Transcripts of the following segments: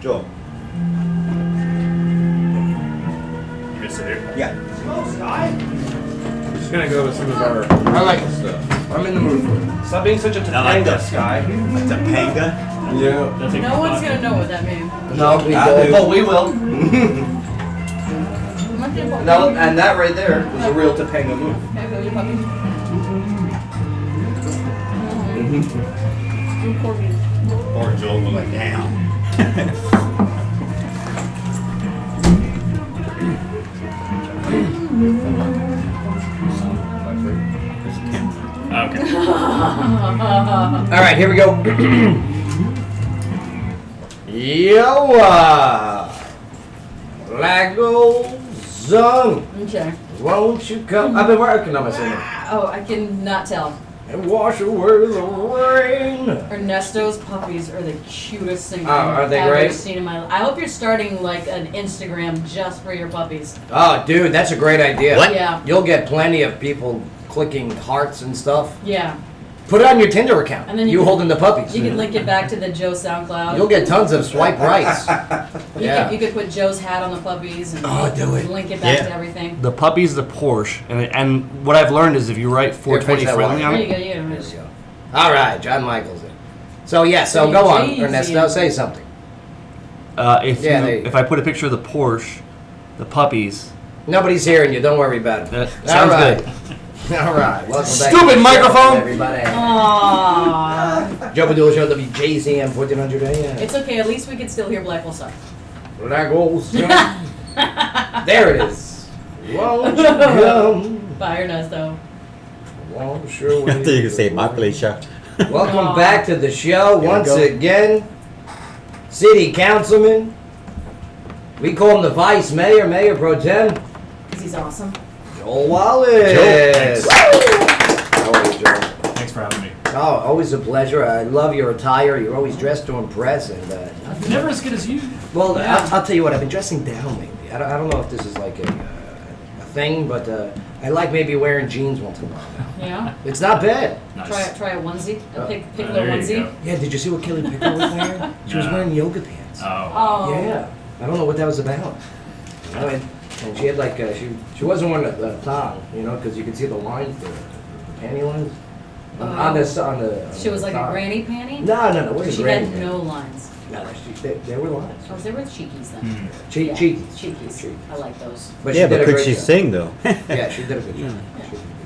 Joel. You gonna sit here? Yeah. We're just gonna go to some of our. I like the stuff. I'm in the mood for it. Stop being such a Topanga, Sky. Topanga? Yeah. No one's gonna know what that means. No, we I will. do. But we will. No, and that right there was a real Topanga move. Okay, go, you puppy. Or Joel will like, damn. Okay. All right, here we go. Yo, Lago Zahn, Okay. won't you come? I've been working on my singing. Oh, I cannot tell. And wash away the rain. Ernesto's puppies are the cutest thing Oh, are they I've ever great? seen in my life. I hope you're starting like an Instagram just for your puppies. Oh, dude, that's a great idea. What? Yeah. You'll get plenty of people clicking hearts and stuff. Yeah. Put it on your Tinder account. And then you you can- holding the puppies. You can link it back to the Joe SoundCloud. You'll get tons of swipe rights. You could put Joe's hat on the puppies and do it. link it back Yeah. to everything. The puppy's the Porsche, and what I've learned is if you write 420 Here, fix that friendly one. on There you it, go. You There go. you go. All right, John Michael's in. So yeah, so So go on, Jay-Z Ernesto, in. say something. if I put a picture of the Porsche, the puppies. Nobody's hearing you. Don't worry about it. That All sounds right. good. All right. Welcome back. Stupid to the show, microphone! everybody. Aww. Joe Padula Show, WJZM 1400 AM. It's okay. At least we can still hear Black Hole Sun. There goes. There it is. Won't you come? Bye, Ernesto. Won't sure I thought you could say my place, Chuck. Welcome Aw. back to the show we once go. again. City Councilman. We call him the Vice Mayor, Mayor Pro Tem, Because he's awesome. Joel Wallace. thanks. How are you, Joel? Thanks for having me. Oh, always a pleasure. I love your attire. You're always dressed to impress. And Never as good as you. well, Yeah. I'll tell you what. I've been dressing down lately. I don't know if this is like a thing, but I like maybe wearing jeans once in a while now. Yeah. It's not bad. Nice. Try a onesie. A Oh. piccolo There you onesie. go. Yeah. Did you see what Kelly Pickle was wearing? She was No. wearing yoga pants. Oh. Oh. Yeah. I don't know what that was about. You know, and she had like she wasn't wearing a thong, you know, because you could see the lines, the panty lines on the She was like a thong. granny panty? No, it wasn't She granny. had no lines. No, there were lines. Oh, they were cheekies then. Hmm. Cheekies. Cheekies. I like those. But Yeah, she did but a could great she job. sing though? Yeah, she did a good job.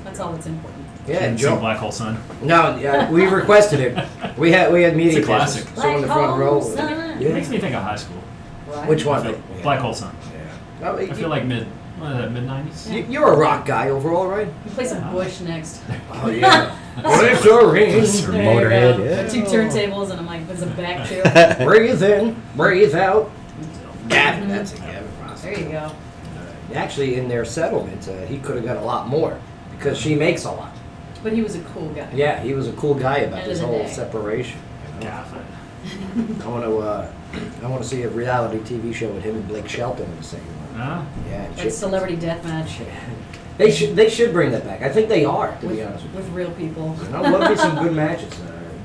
That's all that's important. Yeah, Didn't and sing Joe. Black Hole Sun. No, yeah, we requested it. We had media It's a classic. passes, so in the front row. Black Hole Sun. It Yeah. makes me think of high school. Right? Which I one? feel- Yeah. Black Hole Sun. Yeah. No, I feel like mid 90s. you're a rock guy overall, right? You play some Bush next. Oh yeah. Bush or rain. Sure. There you Motorhead, go. yeah. Two turntables and I'm like, there's a back too. Breathe in, breathe out. Gavin, that's a Gavin Ross. There you go. Actually, in their settlement, he could have got a lot more because she makes a lot. But he was a cool guy. Yeah, he was a cool guy about End this of the whole day. separation. You know? Yeah. I want to see a reality TV show with him and Blake Shelton in the same room. Huh? Yeah, and Like shit. celebrity deathmatch They should bring that back. I think they are, to be honest with with real people. you. You know, would be some good matches.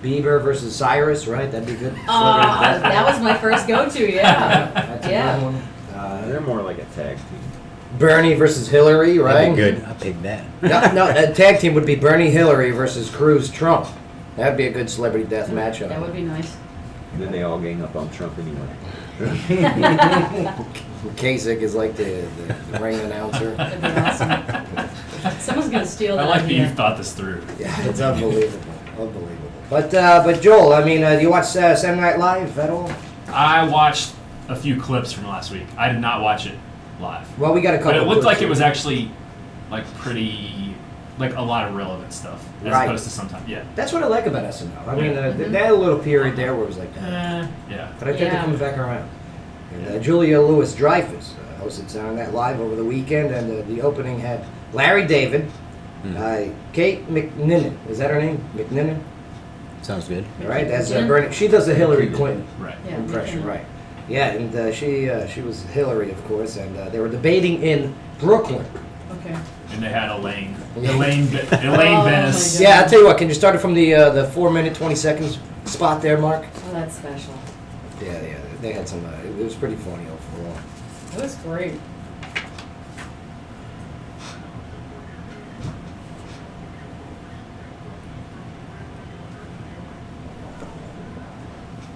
Bieber versus Cyrus, right? That'd be good. That was my first go-to, yeah. That's a Yeah. good one. They're more like a tag team. Bernie versus Hillary, right? That'd be good. I'll take that. No, a tag team would be Bernie Hillary versus Cruz Trump. That'd be a good celebrity death match. That would be nice. And then they all gang up on Trump anyway. Kasich is like the ring announcer. That'd be awesome. Someone's gonna steal I that like that idea. you've thought this through. Yeah, it's unbelievable. Unbelievable. But Joel, I mean, do you watch Saturday Night Live at all? I watched a few clips from last week. I did not watch it live. Well, we got a couple. But it looked clips like it here. was actually like pretty, like a lot of relevant stuff as Right. opposed to sometimes. Yeah. That's what I like about SNL. I mean, they had a little period there where it was like, Yeah. but I think Yeah. it comes back around. And Julia Louis-Dreyfus hosted Saturday Night Live over the weekend, and the opening had Larry David, Kate McNinnon. Is that her name? McNinnon. Sounds good. All right, that's McKinnon? Bernie. She does the Hillary Clinton Right. Yeah, impression, McKinnon. right? Yeah, and she was Hillary, of course, and they were debating in Brooklyn. Okay. And they had Elaine Oh Bennis. my Yeah, I'll tell you what. Can you start it from the 4 minute 20 seconds spot there, Mark? Oh, that's special. Yeah. they had some. It was pretty funny overall. It was great.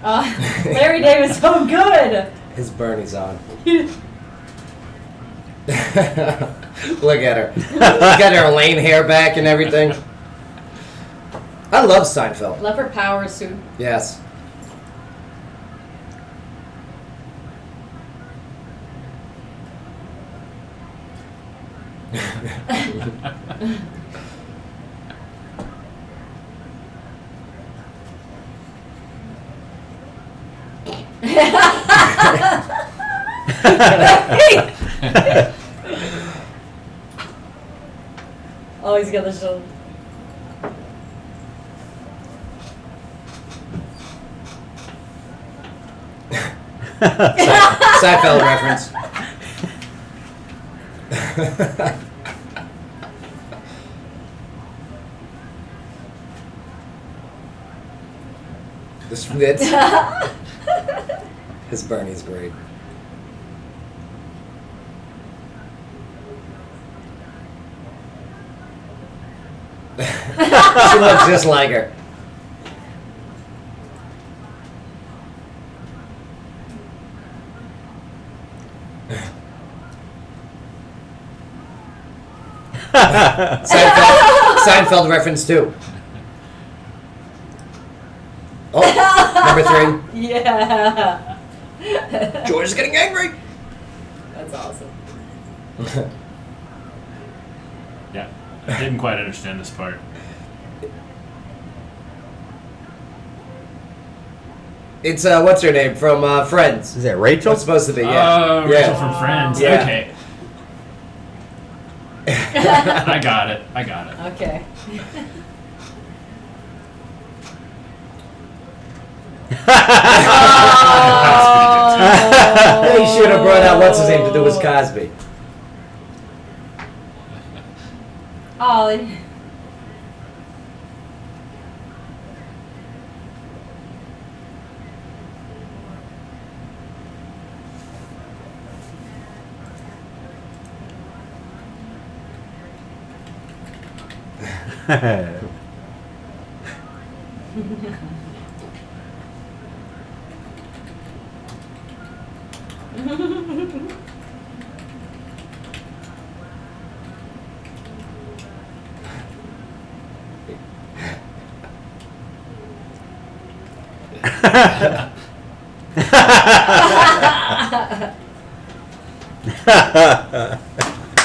Larry David's so good. His Bernie's on. Look at her. She's got her Elaine hair back and everything. I love Seinfeld. Leopard power suit. Yes. Oh, he's got the shoulder. Seinfeld reference. His Bernie's great. She looks just like her. Seinfeld reference too. Oh, number 3. Yeah. George is getting angry. That's awesome. Yeah. I didn't quite understand this part. It's what's her name from Friends? Is that Rachel? It's supposed to be, yeah. Oh, Rachel from Friends. Yeah. Okay. I got it. Okay. They should have brought out what's his name to do his Cosby. Oh.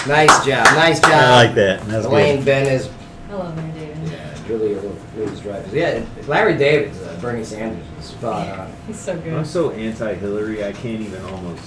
Nice job. I like that. That's Elaine good. Ben is I love Larry David. Julia Louis Dreyfus. Yeah, Larry David's Bernie Sanders is spot on. He's so I'm good. so anti-Hillary, I can't even almost.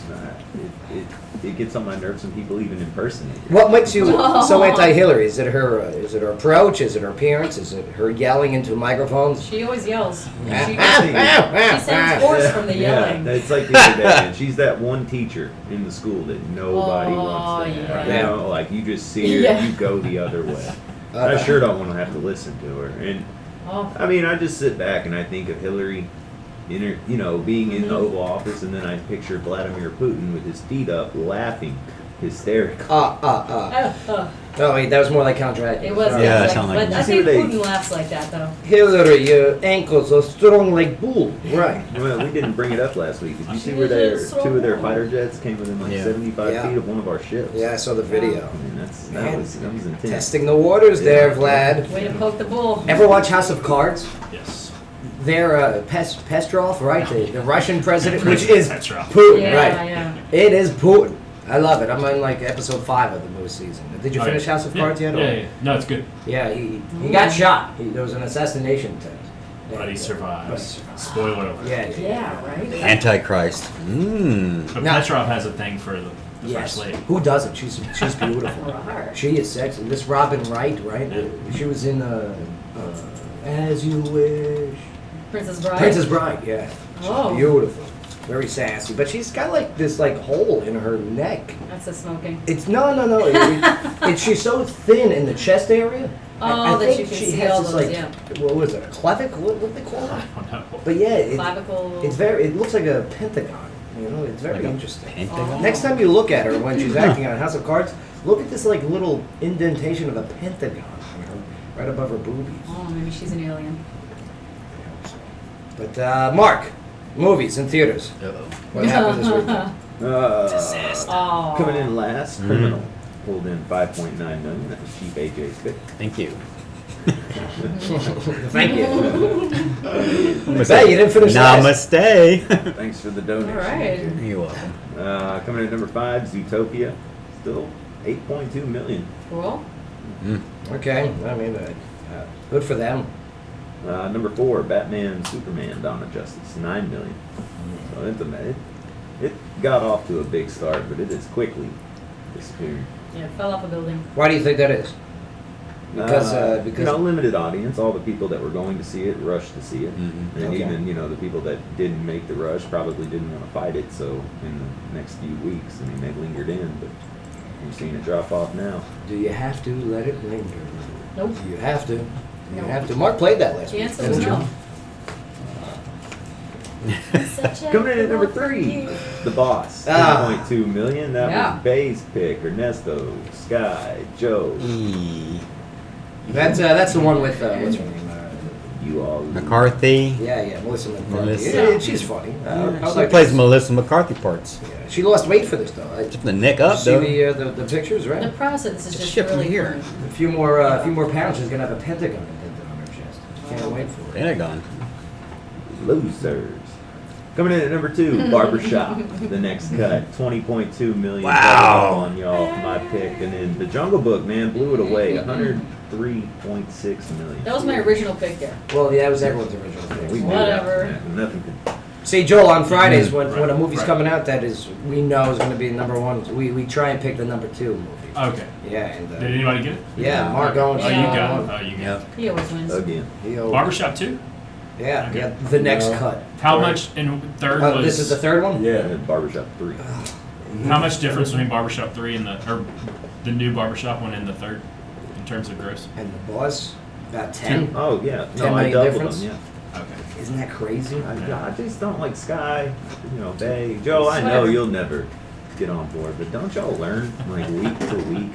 It gets on my nerves when people even impersonate her. What makes you so anti-Hillary? Is it her? Is it her approach? Is it her appearance? Is it her yelling into microphones? She always yells. Ah, She, ah, she sounds hoarse from the yelling. Yeah, it's like the other day, and she's that one teacher in the school that nobody wants to have. yeah. You know, like you just see her, Yeah. you go the other way. I sure don't want to have to listen to her. And Oh. I mean, I just sit back and I think of Hillary, in her, you know, being in the Mm-hmm. Oval Office, and then I picture Vladimir Putin with his feet up, laughing, hysterical. Oh wait, that was more like counteracting. It was. Sorry. Yeah, like, it sounded like but I that. think See what Putin laughs like that though. Hillary, your ankles are strong like bull. Right. Well, we didn't bring it up last week. Did you see She where their is so two of their cool. fighter jets came within like Yeah. 75 Yeah. feet of one of our ships? Yeah, I saw the video. I mean, that Man. was intense. Testing the waters there, Vlad. Way to poke the bull. Ever watch House of Cards? Yes. They're Petrov, right? The Russian president, which is Petrov. Putin, Yeah, right? yeah. It is Putin. I love it. I'm on like episode 5 of the newest season. Did you Oh, finish yeah. House of Cards yet? or- Yeah. No, it's good. Yeah, he got shot. There was an assassination attempt. But he survived. But- Spoiler alert. Yeah, Yeah, right? Antichrist. Mmm. But Now- Petrov has a thing for the Yes. first lady. Who doesn't? She's beautiful. Her. She is sexy. This Robin Wright, right? Yeah. She was in As You Wish. Princess Bride. Princess Bride, yeah. She's Oh. beautiful. Very sassy. But she's got like this like hole in her neck. That's the smoking. It's no. She's so thin in the chest area. Oh, that think you can she see has all this, those, like, yeah. What was it? A clavicle? What they call I it? don't know. But yeah, Clavicle. it's very. It looks like a pentagon. You know, it's very Like a interesting. pentagon? Next time you look at her when she's acting on House of Cards, look at this like little indentation of a pentagon, you know, right above her boobies. Oh, maybe she's an alien. But Mark, movies and theaters. Uh-oh. What happened this weekend? Oh. Coming in last, Criminal pulled in 5.9 million. That was cheap AJ's pick. Thank you. Thank you. Namaste. Hey, you didn't finish last. Namaste. Thanks for the All donation. right. You're welcome. Coming in at number 5, Zootopia. Still 8.2 million. Cool. Okay, I mean, good for them. Number 4, Batman, Superman, Dawn of Justice, 9 million. So it got off to a big start, but it is quickly disappearing. Yeah, it fell off a building. Why do you think that is? Because you know, limited audience. All the people that were going to see it rushed to see it, Mhm. and Okay. even the people that didn't make the rush probably didn't want to fight it. So in the next few weeks, I mean, they lingered in, but you've seen it drop off now. Do you have to let it linger? Nope. You have to. You No. have to. Mark played that last The week. answer is didn't you? no. Coming in at number 3, The Boss, Ah. 10.2 million. That Yeah. was Bay's pick, Ernesto, Sky, Joe. That's the one with what's her name? You all. McCarthy. Yeah, Melissa McCarthy. Melissa. Yeah, she's funny. I She like plays her. Melissa McCarthy parts. Yeah, she lost weight for this though. Just the neck up, See though. the pictures, The right? premise of this is Just just ship from really here. funny. A few more pounds. She's gonna have a pentagon indented on her chest. Can't wait for it. Pentagon. Losers. Coming in at number 2, Barbershop. The next cut, 20.2 million. Wow. On y'all, my pick, and then The Jungle Book, man, blew it away, 103.6 million. That was my original pick there. Well, yeah, that was everyone's original We pick. knew Whatever. that. Nothing could. See, Joel, on Fridays when a Right, movie's right. coming out that is we know is going to be number 1, we try and pick the number 2 movie. Okay. Yeah, and Did anybody get it? yeah, Mark Owens. Oh, you Yeah. got it. Oh, you got Yep. He always wins. Again. Barbershop 2? Yeah, Okay. yeah, the next No. cut. How much in third was... This is the third one. Yeah. Barbershop 3. How much difference between Barbershop 3 and the new Barbershop one and the third in terms of gross? And the boss, about 10. Oh, yeah. 10 No, I million doubled difference? them, yeah. Okay. Isn't that crazy? I just don't like Sky, Bay. Joe, I know Whatever. you'll never get on board, but don't y'all learn, like, week to week?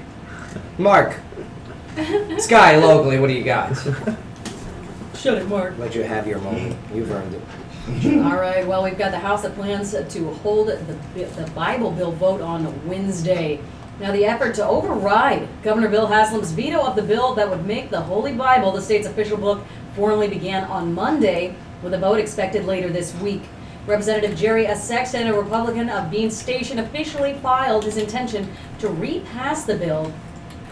Mark, Sky locally, what do you got? Shut it, Mark. Let you have your moment. You've earned it. All right, well, we've got the House that plans to hold the Bible bill vote on Wednesday. Now, the effort to override Governor Bill Haslam's veto of the bill that would make the Holy Bible the state's official book formally began on Monday, with a vote expected later this week. Representative Jerry S. Sexton, a Republican of Bean Station, officially filed his intention to repass the bill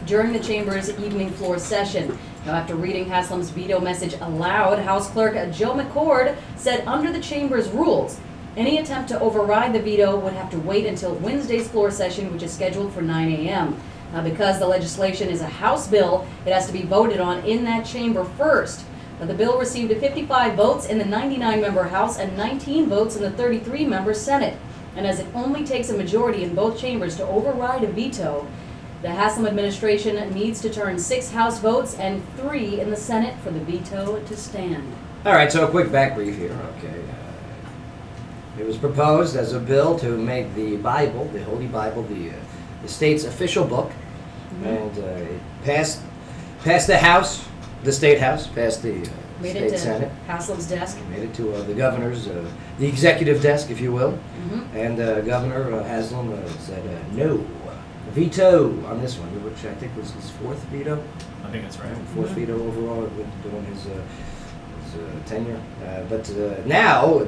during the chamber's evening floor session. Now, after reading Haslam's veto message aloud, House Clerk Joe McCord said under the chamber's rules, any attempt to override the veto would have to wait until Wednesday's floor session, which is scheduled for 9 a.m. Now, because the legislation is a House bill, it has to be voted on in that chamber first. Now, the bill received 55 votes in the 99-member House and 19 votes in the 33-member Senate. And as it only takes a majority in both chambers to override a veto, the Haslam administration needs to turn 6 House votes and 3 in the Senate for the veto to stand. All right, so a quick back brief here. Okay. It was proposed as a bill to make the Bible, the Holy Bible, the state's official book. And it passed the House, the State House, passed the Made State it to Senate. Haslam's desk. Made it to the governor's, the executive desk, if you will. Mhm. And Governor Haslam said no, veto on this one, which I think was his 4th veto. I think that's right. 4th veto overall during his tenure. But now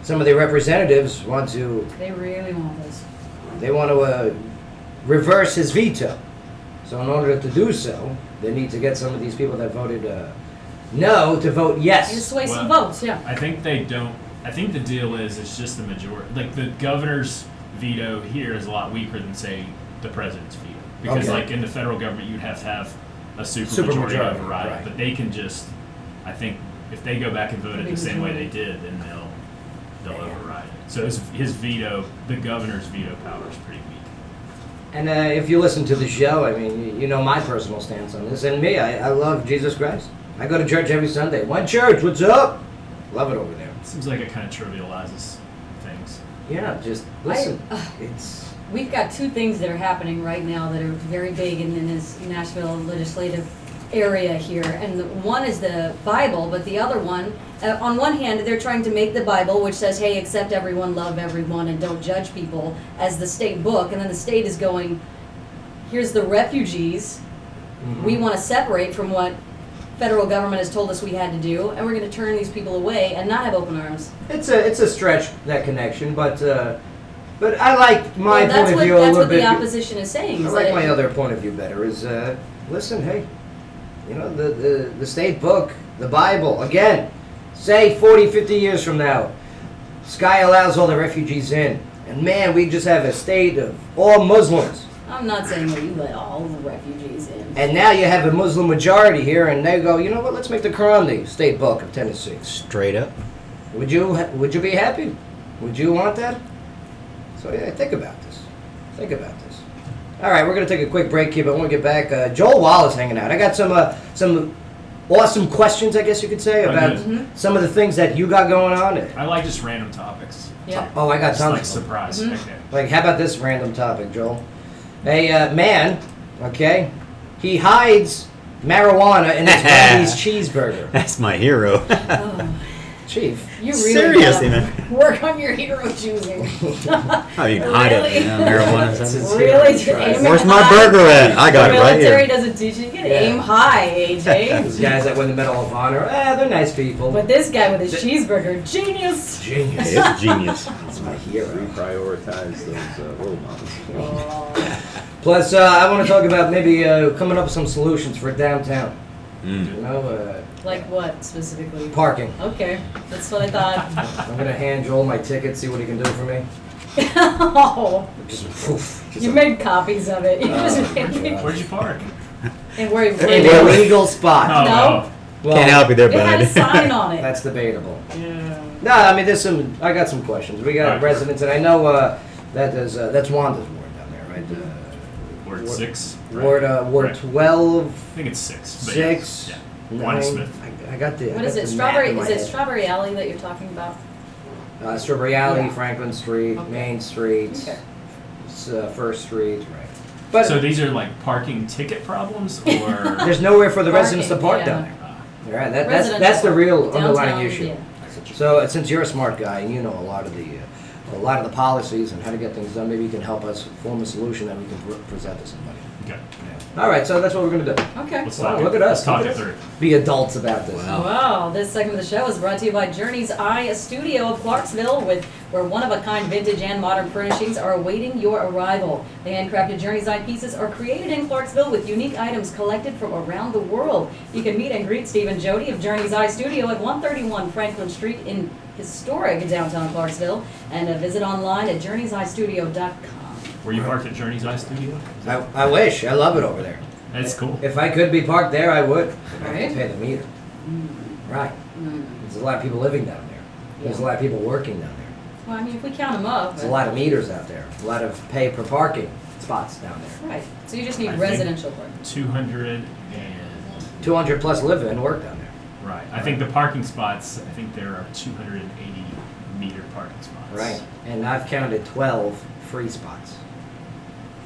some of the representatives want to They really want this. reverse his veto. So in order to do so, they need to get some of these people that voted no to vote And yes. sway some Well, votes, yeah. I think they don't. I think the deal is it's just the majority. Like the governor's veto here is a lot weaker than say the president's veto because Okay. like in the federal government you'd have to have a supermajority Supermajority, override, right. but they can just. I think if they go back and vote it the same way they did, then they'll override it. So his veto, the governor's veto power is pretty weak. And if you listen to the show, I mean, you know my personal stance on this. And me, I love Jesus Christ. I go to church every Sunday. One church, what's up? Love it over there. It seems like it kind of trivializes things. Yeah, just listen. It's We've got two things that are happening right now that are very big in this Nashville legislative area here. And one is the Bible, but the other one, on one hand, they're trying to make the Bible, which says, hey, accept everyone, love everyone, and don't judge people, as the state book. And then the state is going, here's the refugees. We want to separate from what federal government has told us we had to do, and we're going to turn these people away and not have open arms. it's a stretch, that connection, but I like my Well, point of view a that's little what bit. the opposition is saying. I is like that my other point of view better. Is listen, hey, you know the state book, the Bible. Again, say 40, 50 years from now, Sky allows all the refugees in, and man, we just have a state of all Muslims. I'm not saying that you let all the refugees in. And now you have a Muslim majority here, and they go, you know what? Let's make the Quran the state book of Tennessee. Straight up. Would you be happy? Would you want that? So yeah, think about this. Think about this. All right, we're gonna take a quick break here, but when we get back, Joel Wallace hanging out. I got some awesome questions, I guess you could say, about some of the things that you got going on. I like just random topics. Yeah. Oh, I got It's tons. like of them. surprise. Okay. Like, how about this random topic, Joel? A man, okay, he hides marijuana in his Wendy's cheeseburger. That's my hero. Oh, Chief. you really Seriously, gotta man. work on your hero choosing. How you can hide Really? it? You know, marijuana. or It's something. Really? Try it. Aim it Where's my high. burger at? I got the it right military here. doesn't teach you. You gotta Yeah. aim high, AJ. These guys that win the Medal of Honor, they're nice people. But this guy with his cheeseburger, genius. Genius. It is genius. That's my hero. Reprioritize those role models. Oh. Plus, I want to talk about maybe coming up with some solutions for downtown. Mm. You know, Like what specifically? parking. Okay, that's what I thought. I'm gonna hand Joel my ticket, see what he can do for me. Oh, Just, poof, just you a- made copies of it. You just my made God. Where'd you park? and where an illegal spot. Oh, No. Well, Can't help you there, It had a bud. sign on it. That's debatable. Yeah. No, I mean, I got some questions. We got Alright. residents, and I know that's Wanda's ward down there, right? Ward 6. Ward Ward Right. 12, I think it's 6. But 6, Yeah. 9. One Smith. I got the. I What got is it? the map Strawberry? in my Is it head. Strawberry Alley that you're talking about? Strawberry Alley, Yeah. Franklin Street, Okay. Main Street, Okay. First Street, right? But So these are like parking ticket problems, or there's nowhere for the residents to Parking, park yeah. down there. Uh, All right, that's Residential the real downtown, underlying issue. yeah. So since you're a smart guy and you know a lot of the policies and how to get things done, maybe you can help us form a solution that we can present to somebody. okay. All right, so that's what we're gonna do. Okay. Let's Wow, talk look it. at us, Let's talk look it at us. through. Be adults about this. Wow. Wow, this segment of the show is brought to you by Journey's Eye Studio of Clarksville, where one-of-a-kind vintage and modern furnishings are awaiting your arrival. The handcrafted Journey's Eye pieces are created in Clarksville with unique items collected from around the world. You can meet and greet Steve and Jody of Journey's Eye Studio at 131 Franklin Street in historic downtown Clarksville, and visit online at journeyseyestudio.com. Were you parked at Journey's Eye Studio? I wish. I love it over there. That's cool. If I could be parked there, I would. I Right. could pay the meter. Right. Mm. There's a lot of people living down there. There's a lot of people working down there. Well, I mean, if we count them up. There's a lot of meters out there. A lot of pay per parking spots down there. Right, so you just need I think- residential parking. 200 and 200 plus live and work down there. right. I think the parking spots. I think there are 280 meter parking spots. Right. And I've counted 12 free spots.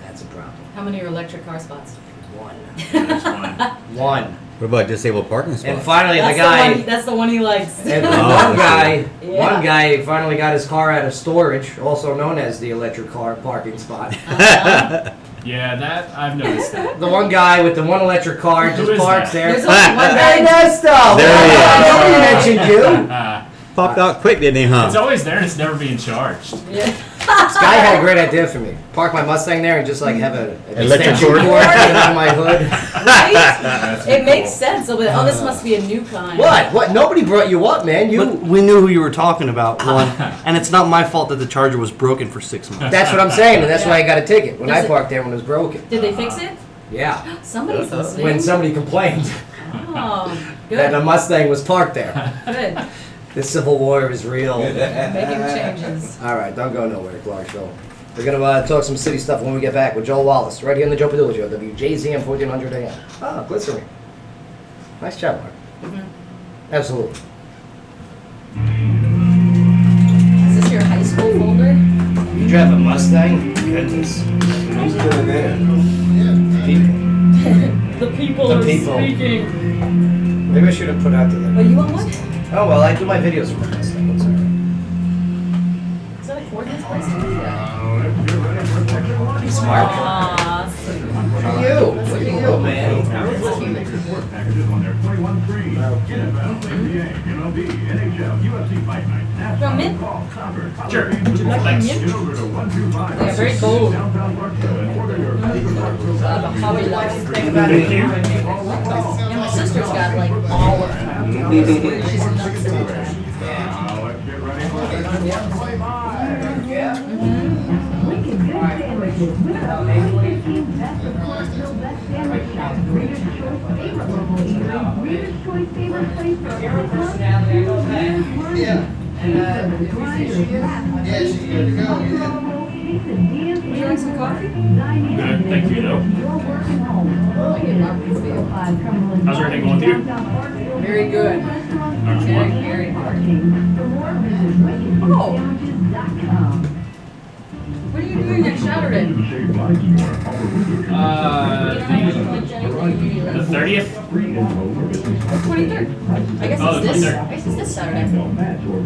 That's a problem. How many are electric car spots? One. There's one. One. What about disabled parking And spots? finally, That's the guy. that's the one he likes. And Oh, one guy, Yeah. one guy finally got his car out of storage, also known as the electric car parking spot. Uh-huh. Yeah, that I've noticed that. The one guy with the one electric car Who just is parks that? there. There's only one Hey, guy. Nesto! There he is. Nobody mentioned you. Popped out quick, didn't he, It's huh? always there and it's never being charged. Yeah. This guy had a great idea for me. Park my Mustang there and just like have an Electric extension cord. cord on my hood. Right? That's It makes cool. sense. Oh, this must be a new kind. What? What? Nobody brought you up, man. You. But we knew who you were talking about, one, and it's not my fault that the charger was broken for 6 months. That's what I'm saying, and that's why I got a ticket when Does I it- parked there when it was broken. Did they fix it? Yeah. Somebody's listening. When somebody complained Oh, that a good. Mustang was parked there. Good. The Civil War is real. Making changes. All right, don't go nowhere, Clarksville. We're gonna talk some city stuff when we get back with Joel Wallace, right here on the Joe Padula Show, WJZM 1400 AM. Ah, glycerin. Nice job, Mark. Absolutely. Is this your high school folder? You drive a Mustang? Goodness. Who's still there? People. The people The are people. speaking. Maybe I should have put out the. Well, you want one? Oh well, I do my videos from a Mustang. It's alright. Is that a coordinates place to do that? Be smart. Aw, Look at you. Look at you, man. From mint? Sure. Would you like Thanks. mint? They are very bold. Hobby life. Thank you. Yeah, my sister's got like all of them. She's nuts about that. Would you like some coffee? Good. Thank you, though. How's everything going with you? Very good. How's Very, fun? very hard. Oh. What are you doing next Saturday? The 30th? 23rd. I guess Oh, it's the this. 23rd. I guess it's this Saturday.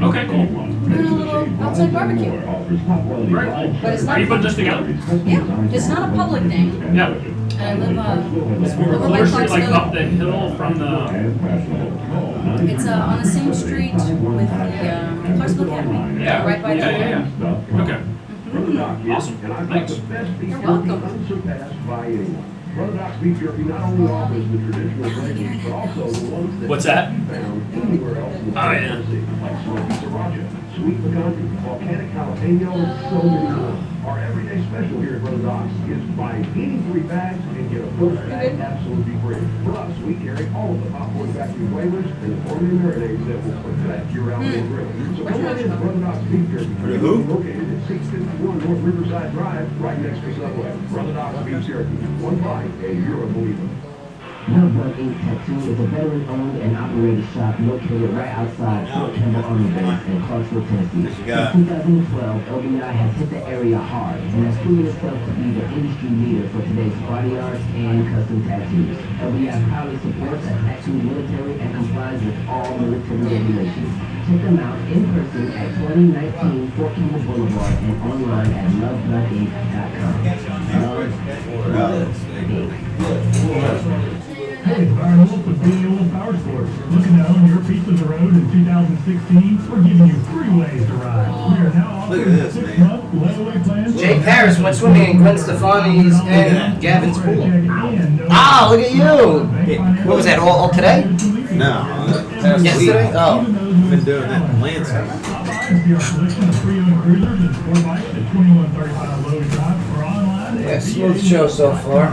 Okay, cool. We're doing a little outside barbecue. Right. But it's Are not. you putting this together? Yeah, it's not a public thing. Yeah. And I live over by Closer, like Clarksville. up the hill from the. It's on the same street with the Clarksville Academy. Yeah. Right by the Yeah. Okay. Awesome. Thanks. You're welcome. What's that? Oh, yeah. Sweet pecan, volcanic jalapeno, and so many more. Our everyday special here at Brother Doc's is buy 83 bags and get a full bag absolutely free. Plus, we carry all of the popcorn factory flavors and the formula marinades that will perfect your outdoor grill. So come on in to Brother Doc's Beef Jerky. Located at 651 North Riverside Drive, right next to Subway. Brother Doc's Beef Jerky. One bite and you're a believer. Millbrook Ink Tattoo is a veteran-owned and operated shop located right outside Fort Campbell Army Base in Clarksville, Tennessee. Since 2012, LBI has hit the area hard and has proven itself to be the industry leader for today's body arts and custom tattoos. LBI proudly supports a tattoo military and complies with all military regulations. Check them out in person at 2019 Fort Campbell Boulevard and online at lovebloodink.com. Hey, our local Gilroy Power Sports. Looking to own your piece of the road in 2016? We're giving you 3 ways to ride. We are now offering Look at this, 6-month layaway plans. Jay Paris went swimming in Gwen Stefani's and Gavin's pool. Ah, look at you! What was that, all today? No. Yesterday? Oh. I've been doing that in Lansing. Yeah, smooth show so far.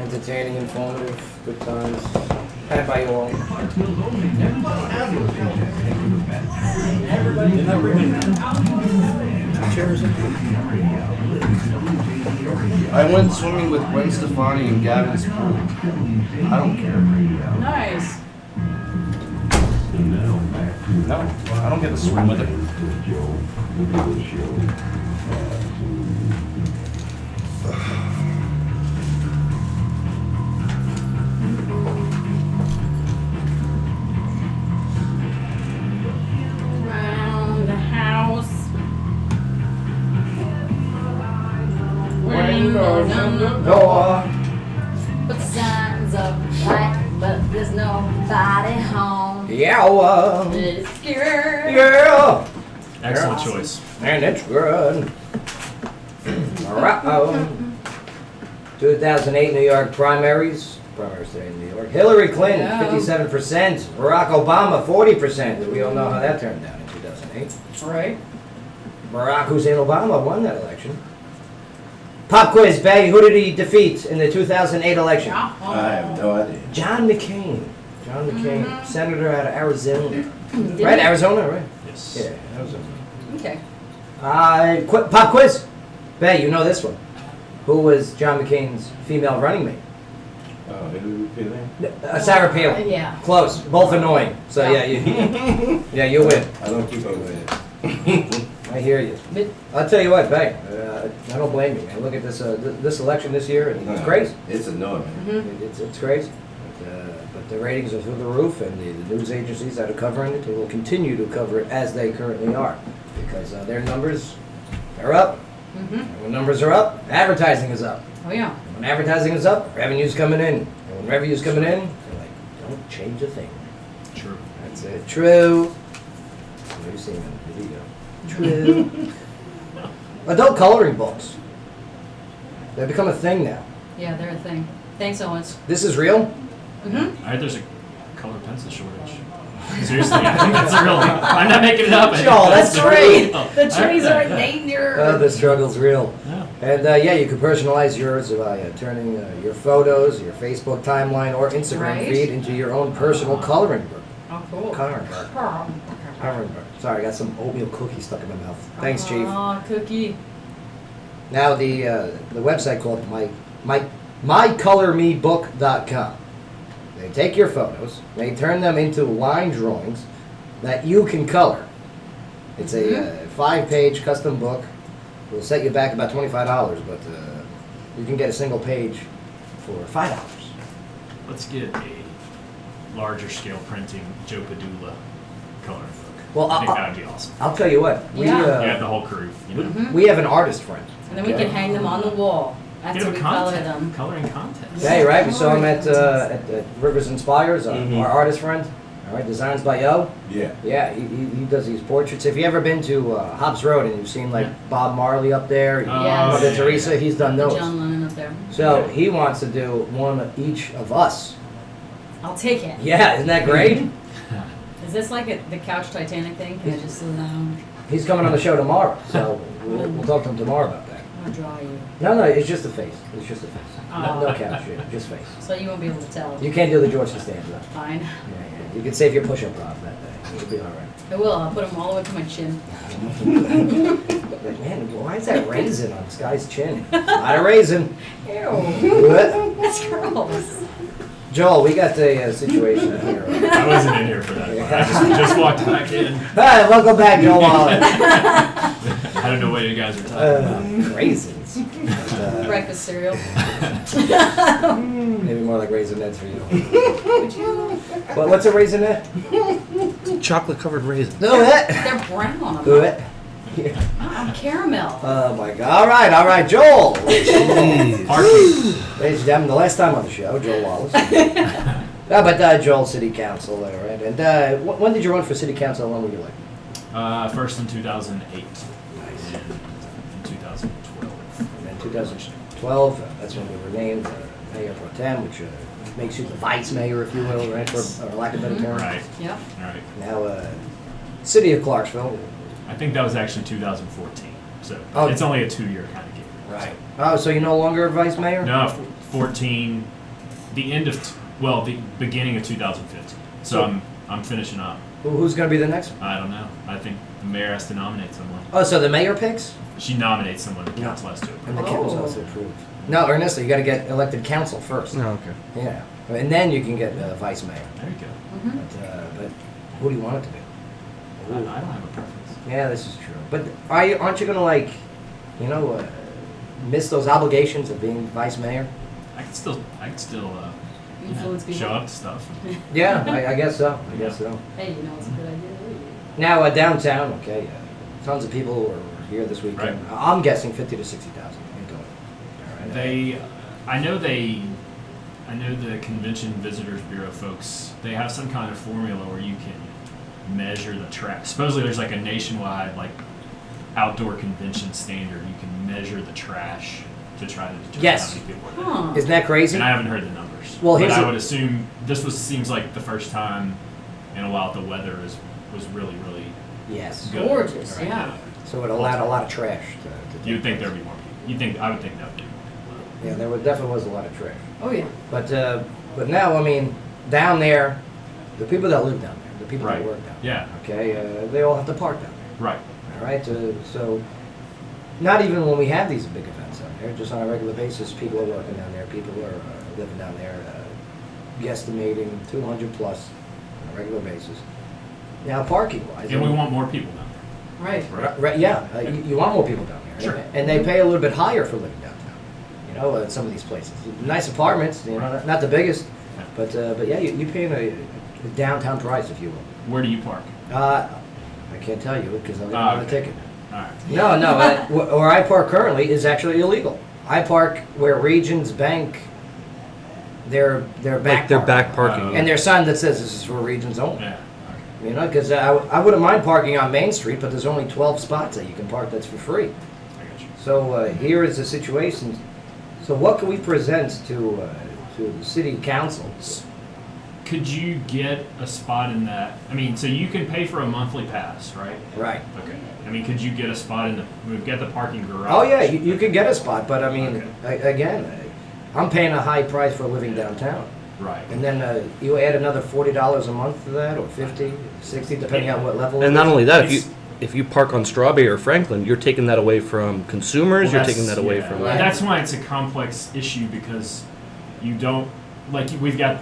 Entertaining, informative, good times. Had by you all. I went swimming with Gwen Stefani and Gavin's pool. I don't care. Nice. No, I don't get to swim with it. Around the house. Windows on the Door. Put signs up like, but there's nobody home. Yeah, It's scary. yeah. Excellent choice. And it's good. Uh-oh. 2008 New York primaries. Primaries today in New York. Hillary Clinton, Yeah. 57%. Barack Obama, 40%. We all know how that turned out in 2008. Right. Barack Hussein Obama won that election. Pop quiz, Bay. Who did he defeat in the 2008 election? I have no idea. John McCain. John McCain, senator out of Arizona. Did Right, he? Arizona, right? Yes. Yeah, Arizona. Okay. Pop quiz. Bay, you know this one. Who was John McCain's female running mate? Who Sarah Palin. Yeah. Close. Both annoying. So yeah, you, yeah, you win. I don't keep up with it. I hear you. But I'll tell you what, Bay, I don't blame you, man. Look at this this election this year, and it's crazy. It's annoying. It's crazy. But the ratings are through the roof, and the news agencies that are covering it will continue to cover it as they currently are, because their numbers are up. And when numbers are up, advertising is up. oh yeah. And when advertising is up, revenue's coming in. And when revenue's coming in, they're like, don't change a thing. True. That's it. True. Maybe seeing a video. True. Adult coloring books. They've become a thing now. Yeah, they're a thing. Thanks, Owens. This is real? Mm-hmm. I heard there's a color pencil shortage. Seriously, I think that's a real thing. I'm not making it up. Joel, that's a great. real- The trees I are heard in that. danger. The struggle's real. Yeah. And yeah, you can personalize yours by turning your photos, your Facebook timeline, or Instagram Right. feed into your own personal coloring book. Oh, cool. Coloring book. Coloring book. Sorry, I got some oatmeal cookie stuck in my mouth. Thanks, Chief. Aw, cookie. Now the website called mycolormebook.com. They take your photos, they turn them into line drawings that you can color. It's a 5-page custom book. Will set you back about $25, but you can get a single page for $5. Let's get a larger scale printing Joe Padula coloring book. Well, I think that would be awesome. I'll tell you what. Yeah. You have the whole crew. You know? We have an artist friend. And then we can hang them on the wall Get after a we color contest, them. coloring contest. Yeah, you're right. We saw him at Rivers Inspires, our artist friend. All right, designs by Yo. Yeah. Yeah, he does these portraits. If you ever been to Hobbs Road and you've seen like Bob Marley up there, Yes. Mother Teresa, he's done those. John Lennon up there. So he wants to do one of each of us. I'll take it. Yeah, isn't that great? Is this like the couch Titanic thing? Can I just sit down? He's coming on the show tomorrow, so we'll talk to him tomorrow about that. I'm gonna draw you. No, it's just a face. It's just a face. No Oh. couch shit, just face. So you won't be able to tell. You can't do the George Costanza. Fine. Yeah. You can save your push-up prop that day. It'll be all right. I will. I'll put them all the way to my chin. Like, man, why is that raisin on this guy's chin? Not a raisin. Ew. What? That's gross. Joel, we got a situation here. I wasn't in here for that. One. I just walked back in. Hi, welcome back, Joel Wallace. I don't know what you guys are talking about. Raisins. Breakfast cereal. Maybe more like raisinettes for you. Would you? What's a raisinette? Chocolate covered raisin. Do it. They're brown. Do it. Caramel. Oh my God! All right, Joel. Parking. Ladies and gentlemen, the last time on the show, Joel Wallace. But Joel, City Council, all right. And when did you run for City Council? When were you elected? First in 2008. And in 2012. And then 2012, that's when you were named Mayor Pro Tem, which makes you the Vice Mayor, if you will, right? For lack of a better term. Right. Yep. Right. Now, City of Clarksville. I think that was actually 2014. So Oh. it's only a 2-year kind of game. Right. Oh, so you're no longer Vice Mayor? No, 14. The end of the beginning of 2015. So I'm finishing up. Who's going to be the next one? I don't know. I think the mayor has to nominate someone. Oh, so the mayor picks? She nominates someone. The council has to approve. And the Oh. council has to approve. No, Ernesto, you got to get elected council first. Oh, okay. Yeah. And then you can get Vice Mayor. There you go. But who do you want it to be? I don't have a preference. Yeah, this is true. But aren't you going to, miss those obligations of being Vice Mayor? I can still Influence people. show up to stuff. Yeah, I guess so. I guess so. Hey, you know it's a good idea. Now, downtown, okay, tons of people were here this weekend. Right. I'm guessing 50 to 60,000 incoming. All right. I know the Convention Visitors Bureau folks, they have some kind of formula where you can measure the trash. Supposedly there's like a nationwide outdoor convention standard. You can measure the trash to try to determine Yes. how many people are there. Huh. Isn't that crazy? And I haven't heard the numbers. Well, but here's I the- would assume seems like the first time in a while the weather was really, really Yes. good. Gorgeous, right yeah. now. So it allowed a lot of trash to You'd think there'd be more people. I would think that would be more people. Yeah, definitely was a lot of trash. Oh yeah. But now, I mean, down there, the people that live down there, the people Right. that work down Yeah. there, okay, they all have to park down there. Right. All right, so not even when we have these big events out there, just on a regular basis, people are working down there, people are living down there, guesstimating 200 plus on a regular basis. Now, parking wise, And we want more people down there. Right. Right, yeah, you want more people down here. Sure. And they pay a little bit higher for living downtown. You know, at some of these places. Nice apartments, you know, not the biggest, but yeah, you're paying a downtown price, if you will. Where do you park? I can't tell you because I'll get another Okay. ticket. All right. No, where I park currently is actually illegal. I park where Regions Bank, their back Like their parking. back parking. And their sign that says this is for Regions only. Yeah. Okay. You know, because I wouldn't mind parking on Main Street, but there's only 12 spots that you can park that's for free. I got you. So here is the situation. So what can we present to the city council? Could you get a spot in that? I mean, so you can pay for a monthly pass, right? Right. Okay. I mean, could you get a spot in the? We've got the parking garage. Oh yeah, you could get a spot, but I mean, Okay. again, I'm paying a high price for living downtown. Right. And then you add another $40 a month to that, or 50, 60, depending on what level. And it not is. only that, It's- if you park on Strawberry or Franklin, you're taking that away from consumers. Well, you're that's- taking that away yeah. from. Right. That's why it's a complex issue because you don't like we've got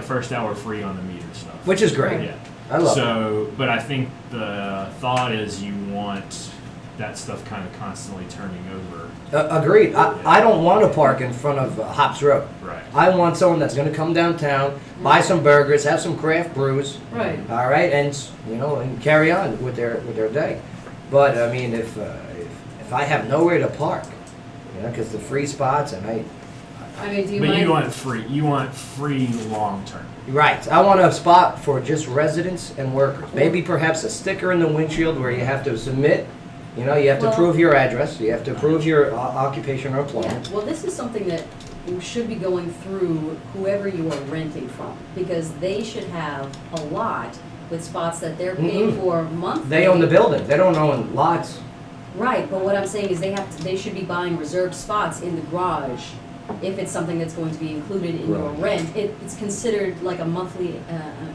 first hour free on the meter stuff. Which is great. Yeah. I love it. So, but I think the thought is you want that stuff kind of constantly turning over. Agreed. I don't want to park in front of Hops Road. Right. I want someone that's going to come downtown, buy some burgers, have some craft brews, Right. all right, and and carry on with their day. But I mean, if I have nowhere to park, because the free spots and I mean, do you But mind? you want free. You want free long term. right, I want a spot for just residents and workers. Maybe perhaps a sticker in the windshield where you have to submit. You have to Well- prove your address. You have to prove your occupation or Yeah. employment. Well, this is something that you should be going through whoever you are renting from, because they should have a lot with spots that they're paying Mm-mm. for monthly. They own the building. They don't own lots. Right, but what I'm saying is they should be buying reserved spots in the garage if it's something that's going to be included in your rent. It's considered like a monthly an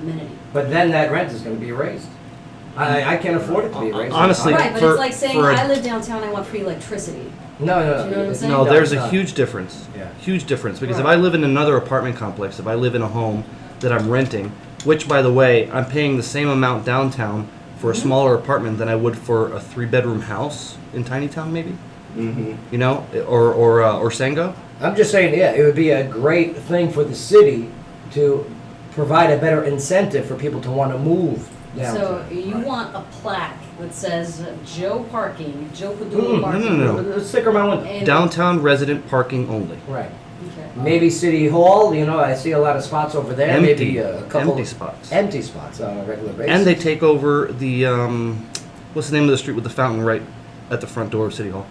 amenity. But then that rent is going to be raised. I can't afford it to be raised. Honestly, Right, but for- it's like saying for a- I live downtown, I want free electricity. No, Do you know what I'm saying? No, there's it's a not. huge difference. Yeah. Huge difference because if Right. I live in another apartment complex, if I live in a home that I'm renting, which by the way, I'm paying the same amount downtown for a smaller apartment than I would for a 3-bedroom house in Tiny Town, maybe. Mm-hmm. Or Sango. I'm just saying, yeah, it would be a great thing for the city to provide a better incentive for people to want to move downtown. So you want a plaque that says Joe Parking, Joe Padula Parking. no. Sticker on my window. And- Downtown resident parking only. Right. Okay. Maybe City Hall, I see a lot of spots over there. Empty. Maybe a couple Empty spots. empty spots on a regular basis. And they take over the what's the name of the street with the fountain right at the front door of City Hall.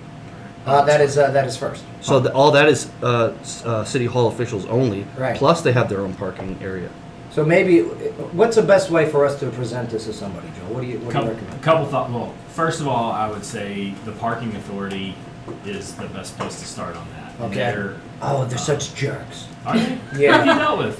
that is first. So all that is City Hall officials only. Right. Plus they have their own parking area. So maybe, what's the best way for us to present this to somebody, Joe? What do you recommend? Couple thoughts. Well, first of all, I would say the parking authority is the best place to start on that. I mean, Okay. Oh, they're such jerks. Are they? Yeah. Who have you dealt with?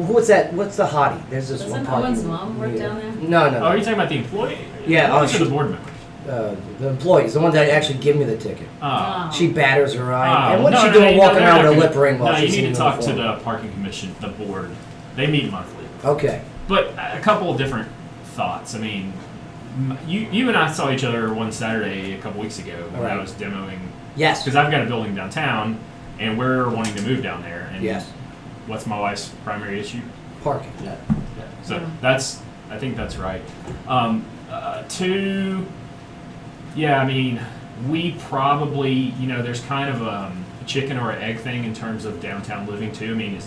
What's that? What's the hottie? There's this one Doesn't parking. Owen's mom work down there? No, Oh, are you talking about the employee? Yeah, Those are she- the board members. The employees, the one that actually give me the ticket. Oh. She batters her eye. Oh, and what's no, she no, doing no, walking they're around not with a gonna- lip ring while No, she's you need in to talk to uniform? the parking commission, the board. They meet monthly. Okay. But a couple of different thoughts. I mean, you and I saw each other one Saturday a couple weeks ago when I Right. was demoing. Yes. Because I've got a building downtown, and we're wanting to move down there. And Yes. what's my wife's primary issue? Parking. Yeah. So Yeah. I think that's right. Two, yeah, I mean, we probably, there's kind of a chicken or an egg thing in terms of downtown living too. I mean,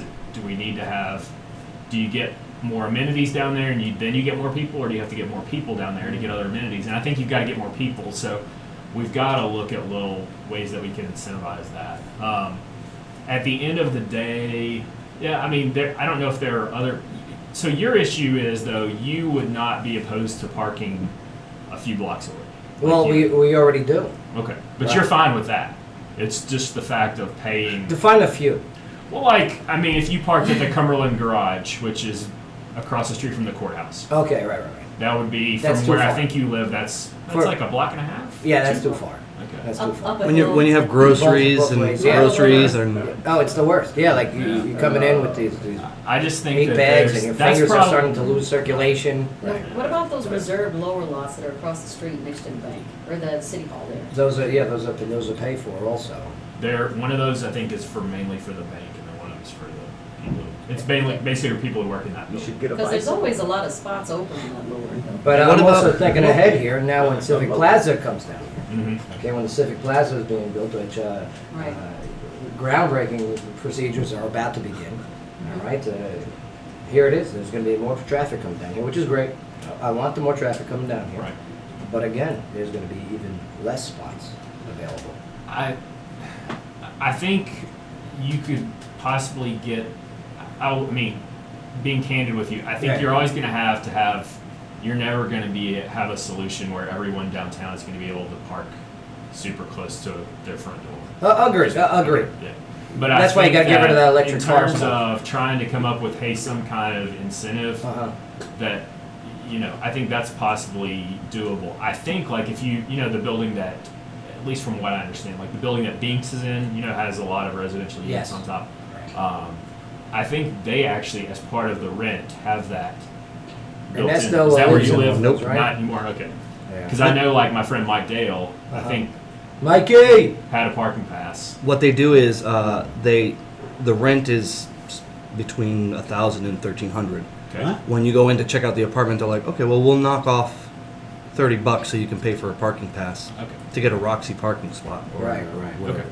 do you get more amenities down there and then you get more people, or do you have to get more people down there to get other amenities? And I think you've got to get more people. So we've got to look at little ways that we can incentivize that. At the end of the day, yeah, I mean, I don't know if there are other. So your issue is, though, you would not be opposed to parking a few blocks away. Well, Like we already do. Okay, but Right. you're fine with that. It's just the fact of paying. Define a few. Well, if you parked at the Cumberland Garage, which is across the street from the courthouse, Okay, right. that would be That's from too where I far. think you live. That's For- like a block and a half. Yeah, that's too far. Okay. That's too Up far. a When hill. you have groceries Both and ways, yeah. groceries and Oh, it's the worst. Yeah, like Yeah. you're coming in with these I just think 8 that bags there's- and your that's fingers are probably- starting to lose circulation. Now, what about those reserved lower lots that are across the street next to the bank, or the city hall there? Those are paid for also. One of those I think is mainly for the bank, and then one of them is for the people. It's basically people who work in that You building. should get a Because there's bicycle. always a lot of spots open on that lower hill. But What I'm about- also thinking ahead here now when Civic Plaza comes down. Mhm. Okay, when the Civic Plaza is being built, which Right. groundbreaking procedures are about to begin. All right, here it is. There's going to be more traffic coming down here, which is great. I want the more traffic coming down here. Right. But again, there's going to be even less spots available. I think you could possibly get. I mean, being candid with you, I think Yeah. you're always going to have. You're never going to have a solution where everyone downtown is going to be able to park super close to their front door. Agreed. Agreed. Yeah. But That's I why you think gotta get rid of that electric in car terms stuff. of trying to come up with some kind of incentive Uh-huh. that I think that's possibly doable. I think like if the building that, at least from what I understand, like the building that Binks is in, has a lot of residential units Yes. on top. I think they actually, as part of the rent, have that built that's in. still Is that where you in live? those, right? Not anymore. Okay. Yeah. Because I know like my friend Mike Dale, I Uh-huh. think Mikey! had a parking pass. what they do is the rent is between 1,000 and 1,300. Okay. Huh? When you go in to check out the apartment, they're like, okay, well, we'll knock off $30 so you can pay for a parking pass Okay. to get a Roxy parking spot. Or Right. whatever. Okay.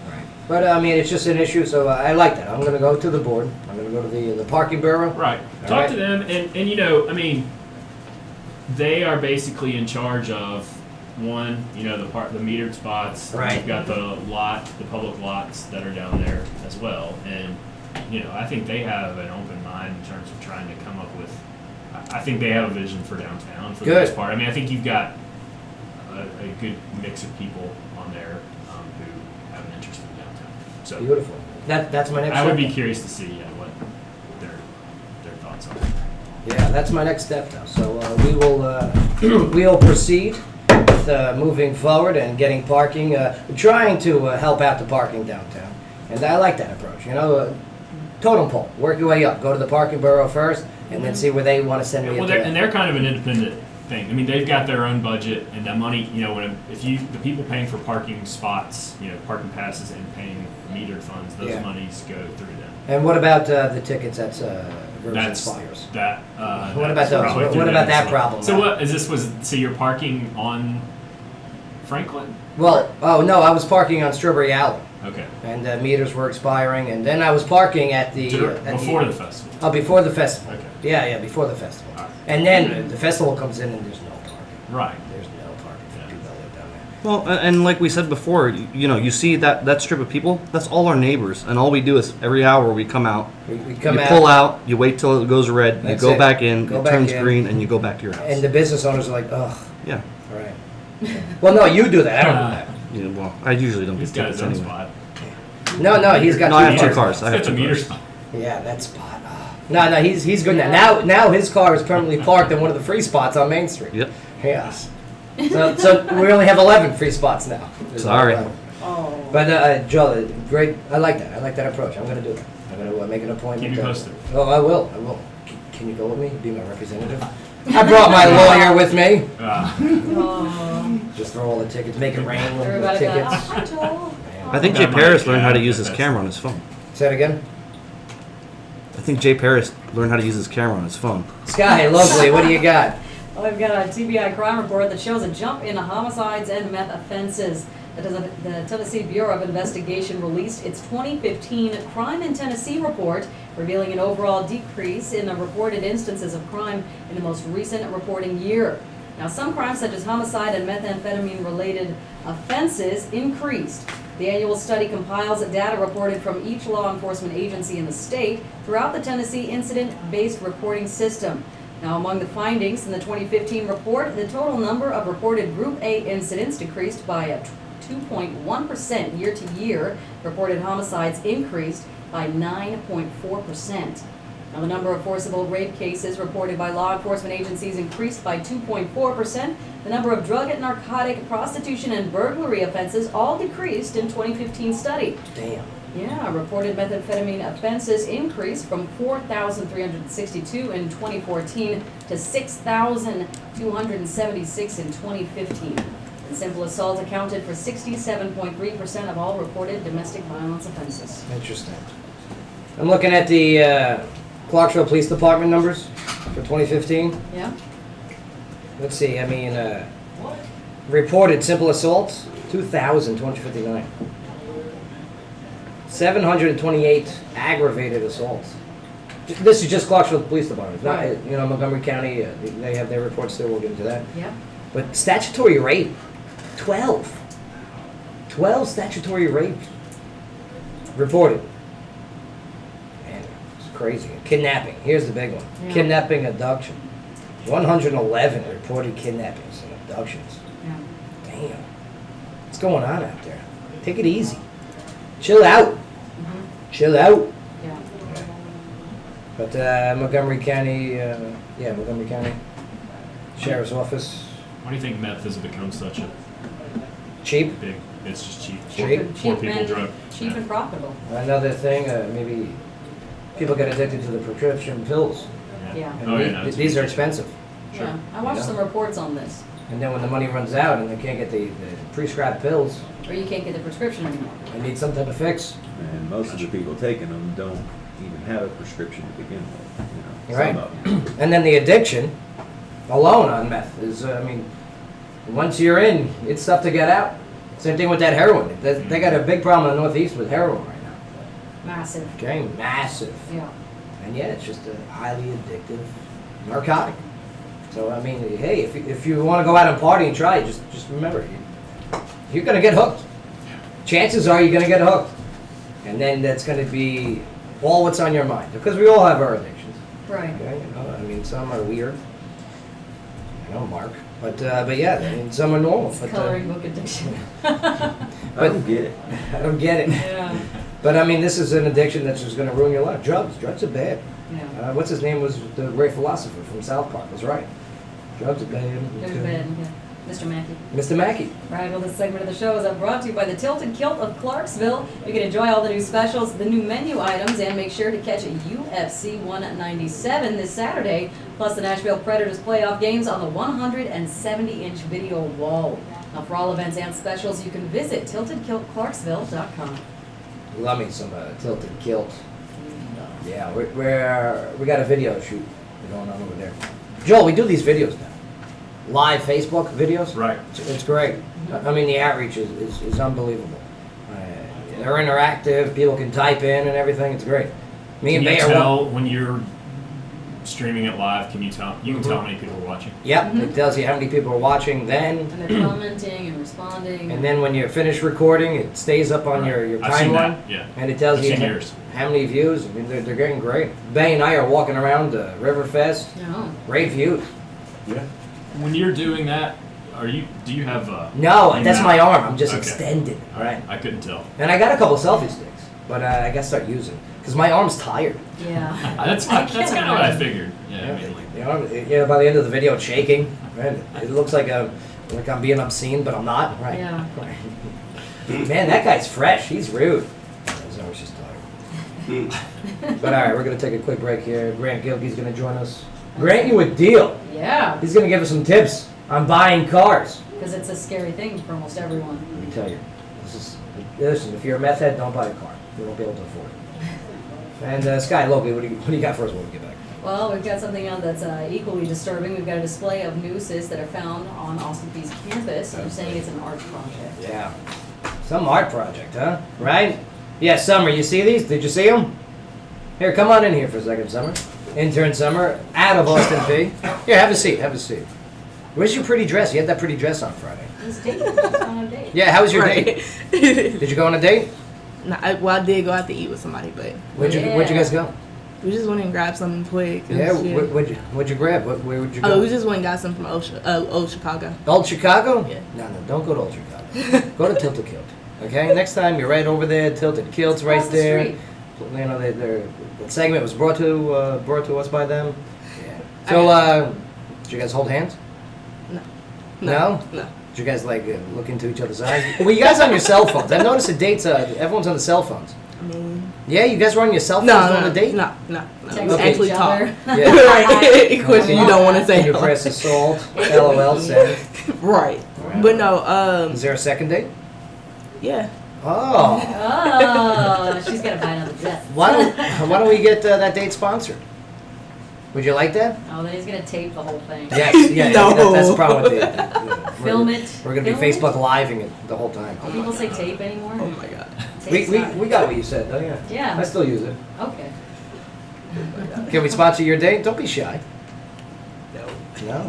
Right. But I mean, it's just an issue, so I like that. I'm going to go to the board. I'm going to go to the parking bureau. Right. All Talk right. to them, and I mean, they are basically in charge of one, the metered spots. Right. You've got the public lots that are down there as well, and I think they have an open mind in terms of trying to come up with. I think they have a vision for downtown for the Good. most part. I mean, I think you've got a good mix of people on there who have an interest in downtown. So Beautiful. That's my next I would step. be curious to see what their thoughts are. Yeah, that's my next step now. So we will we'll proceed with moving forward and getting parking, trying to help out the parking downtown. And I like that approach. Totem pole, work your way up. Go to the parking bureau first, and then see where they want to send me. Well, they're kind of an independent thing. I mean, they've got their own budget, and the money, the people paying for parking spots, parking passes and paying metered funds, those Yeah. monies go through them. And what about the tickets at Rivers That's Fires? that. What about that's those? probably What through about them that as well. problem? So what is this? So you're parking on Franklin? Well, oh no, I was parking on Strawberry Alley, Okay. and meters were expiring, and then I was parking at the Before the festival. Oh, before the festival. Okay. Yeah, before the festival. All right. And then the festival comes in, and there's no parking. Right. There's no parking for Yeah. people that live down there. Well, and like we said before, you see that strip of people, that's all our neighbors. And all we do is every hour we come out, We come you out, pull out, you wait till it goes red, you That's go it. back in, Go it back turns in. green, and you go back to your house. and the business owners are like, ugh, Yeah. all right. Well, no, you do that. I don't do that. Yeah, well, I usually don't He's get got his tickets own anyway. spot. No, he's got No, I have two cars. cars. I He's have got the two meter cars. spot. Yeah, that spot. No, he's good now. Now his car is permanently parked in one of the free spots on Main Street. Yep. Yes. So we only have 11 free spots now. There's Sorry. 11. Oh. But Joe, great. I like that. I like that approach. I'm going to do that. I'm going to make an appointment. Keep me posted. Oh, I will. Can you go with me? Be my representative. I brought my lawyer with me. Oh. Just throw all the tickets. Make it rain with the Everybody tickets. got, oh, hi, Joel. I think That Jay might Paris be learned how to bad, use but his that's- camera on his phone. Say it again. I think Jay Paris learned how to use his camera on his phone. Sky, lovely. What do you got? Well, we've got a TBI crime report that shows a jump in homicides and meth offenses. The Tennessee Bureau of Investigation released its 2015 Crime in Tennessee report, revealing an overall decrease in the reported instances of crime in the most recent reporting year. Now, some crimes such as homicide and methamphetamine-related offenses increased. The annual study compiles data reported from each law enforcement agency in the state throughout the Tennessee incident-based reporting system. Now, among the findings in the 2015 report, the total number of reported Group A incidents decreased by a 2.1% year to year. Reported homicides increased by 9.4%. Now, the number of forcible rape cases reported by law enforcement agencies increased by 2.4%. The number of drug and narcotic, prostitution, and burglary offenses all decreased in 2015 study. Damn. Yeah, reported methamphetamine offenses increased from 4,362 in 2014 to 6,276 in 2015. And simple assault accounted for 67.3% of all reported domestic violence offenses. Interesting. I'm looking at the Clarksville Police Department numbers for 2015. Yeah? Let's see, I mean, reported simple assaults, 2,259. 728 aggravated assaults. This is just Clarksville Police Department. Not, Right. Montgomery County, they have their reports too, we'll get into that. Yeah. But statutory rape, 12. 12 statutory rapes reported. Man, it's crazy. Kidnapping, here's the big one. Yeah. Kidnapping, abduction. 111 reported kidnappings and abductions. Yeah. Damn. What's going on out there? Take it easy. Chill out. Chill out. Yeah. But Montgomery County, Montgomery County Sheriff's Office, Why do you think meth has become such a cheap. big? It's just cheap. Cheap. Poor people drug. Cheap and profitable. Another thing, maybe people get addicted to the prescription pills. Yeah. And Oh, yeah, that's these are true. expensive. Sure. Yeah. I watched Yeah. some reports on this. And then when the money runs out and they can't get the prescribed pills, Or you can't get the prescription anymore. they need some type of fix. And most of the people taking them don't even have a prescription to begin with. You know, Right. Some of them. And then the addiction alone on meth is, once you're in, it's tough to get out. Same thing with that heroin. They got a big problem in the Northeast with heroin right now. Massive. Okay, massive. Yeah. And yeah, it's just a highly addictive narcotic. So I mean, hey, if you want to go out and party and try it, just remember, you're gonna get hooked. Chances are you're gonna get hooked, and then that's gonna be all what's on your mind, because we all have our addictions. Right. Okay, I mean, some are weird. I know, Mark, but yeah, I mean, some are normal. It's But coloring book addiction. I don't get it. I don't get it. Yeah. But I mean, this is an addiction that's just gonna ruin your life. Drugs are bad. Yeah. What's his name was the great philosopher from South Park was right. Drugs are bad. There's Ben. Yeah. Mr. Mackey. Mr. Mackey. Right, well, this segment of the show is brought to you by the Tilted Kilt of Clarksville. You can enjoy all the new specials, the new menu items, and make sure to catch UFC 197 this Saturday, plus the Nashville Predators playoff games on the 170-inch video wall. Now, for all events and specials, you can visit tiltedkiltclarksville.com. Love me some Tilted Kilt. Yeah, we got a video shoot going on over there. Joel, we do these videos now. Live Facebook videos. Right. It's great. I mean, the outreach is unbelievable. They're interactive. People can type in and everything. It's great. Me and Can you Bay are tell when you're streaming it live? Can you tell? You can tell how many people are watching. Yep, it tells you how many people are watching then. And they're commenting and responding. And then when you're finished recording, it stays up on Right. your I've seen timeline. that, yeah. And it tells I've you seen yours. how many views. I mean, they're getting great. Bay and I are walking around Riverfest. No. Great views. Yeah. When you're doing that, do you have No, you that's mount? my arm. I'm just Okay. extended. All right. I couldn't tell. And I got a couple selfie sticks, but I got to start using because my arm's tired. Yeah. That's I kind of can't what I imagine. figured. Yeah. I mean, like, The arm, by the end of the video, it's shaking. Right? It looks like I'm being obscene, but I'm not. Right. Yeah. Man, that guy's fresh. He's rude. His arm's just tired. But all right, we're gonna take a quick break here. Grant Gilkey's gonna join us. Grant you a deal. Yeah. He's gonna give us some tips on buying cars. Because it's a scary thing for almost everyone. Let me tell you, listen. If you're a meth head, don't buy a car. You won't be able to afford it. And Sky Loki, what do you got for us when we get back? Well, we've got something else that's equally disturbing. We've got a display of nooses that are found on Austin Peay's campus. They're saying it's an art project. Yeah, some art project, huh? Right? Yeah, Summer, you see these? Did you see them? Here, come on in here for a second, Summer. Intern Summer, out of Austin Peay. Here, have a seat. Where's your pretty dress? You had that pretty dress on Friday. He's dating. He's on a date. Yeah, how was your Right. date? Did you go on a date? Nah, I did go out to eat with somebody, but Where'd you guys go? we just went and grabbed something quick. It Yeah, was shit. what'd you grab? Where would you go? Oh, we just went and got some from Old Chicago. Old Chicago? Yeah. No, don't go to Old Chicago. Go to Tilted Kilt. Okay? Next time you're right over there, Tilted Kilt's right Across the there. street. that segment was brought to us by them. Yeah. So, did you guys hold hands? No. No. Did you guys look into each other's eyes? Well, you guys on your cell phones. I've noticed the dates. Everyone's on the cell phones. I mean, Yeah, you guys were on your cell phones on the date. No. Text Actually each talk. other. Yeah. Right. Question you don't want to say. You press assault. LOL send. Right. But no. Is there a second date? Yeah. Oh. Oh, she's got to buy another dress. Why don't we get that date sponsored? Would you like that? Oh, then he's going to tape the whole thing. Yes. Yeah. No. That's the problem with it. Film it. We're gonna be Film it? Facebook living it the whole time. Do people say tape anymore? Oh my god. Tape's not- We got what you said though. Yeah. Yeah. I still use it. Okay. Can we sponsor your date? Don't be shy. No.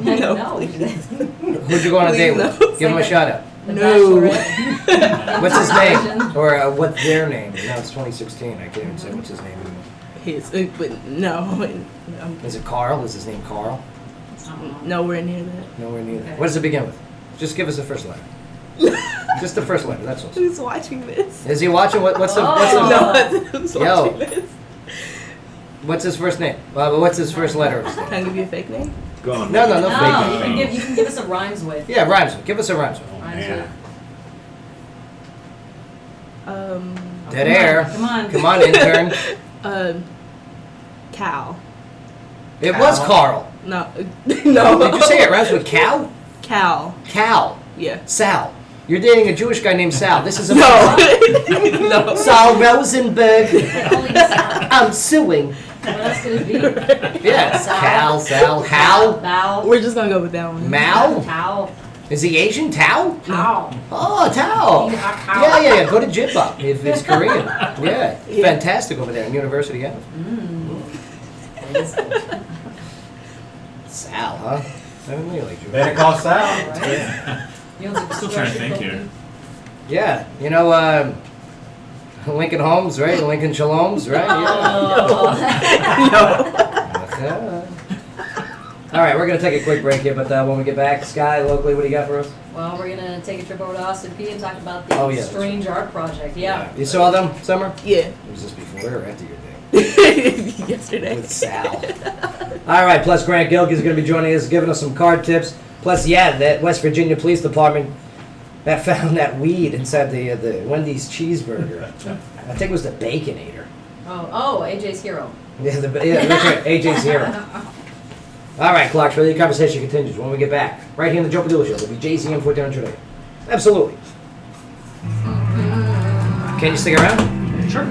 No, No. please. Who'd you go on a Please, date no. with? Give him a shout out. The No. Bachelorette. What's his name? Invitation. Or what's their name? Now it's 2016. I can't even say what's his name anymore. But no. Is it Carl? Is his name Carl? Nowhere near that. Nowhere near that. Okay. What does it begin with? Just give us the first letter. Just the first letter. That's all. Who's watching this? Is he watching? What's the? Oh. Who's Yo. watching this? What's his first name? What's his first letter of his name? Can I give you a fake name? Go on. No, No, fake name. you can give us a rhymes with. Yeah, rhymes. Give us a rhymes. Rhymes with. Dead Come on, air. come on. Intern. Cal. It was Carl. No. No. Did you say it rhymes with cow? Cal. Cal. Yeah. Sal. You're dating a Jewish guy named Sal. This is a No. No. Sal Rosenberg. Only Sal. I'm suing. What else could it be? Yeah. Sal. Cal, Sal, Hal, Bao. We're just gonna go with that one. Mao. Tao. Is he Asian? Tao? Tao. Oh, Tao. Yeah. Go to Jibba if it's Korean. Yeah. Fantastic over there in University Ave. Sal, huh? I don't really like you. Better call Sal. Still trying to think here. Yeah. You know, Lincoln Homes, right? Lincoln Shaloms, right? Yeah. All right, we're going to take a quick break here, but when we get back, Sky, locally, what do you got for us? Well, we're going to take a trip over to Austin P and talk about the Oh, yeah. strange art project. Yeah. You saw them, Summer? Yeah. Was this before or after your day? Yesterday. With Sal. All right, plus Grant Gilk is going to be joining us, giving us some card tips. Plus, that West Virginia Police Department that found that weed inside the Wendy's cheeseburger. I think it was the Baconator. Oh, AJ's Hero. Yeah, that's right. AJ's Hero. All right, Clarksville, the conversation continues when we get back. Right here in the Joe Padula Show. It'll be JCM 1400 AM. Absolutely. Can you stick around? Sure.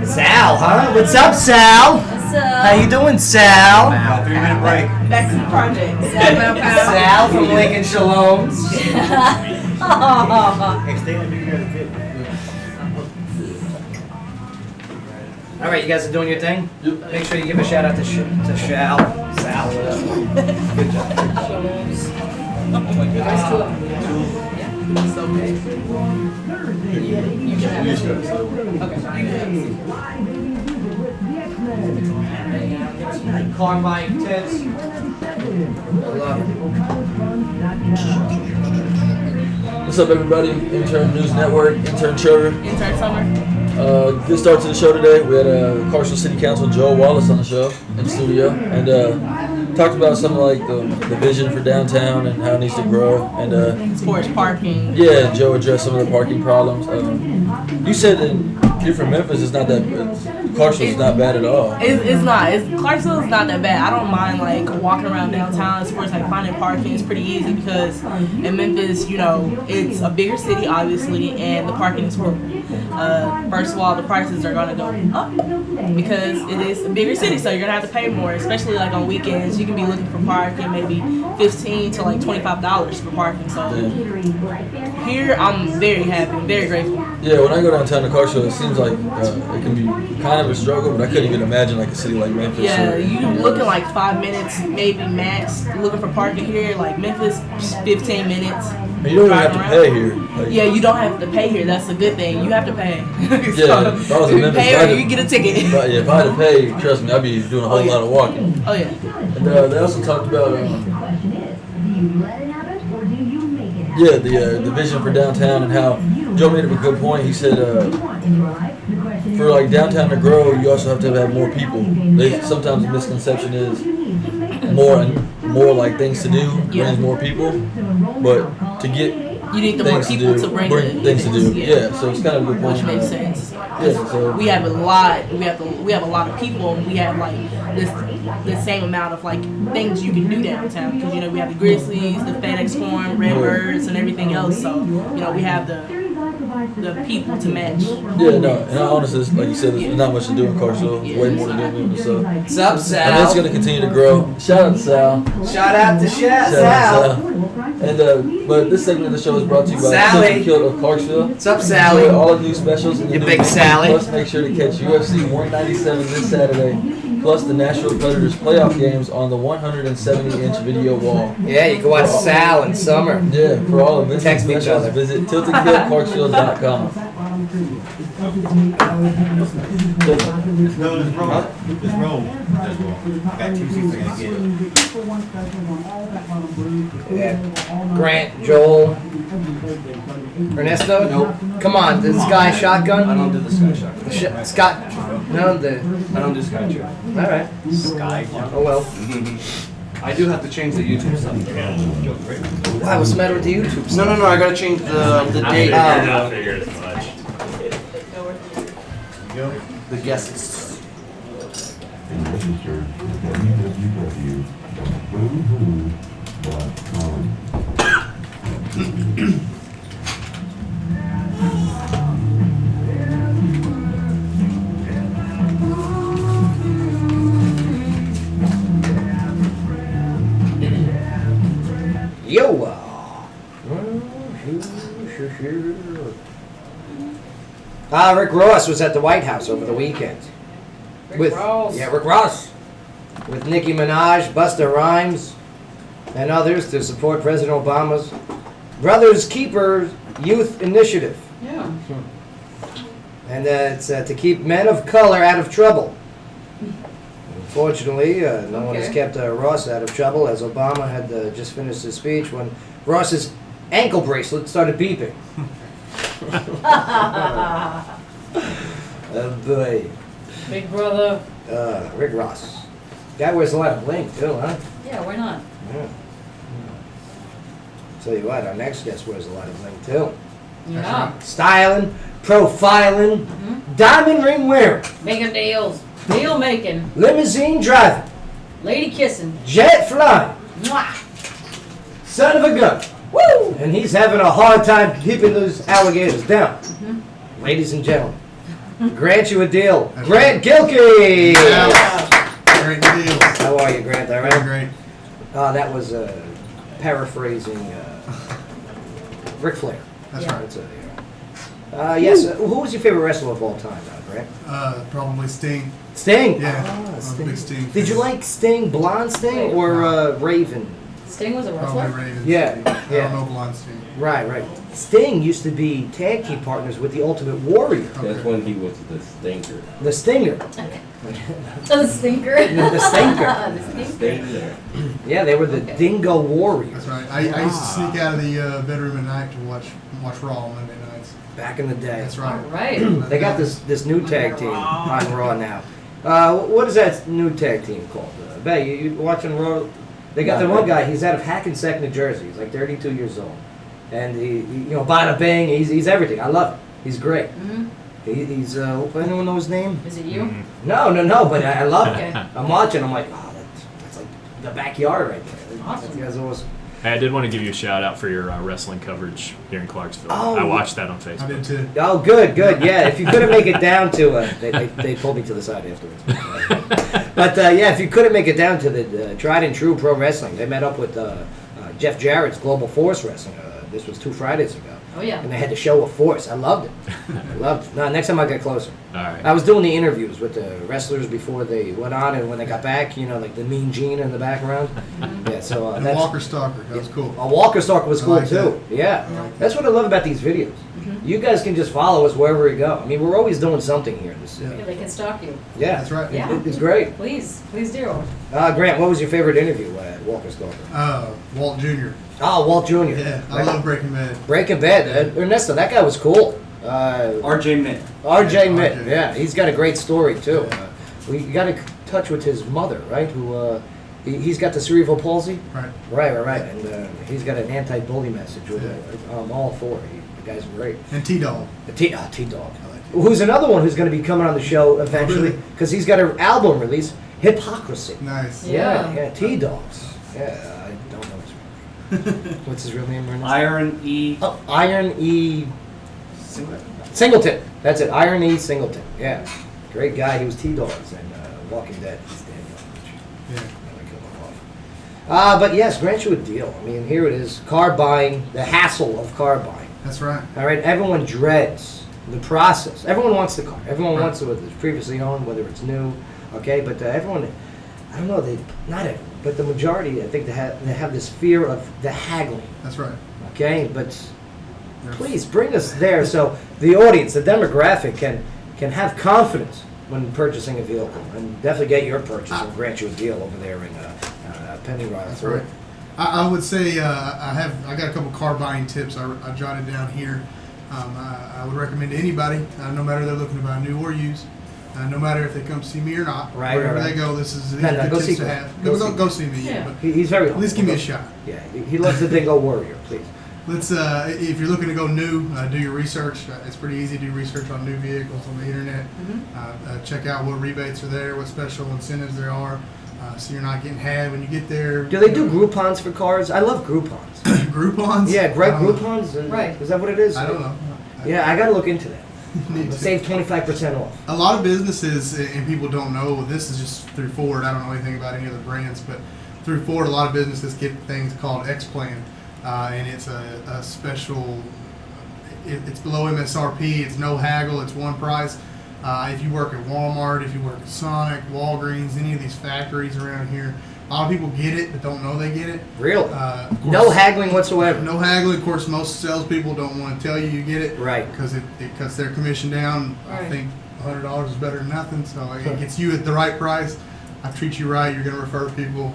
Sal, huh? What's up, Sal? What's up? How you doing, Sal? 3-minute break. Back to the project. Sal from Lincoln Shaloms. All right, you guys are doing your thing? Yep. Make sure you give a shout out to Sal, whatever. Good job. There's two of them. So big. You can have it. Carmine tits. I love it. What's up, everybody? Intern News Network, Intern Trevor. Intern summer. Good start to the show today. We had Clarksville City Council Joe Wallace on the show in the studio, and talked about something like the vision for downtown and how it needs to grow. And As far as parking. yeah, Joe addressed some of the parking problems. You said that you're from Memphis. It's not that Clarksville is not bad at all. It's not. Clarksville is not that bad. I don't mind like walking around downtown. As far as like finding parking, it's pretty easy because in Memphis, it's a bigger city obviously, and the parking is horrible. First of all, the prices are gonna go up because it is a bigger city, so you're gonna have to pay more. Especially like on weekends, you can be looking for parking maybe $15 to like $25 for parking. So here, I'm very happy, very grateful. Yeah, when I go downtown to Clarksville, it seems like it can be kind of a struggle, but I couldn't even imagine like a city like Memphis. Yeah, or, you looking like 5 minutes, maybe max, looking for parking here. Like Memphis, 15 minutes. And you don't even have to pay here. Like, Yeah, you don't have to pay here. That's a good thing. You have to pay. Yeah, if I was in you Memphis, pay if I or had you get a ticket. If I had to pay, trust me, I'd be doing a whole lot of walking. Oh yeah. And they also talked about Yeah, the vision for downtown and how Joe made up a good point. He said for like downtown to grow, you also have to have more people. Sometimes the misconception is more like things to do brings more people, but to get you need the more people to bring things to do. Yeah, so it's kind of a good point. Which makes sense. Yeah, so we have a lot. We have a lot of people, and we have like the same amount of like things you can do downtown. Because we have the Grizzlies, the FedEx Forum, Redbirds, and everything else. So we have the people to match. Yeah, no, and honestly, like you said, there's not much to do in Clarksville. There's way more to do in Memphis. So Supps, Sal. And it's going to continue to grow. Shout out to Sal. Shout out to Sal. And but this segment of the show is brought to you by Sally. Simply Killed of Clarksville. What's up, Sally? Enjoy all the new specials. And You the big new Sally. Plus, make sure to catch UFC 197 this Saturday. Plus the Nashville Predators playoff games on the 170-inch video wall. Yeah, you can watch Sal in summer. Yeah, for all events and Text each specials, other. visit tiltedkillclarksville.com. This roll does well. I got 2 seats I gotta get. Yeah. Grant, Joel, Ernesto? Nope. Come on, this guy shotgun? I don't do the sky shotgun. Scott? No, I don't do sky shotgun. Alright. Sky. Oh well. I do have to change the YouTube stuff. Wow, what's the matter with the YouTube stuff? No, I gotta change the date. I figured as much. The guests. Registered www.boohoo.com. Yo! Rick Ross was at the White House over the weekend. Rick Ross. Yeah, Rick Ross. With Nicki Minaj, Busta Rhymes, and others to support President Obama's Brothers Keepers Youth Initiative. Yeah. And it's to keep men of color out of trouble. Unfortunately, no one has kept Ross out of trouble, as Obama had just finished his speech when Ross's ankle bracelet started beeping. Oh boy. Big brother. Rick Ross. Guy wears a lot of bling too, huh? Yeah, why not? Yeah. Tell you what, our next guest wears a lot of bling too. Yeah. Styling, profiling, diamond ring wearing, Making deals. Deal making. limousine driving, Lady kissing. jet flying, Mwah. son of a gun. Woo! And he's having a hard time keeping those alligators down. Ladies and gentlemen, grant you a deal. Grant Gilkey! Great deal. How are you, Grant? All right? Great. That was paraphrasing Ric Flair. That's Yeah. right. Yes, who was your favorite wrestler of all time, Grant? Probably Sting. Sting. Yeah. Ah, I'm a Sting. big Sting Did you fan. like Sting, blonde Sting, or Raven? Sting was a Probably wrestler? Ravens. Yeah, I yeah. don't know Blonde Sting. Right. Sting used to be tag team partners with the Ultimate Warrior, That's when he was the stinker. the Stinger. The stinker. The Stinker. The stinker. Stinker. Yeah, they were the Dingo Warriors That's right. I used to sneak out of the bedroom at night to watch Raw on Monday nights. back in the day. That's All right. right. They got this new tag team on Raw now. What is that new tag team called? Belle, you watching Raw? They got the one guy. He's out of Hackensack, New Jersey. He's like 32 years old, and he bada bang. He's everything. I love him. He's great. He's anyone know his name? Is it you? No, but I love him. Okay. I'm watching. I'm like, oh, that's like the backyard right there. Awesome. That guy's awesome. Hey, I did want to give you a shout out for your wrestling coverage here in Clarksville. Oh. I watched that on I Facebook. did too. Oh, good. Yeah, if you couldn't make it down to, they pulled me to the side afterwards. But yeah, if you couldn't make it down to the tried and true pro wrestling, they met up with Jeff Jarrett's Global Force Wrestling. This was 2 Fridays ago. Oh, yeah. And they had to show of force. I loved it. No, next time I get closer. All right. I was doing the interviews with the wrestlers before they went on, and when they got back, like the Mean Gene in the background. Yeah, so And that's Walker Stalker. That was cool. Walker Stalk was I cool like too. that. Yeah, I like that's what I love about these videos. You guys can just follow us wherever we go. I mean, we're always doing something here in this city. Yeah, they can stalk you. Yeah, That's right. Yeah. It's great. Please do. Grant, what was your favorite interview at Walker Stalker? Walt Jr. Oh, Walt Jr. Yeah, I love Breaking Bad. Breaking Bad. Ernesto, that guy was cool. R.J. Mitt. R.J. Mitt, RJ. yeah. He's got a great story, too. We got in touch with his mother, right? Who he's got the cerebral palsy. Right. Right. And he's got an anti-bully message with all four. The guy's great. And T-Dog. T-Dog. Who's another one who's going to be coming on the show eventually, because he's got an album release, Hypocrisy. Nice. Yeah, T-Dogs. Yeah, I don't know his real name. What's his real name, Ernest? Iron E. Oh, Iron E. Singleton. That's it, Iron E. Singleton. Yeah. Great guy. He was T-Dogs and Walking Dead. He's dead. Yeah. But yes, grant you a deal. I mean, here it is. Car buying, the hassle of car buying. That's right. All right, everyone dreads the process. Everyone wants the car. Everyone wants it, whether it's previously owned, whether it's new. Okay, but everyone, I don't know, not everyone, but the majority, I think they have this fear of the haggling. That's right. Okay, but please bring us there so the audience, the demographic, can have confidence when purchasing a vehicle, and definitely get your purchase and grant you a deal over there in Pennyroyal. That's right. I would say I got a couple car buying tips I jotted down here. I would recommend to anybody, no matter they're looking to buy new or used, no matter if they come see me or not, wherever they go, these are good tips to have. Go see me. Yeah. But he's very at least give me a shot. Yeah, he loves the Dingo Warrior, please. Let's if you're looking to go new, do your research. It's pretty easy to do research on new vehicles on the internet. Check out what rebates are there, what special incentives there are, so you're not getting had when you get there. Do they do Groupons for cars? I love Groupons. Groupons? Yeah, Groupons. Right. Is that what it is? I don't know. Yeah, I got to look into that. Save 25% off. A lot of businesses, and people don't know, this is just through Ford. I don't know anything about any other brands, but through Ford, a lot of businesses get things called X-Plan, and it's a special, it's below MSRP, it's no haggle, it's one price. If you work at Walmart, if you work at Sonic, Walgreens, any of these factories around here, a lot of people get it but don't know they get it. Really? Of course, no haggling whatsoever. No haggling. Of course, most salespeople don't want to tell you get it. Right. Because it cuts their commission down. Right. I think $100 is better than nothing. So it gets you at the right price. I treat you right. You're going to refer people.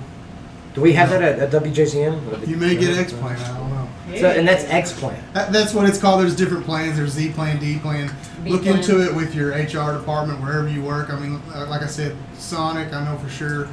Do we have that at WJCM? You may get X-Plan. I don't know. So, and that's X-Plan. That's what it's called. There's different plans. There's Z-Plan, D-Plan. Look B-Plan. into it with your HR department, wherever you work. I mean, like I said, Sonic, I know for sure.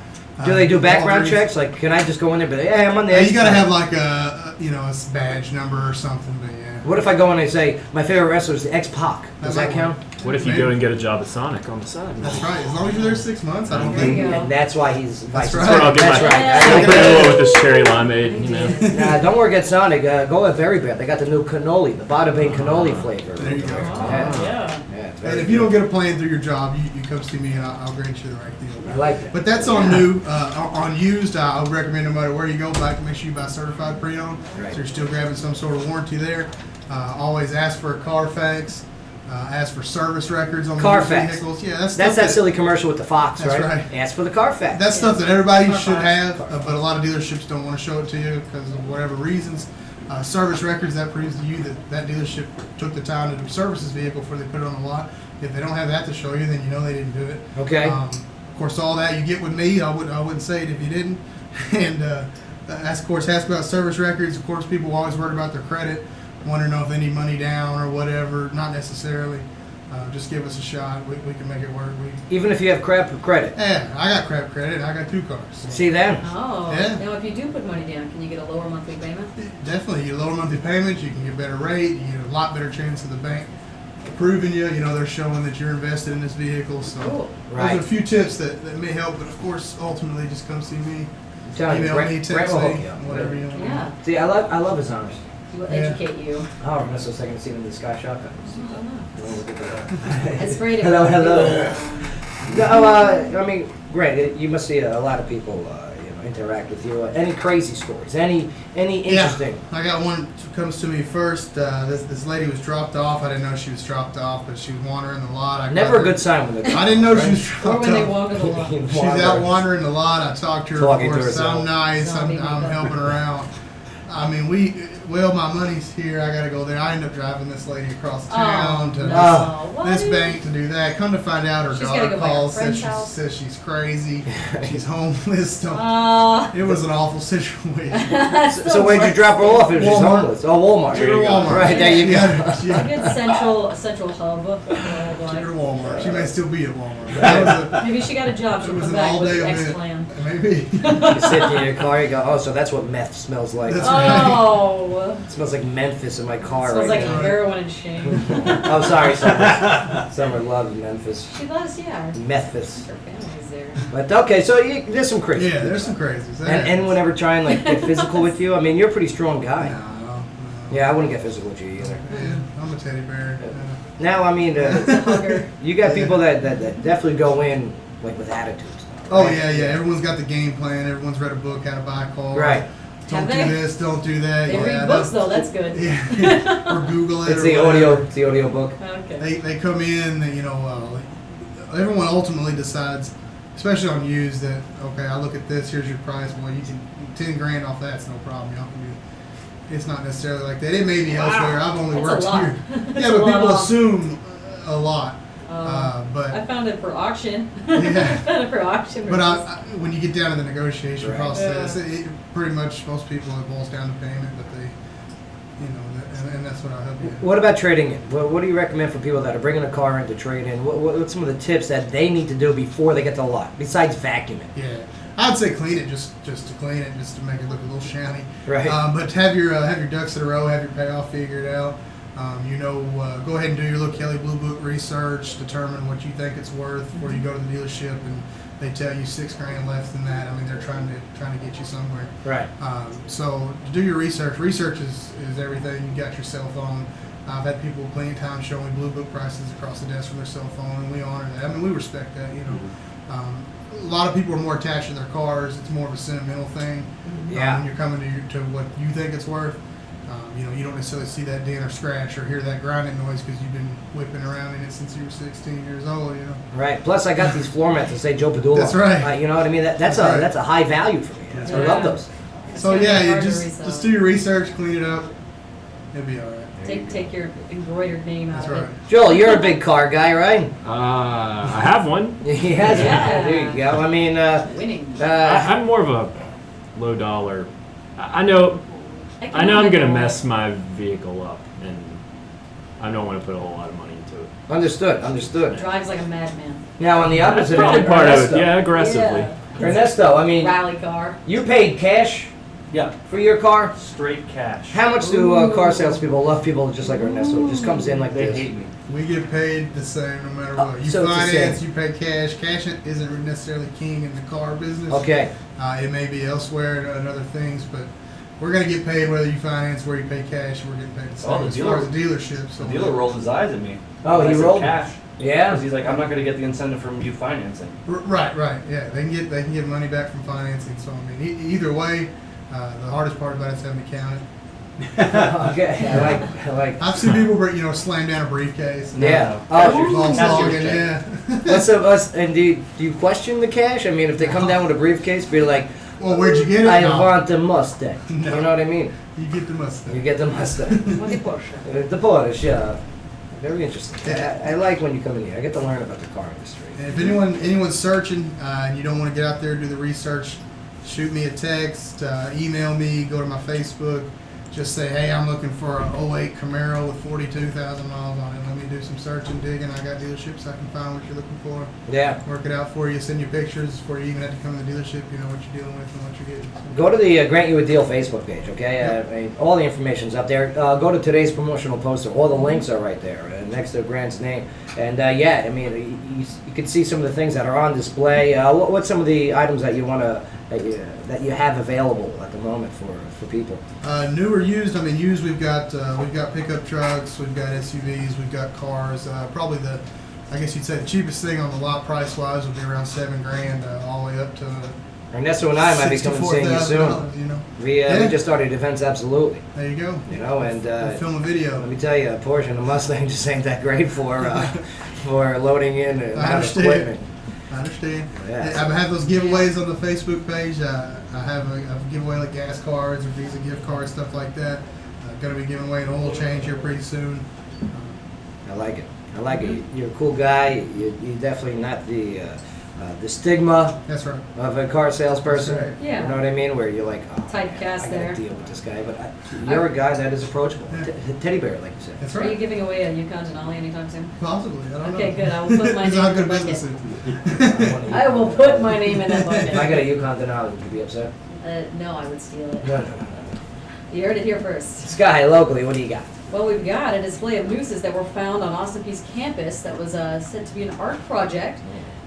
Do they do background Walgreens. checks? Like, can I just go in there and be like, hey, I'm on the Yeah, you X-Plan? got to have like a badge number or something. But yeah. What if I go in and say, my favorite wrestler is the X-Pac? Does that might count? work. What if you go and get a job at Sonic on the side? That's right. As long as you're there 6 months, I don't There you think. go. And that's why he's vice right. That's where I'll get That's my. right. I'll put a little with this cherry limeade, you know. Nah, don't worry, get Sonic. Go at Very Bad. They got the new cannoli, the Bada Bing cannoli flavor. There you go. Yeah. It's And very if you good. don't get a plan through your job, you come see me and I'll grant you the right deal. I like that. But that's on new. On used, I would recommend no matter where you go, make sure you buy certified pre-owned. Right. So you're still grabbing some sort of warranty there. Always ask for a Carfax. Ask for service records on the Carfax. vehicles. Yeah, That's stuff that silly commercial with the fox, That's right? right. Ask for the Carfax. That's stuff that everybody Carfax. should have, but a lot of dealerships don't want to show it to you because of whatever reasons. Service records, that proves to you that dealership took the time to service this vehicle before they put it on the lot. If they don't have that to show you, then you know they didn't do it. Okay. Of course, all that you get with me, I wouldn't say it if you didn't. And ask about service records. Of course, people always worried about their credit, want to know if they need money down or whatever. Not necessarily. Just give us a shot. We can make it work. Even if you have crap credit. Yeah, I got crap credit. I got 2 cars. So. See that? Oh. Yeah. Now, if you do put money down, can you get a lower monthly payment? Definitely, you get lower monthly payments. You can get better rate. You get a lot better chance of the bank approving you. You know, they're showing that you're invested in this vehicle. So Cool. Right. those are a few tips that may help. But of course, ultimately, just come see me. I'm telling you, Email Brett- me, Brett text will me, hook you up. whatever you want. Yeah. See, I love his honesty. He will Yeah. educate you. Oh, that's the second scene in the Sky Shotgun. That's great. Hello. No, I mean, great. You must see a lot of people, interact with you. Any crazy stories? Any interesting? Yeah, I got one that comes to me first. This lady was dropped off. I didn't know she was dropped off, but she was wandering the lot. Never a good sign when they. I didn't know she was Or dropped when they off. wander the lot. She's out wandering the lot. I talked to her. Talking Of to course, herself. I'm nice. I'm Zombie helping makeup. her out. I mean, we well, my money's here. I got to go there. I end up driving this lady across town to no. this bank to do that. Come to find out, her She's gotta daughter go by her calls, friend's house. says she's crazy. She's homeless. Oh. It was an awful situation. So where'd you drop her off if she's Walmart. homeless? Oh, Walmart. Took her to Walmart. Right, there you go. A good central hub. Took her to Walmart. She may still be at Walmart. Maybe she got a job. She'll It was come an back with all-day the X event. plan. Maybe. You sit in your car, you go, oh, so that's what meth smells like. That's right. Oh. It smells like Memphis in my car Smells right like now. heroin and shame. Oh, sorry, Summer. Summer loves Memphis. She loves, yeah. Memphis. Her family's there. But okay, so there's some crazy. Yeah, there's some crazies. And anyone ever try and like get physical with you? I mean, you're a pretty strong guy. No. Yeah, I wouldn't get physical with you either. Yeah, I'm a teddy bear. Now, I mean, you got people that definitely go in like with attitudes. Oh yeah. Everyone's got the game plan. Everyone's read a book how to buy a car. Right. Don't do this. Don't do that. They read books though. That's good. Yeah. Or Google it. It's or the whatever. audio. It's the audio book. Okay. They come in. Everyone ultimately decides, especially on used, that okay, I look at this. Here's your price. Well, you can $10,000 off that's no problem. Y'all can do. It's not necessarily like that. It may be elsewhere. I've only That's worked a lot. here. That's Yeah, a but lot people off. assume a lot. But I found it for auction. Yeah. I found it for auction. But versus- when you get down to the negotiation Right. process, it pretty much most people it boils down to payment. But they, and that's what I help you. What about trading in? What do you recommend for people that are bringing a car in to trade in? What's some of the tips that they need to do before they get to the lot, besides vacuuming? Yeah, I'd say clean it just to clean it, just to make it look a little shiny. Right. But have your ducks in a row, have your payoff figured out. Go ahead and do your little Kelly Blue Book research, determine what you think it's worth before you go to the dealership and they tell you $6,000 less than that. I mean, they're trying to get you somewhere. Right. So to do your research. Research is everything. You got your cell phone. I've had people plenty of times show me Blue Book prices across the desk from their cell phone, and we honor that. I mean, we respect that. A lot of people are more attached to their cars. It's more of a sentimental thing. Yeah. When you're coming to what you think it's worth. You don't necessarily see that dent or scratch or hear that grinding noise because you've been whipping around in it since you were 16 years old. Right. Plus, I got these floor mats that say Joe Padula. That's right. You know what I mean? That's a high value for me. That's I right. love those. So It's gonna be yeah, hard you to just resell. do your research, clean it up. It'll be all right. Take your embroidered name out That's of right. it. Joel, you're a big car guy, right? I have one. He has one. Yeah. There you go. I mean, Winning. I'm more of a low dollar. I know I'm gonna mess my vehicle up, and I don't want to put a whole lot of money into it. Understood. Drives like a madman. Now, on the That's opposite probably end, part of Ernesto. it. Yeah, aggressively. Yeah. Ernesto, I mean, Rally car. you paid cash Yeah, for your car. straight cash. How much do car salespeople love people just like Ernesto? Who just comes in like They this? hate me. We get paid the same no matter Oh, what. You so it's the finance, same. you pay cash. Cash isn't necessarily king in the car business. Okay. It may be elsewhere and other things, but we're going to get paid whether you finance, where you pay cash. We're getting paid the same Oh, the as dealer- far as the dealership. So The dealer rolled his eyes at me. Oh, when he I said rolled? cash. Yeah. Because he's like, I'm not going to get the incentive from you financing. Right. Yeah, they can get money back from financing. So I mean, either way, the hardest part about it is having to count it. Okay. I like. I've seen people, slam down a briefcase. Yeah. That's Oh, your- False that's your login, check. yeah. and do you question the cash? I mean, if they come down with a briefcase, be like, Well, where'd you get it? I No. want the Mustang. No. You know what I mean? You get the Mustang. You get the Mustang. What the Porsche? The Porsche, yeah. Very interesting. Yeah. I like when you come in here. I get to learn about the car industry. And if anyone's searching and you don't want to get out there and do the research, shoot me a text, email me, go to my Facebook. Just say, hey, I'm looking for an 08 Camaro with 42,000 miles on it. Let me do some searching, digging. I got dealerships I can find what you're looking for. Yeah. Work it out for you. Send you pictures before you even have to come to the dealership. You know what you're dealing with and what you're getting. So, Go to the Grant You a Deal Facebook page, okay? I mean, all the information's up there. Go to today's promotional poster. All the links are right there next to Grant's name. And I mean, you can see some of the things that are on display. What's some of the items that you want to that you have available at the moment for people? new or used? I mean, used. We've got pickup trucks. We've got SUVs. We've got cars. Probably I guess you'd say the cheapest thing on the lot price wise would be around $7,000, all the way up to Ernesto and I might be coming and seeing you soon. $64,000. You know. We just started events, absolutely. There you go. You know, and We'll film a video. let me tell you, a Porsche and a Mustang just ain't that great for loading in and I out of understand. equipment. I understand. Yeah. I have those giveaways on the Facebook page. I have a giveaway like gas cards or Visa gift cards, stuff like that. going to be giving away an oil change here pretty soon. I like it. I like it. You're a cool guy. You're definitely not the stigma That's right. of a car salesperson. That's right. Yeah. You know what I mean? Where you're like, oh, Typecast man, I there. gotta deal with this guy. But you're a guy that is approachable. Yeah. Teddy bear, like you said. That's Are you right. giving away a Yukon Denali anytime soon? Possibly. I don't know. Okay, good. I will put my He's name not in the good bucket. businesses. I will put my name in that If I bucket. got a Yukon Denali, would you be upset? No, I would steal it. No. You heard it here first. Sky, locally, what do you got? Well, we've got a display of nooses that were found on Austin Peay's campus that was said to be an art project.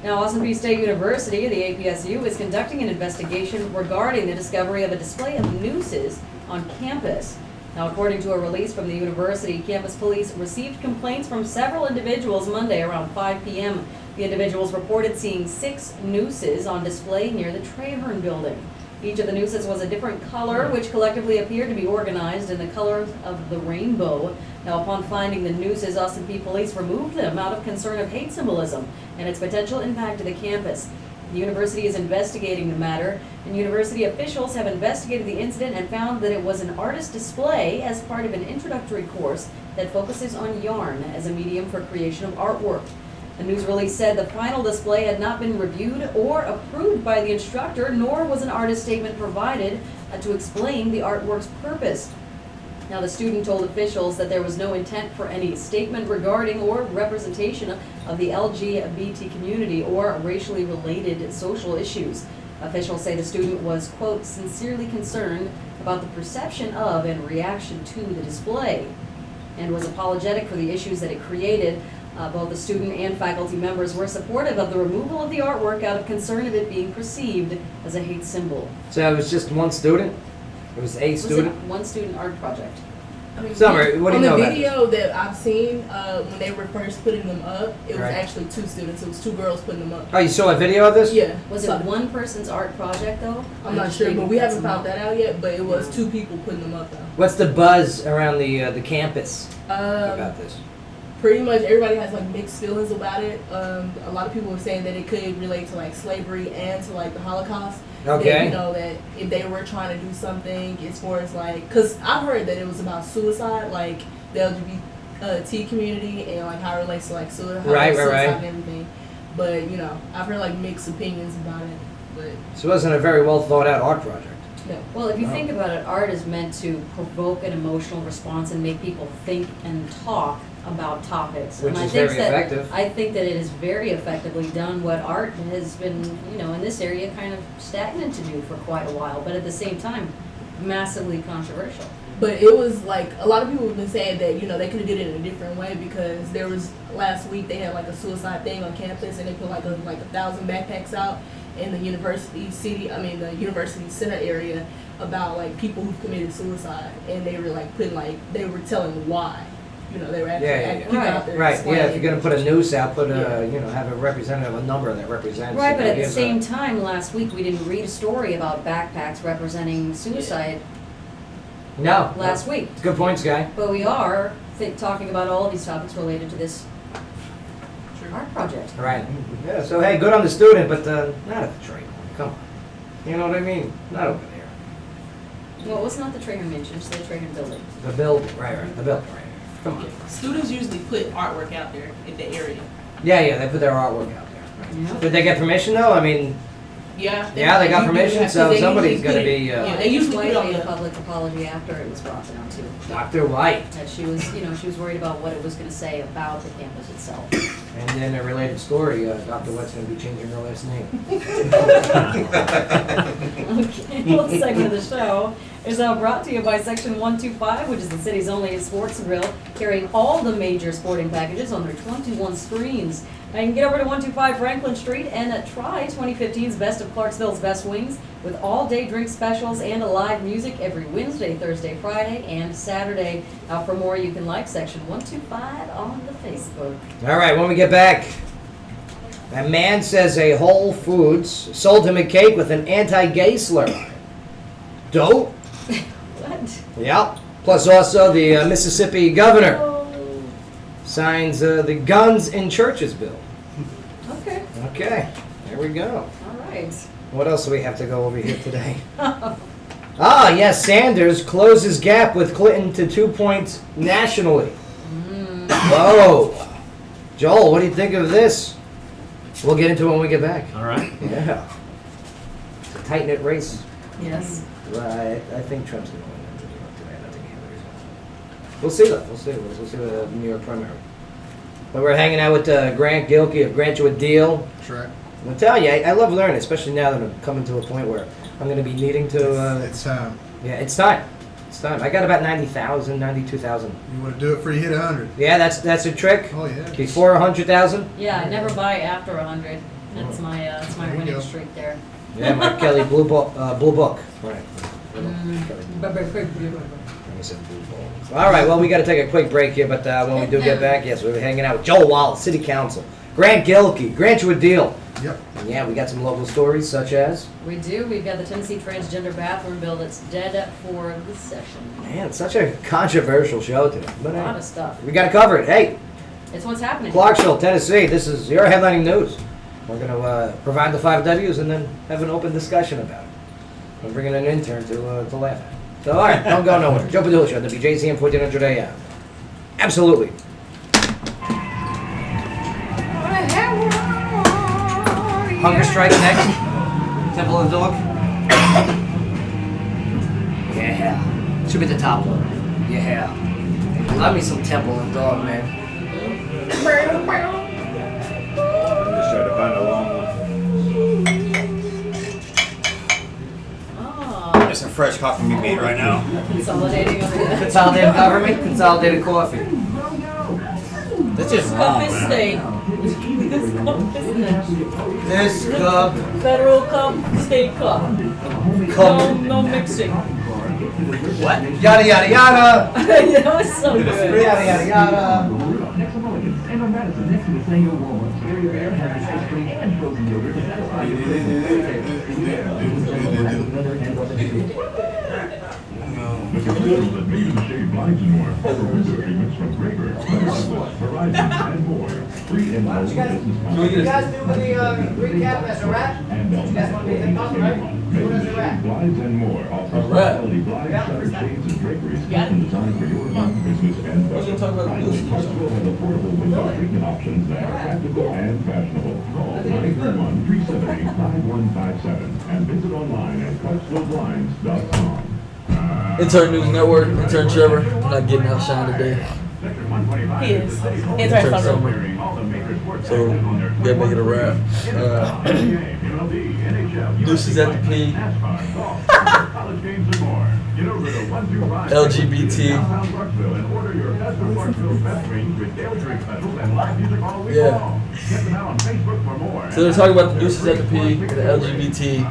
Now, Austin Peay State University, the APSU, is conducting an investigation regarding the discovery of a display of nooses on campus. Now, according to a release from the university, campus police received complaints from several individuals Monday around 5 p.m. The individuals reported seeing 6 nooses on display near the Traherne building. Each of the nooses was a different color, which collectively appeared to be organized in the colors of the rainbow. Now, upon finding the nooses, Austin Peay Police removed them out of concern of hate symbolism and its potential impact to the campus. The university is investigating the matter, and university officials have investigated the incident and found that it was an artist display as part of an introductory course that focuses on yarn as a medium for creation of artwork. A news release said the final display had not been reviewed or approved by the instructor, nor was an artist statement provided to explain the artwork's purpose. Now, the student told officials that there was no intent for any statement regarding or representation of the LGBT community or racially related social issues. Officials say the student was, quote, sincerely concerned about the perception of and reaction to the display, and was apologetic for the issues that it created. Both the student and faculty members were supportive of the removal of the artwork out of concern of it being perceived as a hate symbol. So it was just one student? It was a It was a student? one-student art project. I mean, Summer, what do you know on the about video that I've seen, when they were first putting them up, it was Right. actually 2 students. It was 2 girls putting them up. Oh, you saw a video of this? Yeah. Was So- it one person's art project, though? I'm not just sure, think but we that's haven't found enough. that out yet. But it was 2 people putting them up though. What's the buzz around the campus about this? Pretty much everybody has like mixed feelings about it. A lot of people are saying that it could relate to like slavery and to like the Holocaust. Okay. That, you know, that if they were trying to do something as far as like, cause I've heard that it was about suicide, like the LGBT community and like how it relates to like suicide, Right. and everything. But you know, I've heard like mixed opinions about it. But So it wasn't a very well thought out art project. no. Well, if you Oh. think about it, art is meant to provoke an emotional response and make people think and talk about topics. Which and I is think very that, effective. I think that it is very effectively done what art has been, you know, in this area kind of stagnant to do for quite a while, but at the same time, massively controversial. But it was like a lot of people have been saying that, you know, they could have did it in a different way because there was last week they had like a suicide thing on campus and they put like 1,000 backpacks out in the university center area about like people who've committed suicide, and they were like they were telling why. You know, they were actually people out there Right. Yeah, explaining. if you're gonna put a noose out, put Yeah. you know, have a representative, a number that represents. Right, but at the gives same a- time, last week, we didn't read a story about backpacks representing suicide No. last week. It's good points, guy. But we are talking about all of these topics related to this True. art project. Right. Yeah. So hey, good on the student, but not at the trade. Come on. You know what I mean? Not over there. Well, it was not the Traherne Mansion, it's the Traherne building. The building. Right. The building. Right. Come on. Students usually put artwork out there in the area. Yeah. They put their artwork out there. Yeah. Did they get permission though? I mean, Yeah. Yeah, they got you do permission, have- 'cause so they somebody's usually gonna put it- be, Yeah, they His usually wife put it on made a the. public apology after it was brought down too. Dr. White. That she was, you know, she was worried about what it was going to say about the campus itself. And then a related story, Dr. White's going to be changing her last name. Okay, well, this segment of the show is brought to you by Section 125, which is the city's only sports grill, carrying all the major sporting packages on their 21 screens. Now you can get over to 125 Franklin Street and try 2015's Best of Clarksville's Best Wings with all-day drink specials and live music every Wednesday, Thursday, Friday, and Saturday. Now for more, you can like Section 125 on the Facebook. All right, when we get back, a man says a Whole Foods sold him a cake with an anti-gay slur. Dope. What? Yep. Plus also the Mississippi governor Oh, signs the Guns in Churches bill. okay, Okay, there we go. all right. What else do we have to go over here today? Ah, yes, Sanders closes gap with Clinton to 2 points nationally. Whoa. Joel, what do you think of this? We'll get into it when we get back. All right. Yeah. It's a tight-knit race. Yes. I think Trump's going to win New York today. I don't think Hillary's going to win. We'll see, though. We'll see. We'll see the New York primary. But we're hanging out with Grant Gilkey of Grant You a Deal. That's right. I'll tell you, I love learning, especially now that I'm coming to a point where I'm going to be needing to... It's time. Yeah, it's time. It's time. I got about 90,000, 92,000. You want to do it before you hit 100. Yeah, that's a trick. Oh, yeah. Before 100,000? Yeah, I never buy after 100. That's my There you winning go. streak there. Yeah, my Kelly Blue Book. Right. Let me say Blue Book. All right, well, we got to take a quick break here, but when we do get back, yes, we're hanging out with Joel Wallace, City Council, Grant Gilkey, Grant You a Deal. Yep. And yeah, we got some local stories, such as... We do. We've got the Tennessee transgender bathroom bill that's dead for this session. Man, it's such a controversial show today. A But lot of stuff. we got to cover it. Hey, It's what's happening. Clarksville, Tennessee, this is your headlining news. We're going to provide the 5 W's and then have an open discussion about it. We're bringing an intern to laugh at. So, all right, don't go nowhere. Joe Padula Show, WJCM 1400 AM. Absolutely. Hunger Strike next. Temple and Dog. Yeah. Should be the top one. Yeah. Love me some Temple and Dog, man. I'm just trying to find a long one. Oh, There's some fresh coffee being made right now. consolidating over there. Consolidated government, consolidated coffee. That's just Cup wrong, is man. state. This cup is This cup. federal cup, state cup. No mixing. What? Yada, yada, yada. That was so good. Yada, yada, yada. Next to Mulligan's and on Madison, next to the San Diego Walmart. Scary Bear has ice cream and frozen yogurt to satisfy your The controls that made the shade blinds and more. Over window treatments from Draper, Verizon, and more. Free and low business What do you guys do with the recap as a wrap? And You guys want to be the customer, right? What is a wrap? blinds and more. Offers wrap. LED blinds, shutter shades, and draperies. Got it. Designed for your home, business, and We're gonna talk about Finally, this. Clarksville has affordable window treatment options that are practical and fashionable. Call 931-378-5157 and visit online at ClarksvilleBlinds.com. Intern News Network, Intern Trevor. I'm not getting outshined today. He is. Intern Intern Summer. Summer. So, gotta make it a wrap. Deuces at the P. LGBT. Yeah. So they're talking about the Deuces at the P, the LGBT.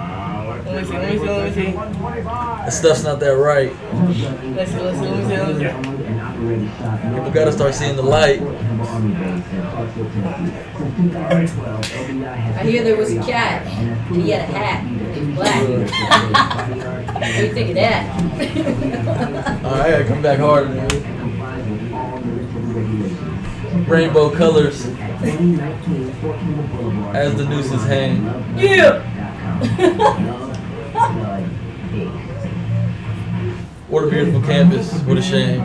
Let me see. The stuff's not that right. Let's see. People gotta start seeing the light. I hear there was a cat, and he had a hat. It was black. What do you think of that? Alright, I gotta come back harder, man. Rainbow colors as the nooses hang. Yeah. What a beautiful campus. What a shame.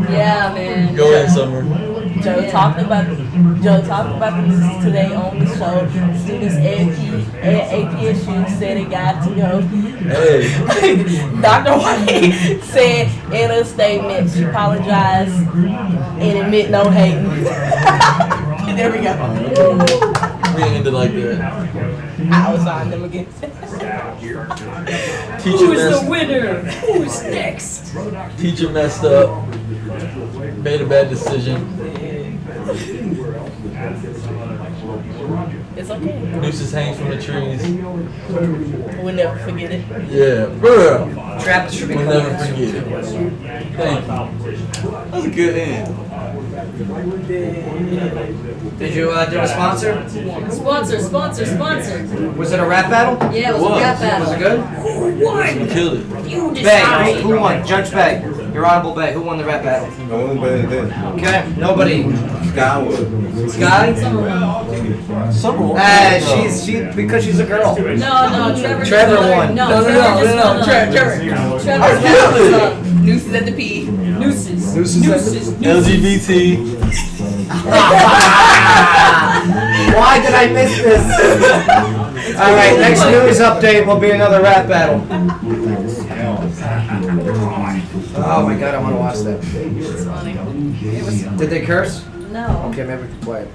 Yeah, man. Go ahead, Summer. Joe talked about this today on the show. Students at APSU said it got to go. Hey. Dr. White said in a statement she apologized and admit no hating. There we go. We ended like that. I was on them again. Teacher Who's the messed, winner? Who's next? teacher messed up. Made a bad decision. It's okay. Nooses hangs from the trees. We'll never forget it. Yeah, bruh. Trappers should be We'll coming. never forget it. Thank you. That was a good end. Did you do a sponsor? Sponsor. Was it a rap battle? Yeah, it was a rap battle. Was it good? Who won? We killed it. You Bay. decide. Who won? Judge Bay. Your Honorable Bay, who won the rap battle? No one better than Okay, nobody. Skyward. Sky? She because she's a girl. No, Trevor. Trevor won. No, Trevor. Trevor. Nooses at the P. Nooses. LGBT. Why did I miss this? All right, next news update will be another rap battle. Oh my god, I want to watch that. It's funny. Did they curse? No. Okay, maybe we can play it.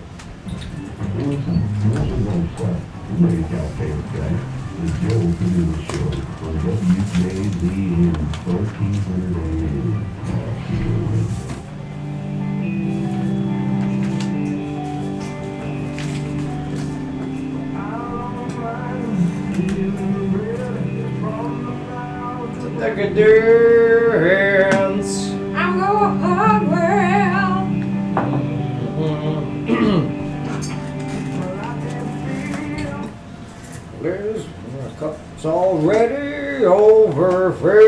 Decadence. I'm going hungry. There's a cup's already overfilled.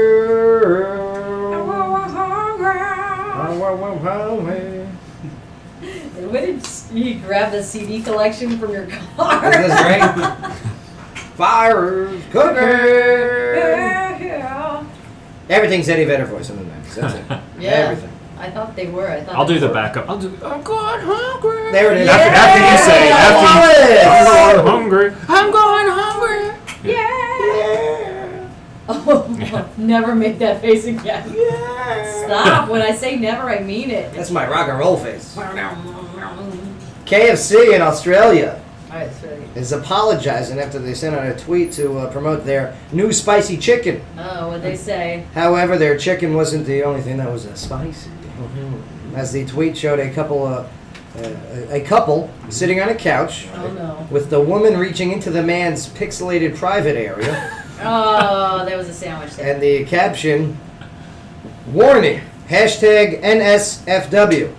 When did you grab the CD collection from your car? Isn't this great? Fires cooking. Yeah. Everything's Eddie Vedder voice in the 90s. That's it. Yeah. Everything. I thought they were. I'll do the backup. I'm going hungry. There it is. After you say, I love it. I'm going hungry. I'm going hungry. Yeah. Oh, never make that face again. Yeah. Stop. When I say never, I mean it. That's my rock and roll face. KFC in Australia Alright, that's ready. is apologizing after they sent out a tweet to promote their new spicy chicken. Oh, what'd they say? However, their chicken wasn't the only thing that was spicy. As the tweet showed a couple sitting on a couch Oh no. with the woman reaching into the man's pixelated private area, Oh, there was a sandwich there. and the caption, "Warning, hashtag NSFW.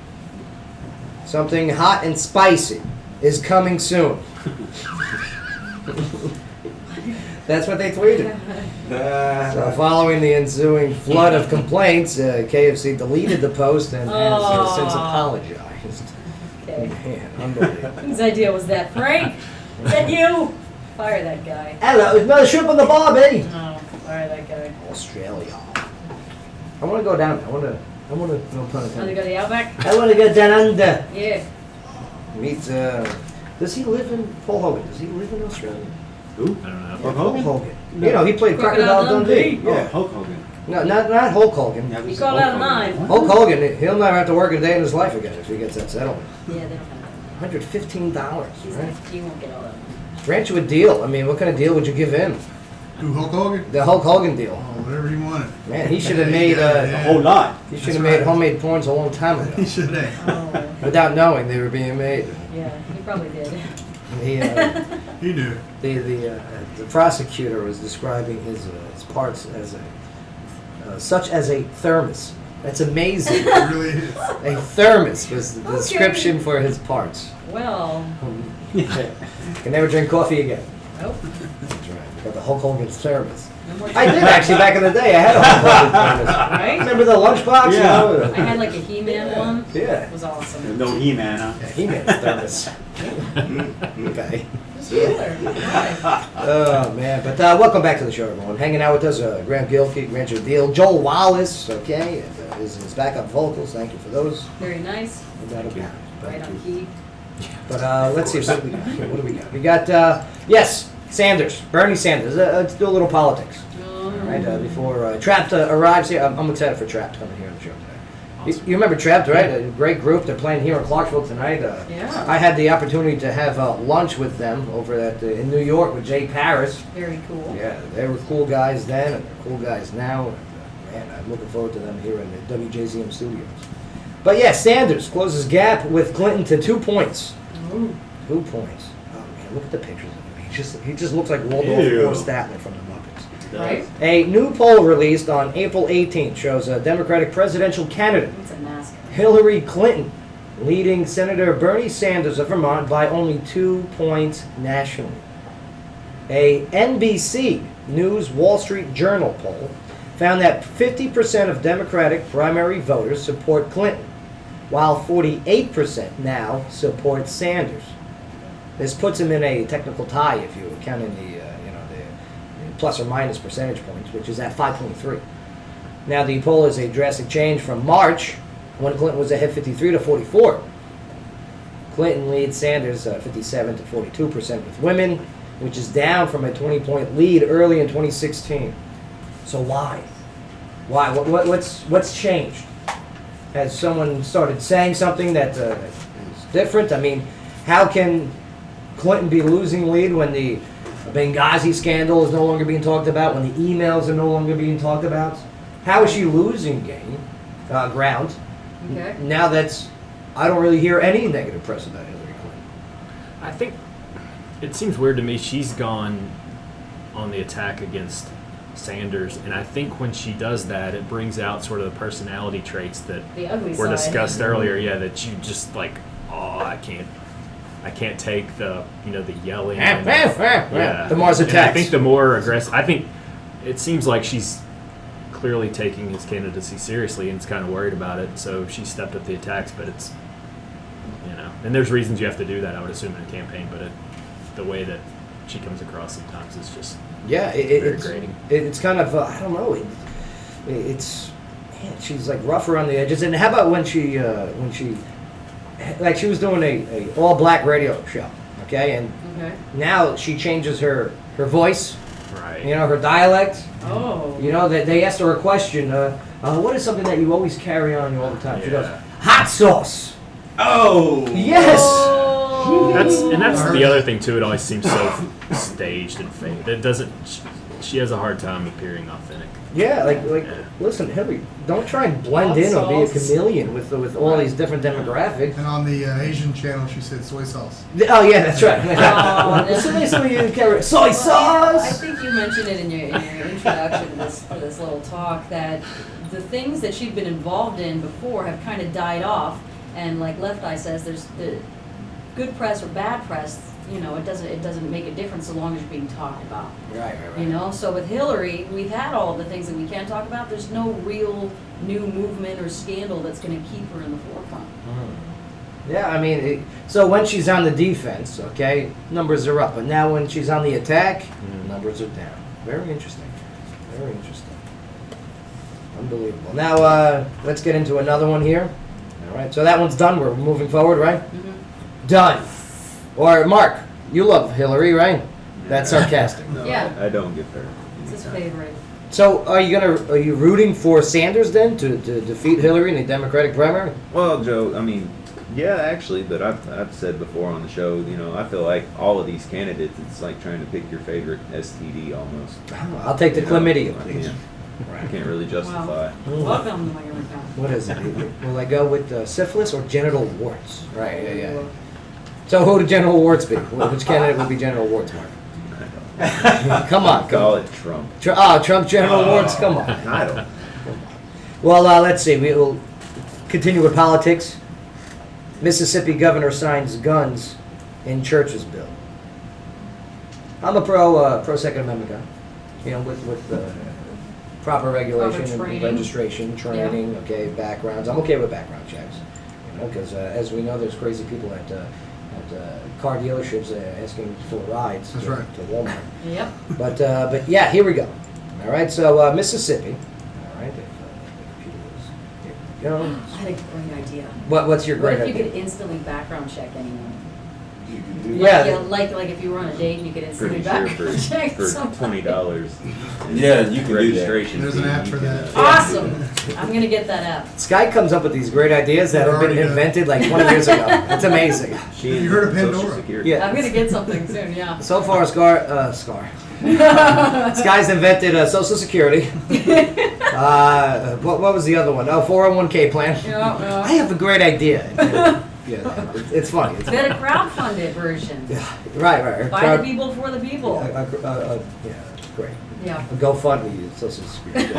Something hot and spicy is coming soon." That's what they tweeted. So following the ensuing flood of complaints, KFC deleted the post and has since apologized. Okay. Man, unbelievable. Whose idea was that, Frank? Is that you? Fire that guy. Hello, it's another shrimp on the bar, baby. Oh, fire that guy. Australia. I want to go down there. I want to, no pun Want to intended. go to the Outback? I want to go down under. Yeah. Meet, does he live in, Paul Hogan, does he live in Australia? I don't know. Hulk Paul Hogan? Hogan. You know, he played Crocodile Dundee. Yeah, Hulk Hogan. No, not Hulk Hogan. Yeah, You called out of mine. Hulk Hogan, he'll never have to work a day in his life again if he gets that settlement. Yeah, they don't have that. $115, He's right? not, he won't get all that. Grant you a deal. I mean, what kind of deal would you give him? Who, Hulk Hogan? The Hulk Hogan deal. Oh, whatever he wanted. Man, he should have made A whole lot. he should have That's made right. homemade porns a long time He ago, should have. Oh, without knowing they were being made. yeah, he probably did. He, He knew. the prosecutor was describing his parts as such as a thermos. That's amazing. It really is. A thermos was the description for his parts. Well, Can never drink coffee again. nope. That's right. Got the Hulk Hogan thermos. No more I did actually back in the day. I had a Hulk Hogan thermos. Right? Remember the lunchbox? Yeah. You know? I had like a He-Man one. Yeah. It was awesome. No He-Man, huh? Yeah, he made a thermos. Okay. Sure. Why? Oh man, but welcome back to the show, everyone. Hanging out with us, Grant Gilkey, Grant Deal, Joel Wallace. Okay, and, his backup vocals. Thank you for those. Very nice. Without a doubt. Right on key. But let's see what we got. Here, what do we got? We got yes, Sanders, Bernie Sanders. Let's do a little politics. All right, before Trapped arrives here. I'm excited for Trapped coming here on the show today. You remember Trapped, right? A great group. They're playing here in Clarksville tonight. Yeah. I had the opportunity to have lunch with them over in New York with Jay Paris. Very cool. Yeah, they were cool guys then, and they're cool guys now. And, man, I'm looking forward to them here in the WJZM studios. But yeah, Sanders closes gap with Clinton to 2 points. Ooh. 2 points. Oh man, look at the pictures of him. He just looks like Waldorf Ew. or Statler from the Muppets. Right? A new poll released on April 18th shows a Democratic presidential candidate, It's a mask. Hillary Clinton, leading Senator Bernie Sanders of Vermont by only 2 points nationally. A NBC News Wall Street Journal poll found that 50% of Democratic primary voters support Clinton, while 48% now support Sanders. This puts him in a technical tie if you count in the plus or minus percentage points, which is at 5.3. Now the poll is a drastic change from March, when Clinton was ahead 53 to 44. Clinton leads Sanders 57 to 42% with women, which is down from a 20-point lead early in 2016. So why? Why? What's changed? Has someone started saying something that is different? I mean, how can Clinton be losing lead when the Benghazi scandal is no longer being talked about, when the emails are no longer being talked about? How is she losing ground? Okay. Now I don't really hear any negative press about Hillary Clinton. I think it seems weird to me. She's gone on the attack against Sanders, and I think when she does that, it brings out sort of the personality traits that The ugly were side. discussed earlier. Yeah, that you just like, oh, I can't take the the yelling. And The Mars And I attacks. think the more aggressive. I think it seems like she's clearly taking his candidacy seriously and is kind of worried about it. So she stepped up the attacks, but it's and there's reasons you have to do that. I would assume in a campaign, but the way that she comes across sometimes is just very grating. It's kind of I don't know. It's man, she's like rough around the edges. And how about when she like she was doing a all black radio show, okay, and now she changes her voice, right? Her dialect. Oh. That they asked her a question. What is something that you always carry on you all the time? She goes, hot sauce. Oh. Yes. Oh. That's the other thing too. It always seems so staged and fake. It doesn't. She has a hard time appearing authentic. Yeah, listen, Hillary, don't try and blend in or be a chameleon with all these different demographics. And on the Asian channel, she said soy sauce. Oh yeah, that's right. Oh, some of you carry soy sauce. I think you mentioned it in your introduction to this little talk that the things that she'd been involved in before have kind of died off, and like Left Eye says, there's the good press or bad press. It doesn't make a difference so long as you're being talked about. Right. So with Hillary, we've had all of the things that we can talk about. There's no real new movement or scandal that's going to keep her in the forefront. Yeah, I mean, so when she's on the defense, okay, numbers are up. But now when she's on the attack, numbers are down. Very interesting. Very interesting. Unbelievable. Now, let's get into another one here. All right, so that one's done. We're moving forward, right? Mm-hmm. Done. Or, Mark, you love Hillary, right? That's sarcastic. No, Yeah. I don't get her. It's his favorite. So, are you rooting for Sanders then to defeat Hillary in the Democratic primary? Well, Joe, I mean, yeah, actually, but I've said before on the show, I feel like all of these candidates, it's like trying to pick your favorite STD almost. I'll take the chlamydia, please. I can't really justify. Welcome to my account. What is it? Will I go with syphilis or genital warts? Right, yeah. So who do genital warts be? Which candidate would be genital warts, Mark? Come on. Call it Trump. Trump genital warts? Come on. I don't. Well, let's see. We will continue with politics. Mississippi governor signs guns in churches bill. I'm a pro Second Amendment guy. With proper regulation and training. registration, training, okay, backgrounds. I'm okay with background checks. Because as we know, there's crazy people at car dealerships asking for rides to Walmart. Yep. But yeah, here we go. All right, so Mississippi. All right, if the computer was here we go. I think a great idea. What's your great What if you idea? could instantly background check anyone? Yeah. Like if you were on a date and you could instantly Pretty sure background check for somebody. $20. Yeah, you can do that. Registration. There's an fee, app you for can, that. Awesome. I'm gonna get that app. Sky comes up with these great ideas that have been Already done. invented like 20 years ago. It's amazing. You heard of Social Pandora? Security. Yeah. I'm gonna get something soon. Yeah. So far, Sky's invented Social Security. What was the other one? Oh, 401k plan. Yeah. I have a great idea. Yeah, it's funny. It's Get a crowdfunded version. Yeah, right. By the people for the people. Yeah, great. Yeah. A GoFundMe, Social Security.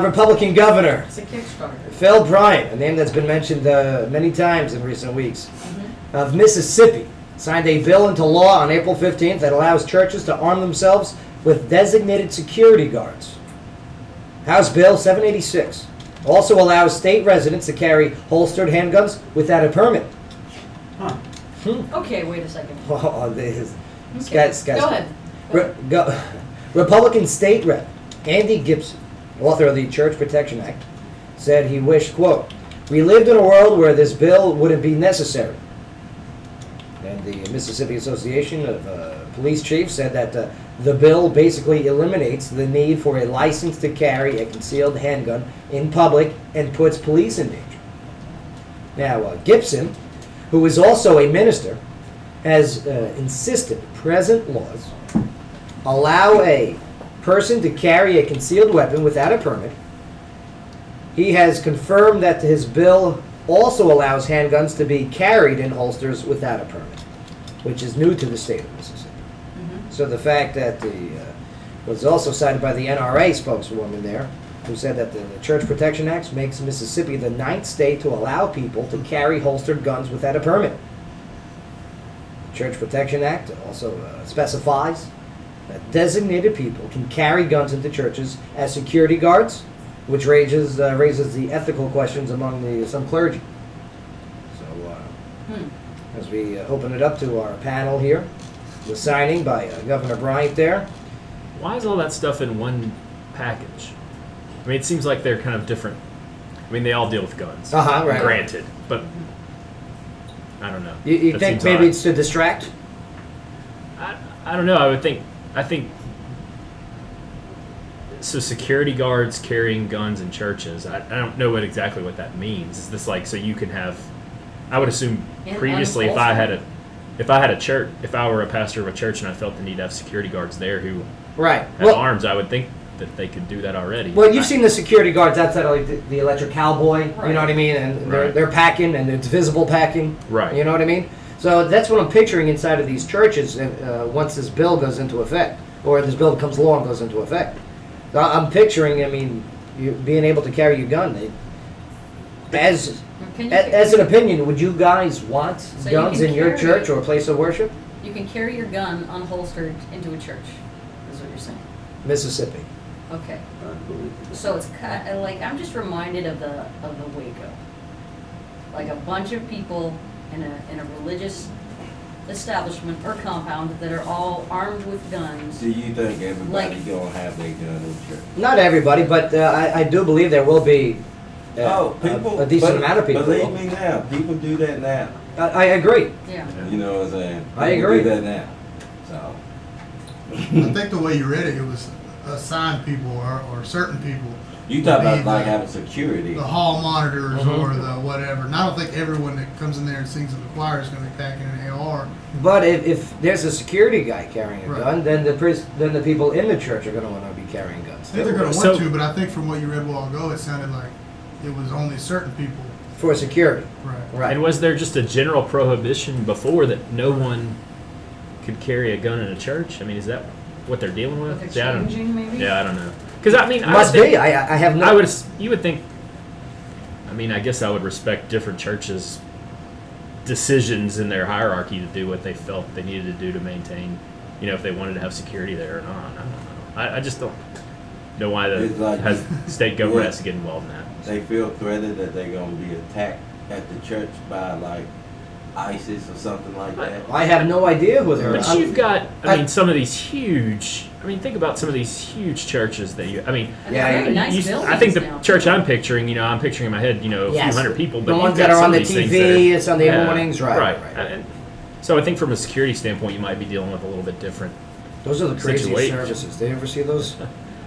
Republican governor It's a Kickstarter. Phil Bryant, a name that's been mentioned many times in recent weeks, Mm-hmm. of Mississippi, signed a bill into law on April 15th that allows churches to arm themselves with designated security guards. House Bill 786 also allows state residents to carry holstered handguns without a permit. Okay, wait a second. Oh, this Okay. guy's Go ahead. Republican State Rep Andy Gibson, author of the Church Protection Act, said he wished, quote, "We lived in a world where this bill wouldn't be necessary." And the Mississippi Association of Police Chiefs said that the bill basically eliminates the need for a license to carry a concealed handgun in public and puts police in danger. Now, Gibson, who is also a minister, has insisted present laws allow a person to carry a concealed weapon without a permit. He has confirmed that his bill also allows handguns to be carried in holsters without a permit, which is new to the state of Mississippi. So the fact that was also cited by the NRA spokeswoman there, who said that the Church Protection Act makes Mississippi the 9th state to allow people to carry holstered guns without a permit. The Church Protection Act also specifies that designated people can carry guns into churches as security guards, which raises the ethical questions among some clergy. So, as we open it up to our panel here, the signing by Governor Bryant there. Why is all that stuff in one package? I mean, it seems like they're kind of different. I mean, they all deal with guns. Right. Granted, but I don't know. You That think seems maybe odd. it's to distract? I don't know. I think so. Security guards carrying guns in churches. I don't know exactly what that means. Is this like so you can have? I would assume And previously if I had a church, if I were a pastor of a church and I felt the need to have security guards there who Right. have arms, I would think that they could do that already. Well, you've seen the security guards outside of like the electric cowboy, you know what I mean? And Right. they're packing, and it's visible packing. Right. You know what I mean? So that's what I'm picturing inside of these churches once this bill goes into effect, or this bill comes along and goes into effect. So I'm picturing, I mean, you being able to carry your gun. As an opinion, would you guys want So you guns can in your carry- church or a place of worship? You can carry your gun unholstered into a church, is what you're saying. Mississippi. Okay. So it's like I'm just reminded of the Waco, like a bunch of people in a religious establishment or compound that are all armed with guns. Do you think everybody Like- gonna have their gun in church? Not everybody, but I do believe there will be People, a decent amount of people. Believe me now, people do that now. I agree. Yeah. You know what I'm saying? I People agree. do that now. So. I think the way you read it was assigned people or certain people. You talk Be about like the- having security. The hall monitors Mhm. or the whatever. And I don't think everyone that comes in there and sings in the choir is going to be packing an AR. But if there's a security guy carrying a Right. gun, then the people in the church are going to want to be carrying guns. I think they're going to So- want to, but I think from what you read a while ago, it sounded like it was only certain people. For security. Right. Right. And was there just a general prohibition before that no one could carry a gun in a church? I mean, is that what they're dealing with? What See, they're I don't- changing, maybe? Yeah, I don't know. Because I mean, I Must would think, be. I have no. I would. You would think. I mean, I guess I would respect different churches' decisions in their hierarchy to do what they felt they needed to do to maintain, you know, if they wanted to have security there or not. I don't know. I just don't know why the It's like- state government has to get involved in that. They feel threatened that they're gonna be attacked at the church by like ISIS or something like that. I have no idea who they're. But you've got, I mean, some of these huge. I mean, think about some of these huge churches that you. I mean, And they're very nice buildings I think the now. church I'm picturing, you know, I'm picturing in my head, you know, a Yes. few hundred people. But The you've ones got that are some on of the these things TV that are- Sunday yeah, mornings, right. And so I think from a security standpoint, you might be dealing with a little bit different. Those are the craziest situation. services. Did you ever see those?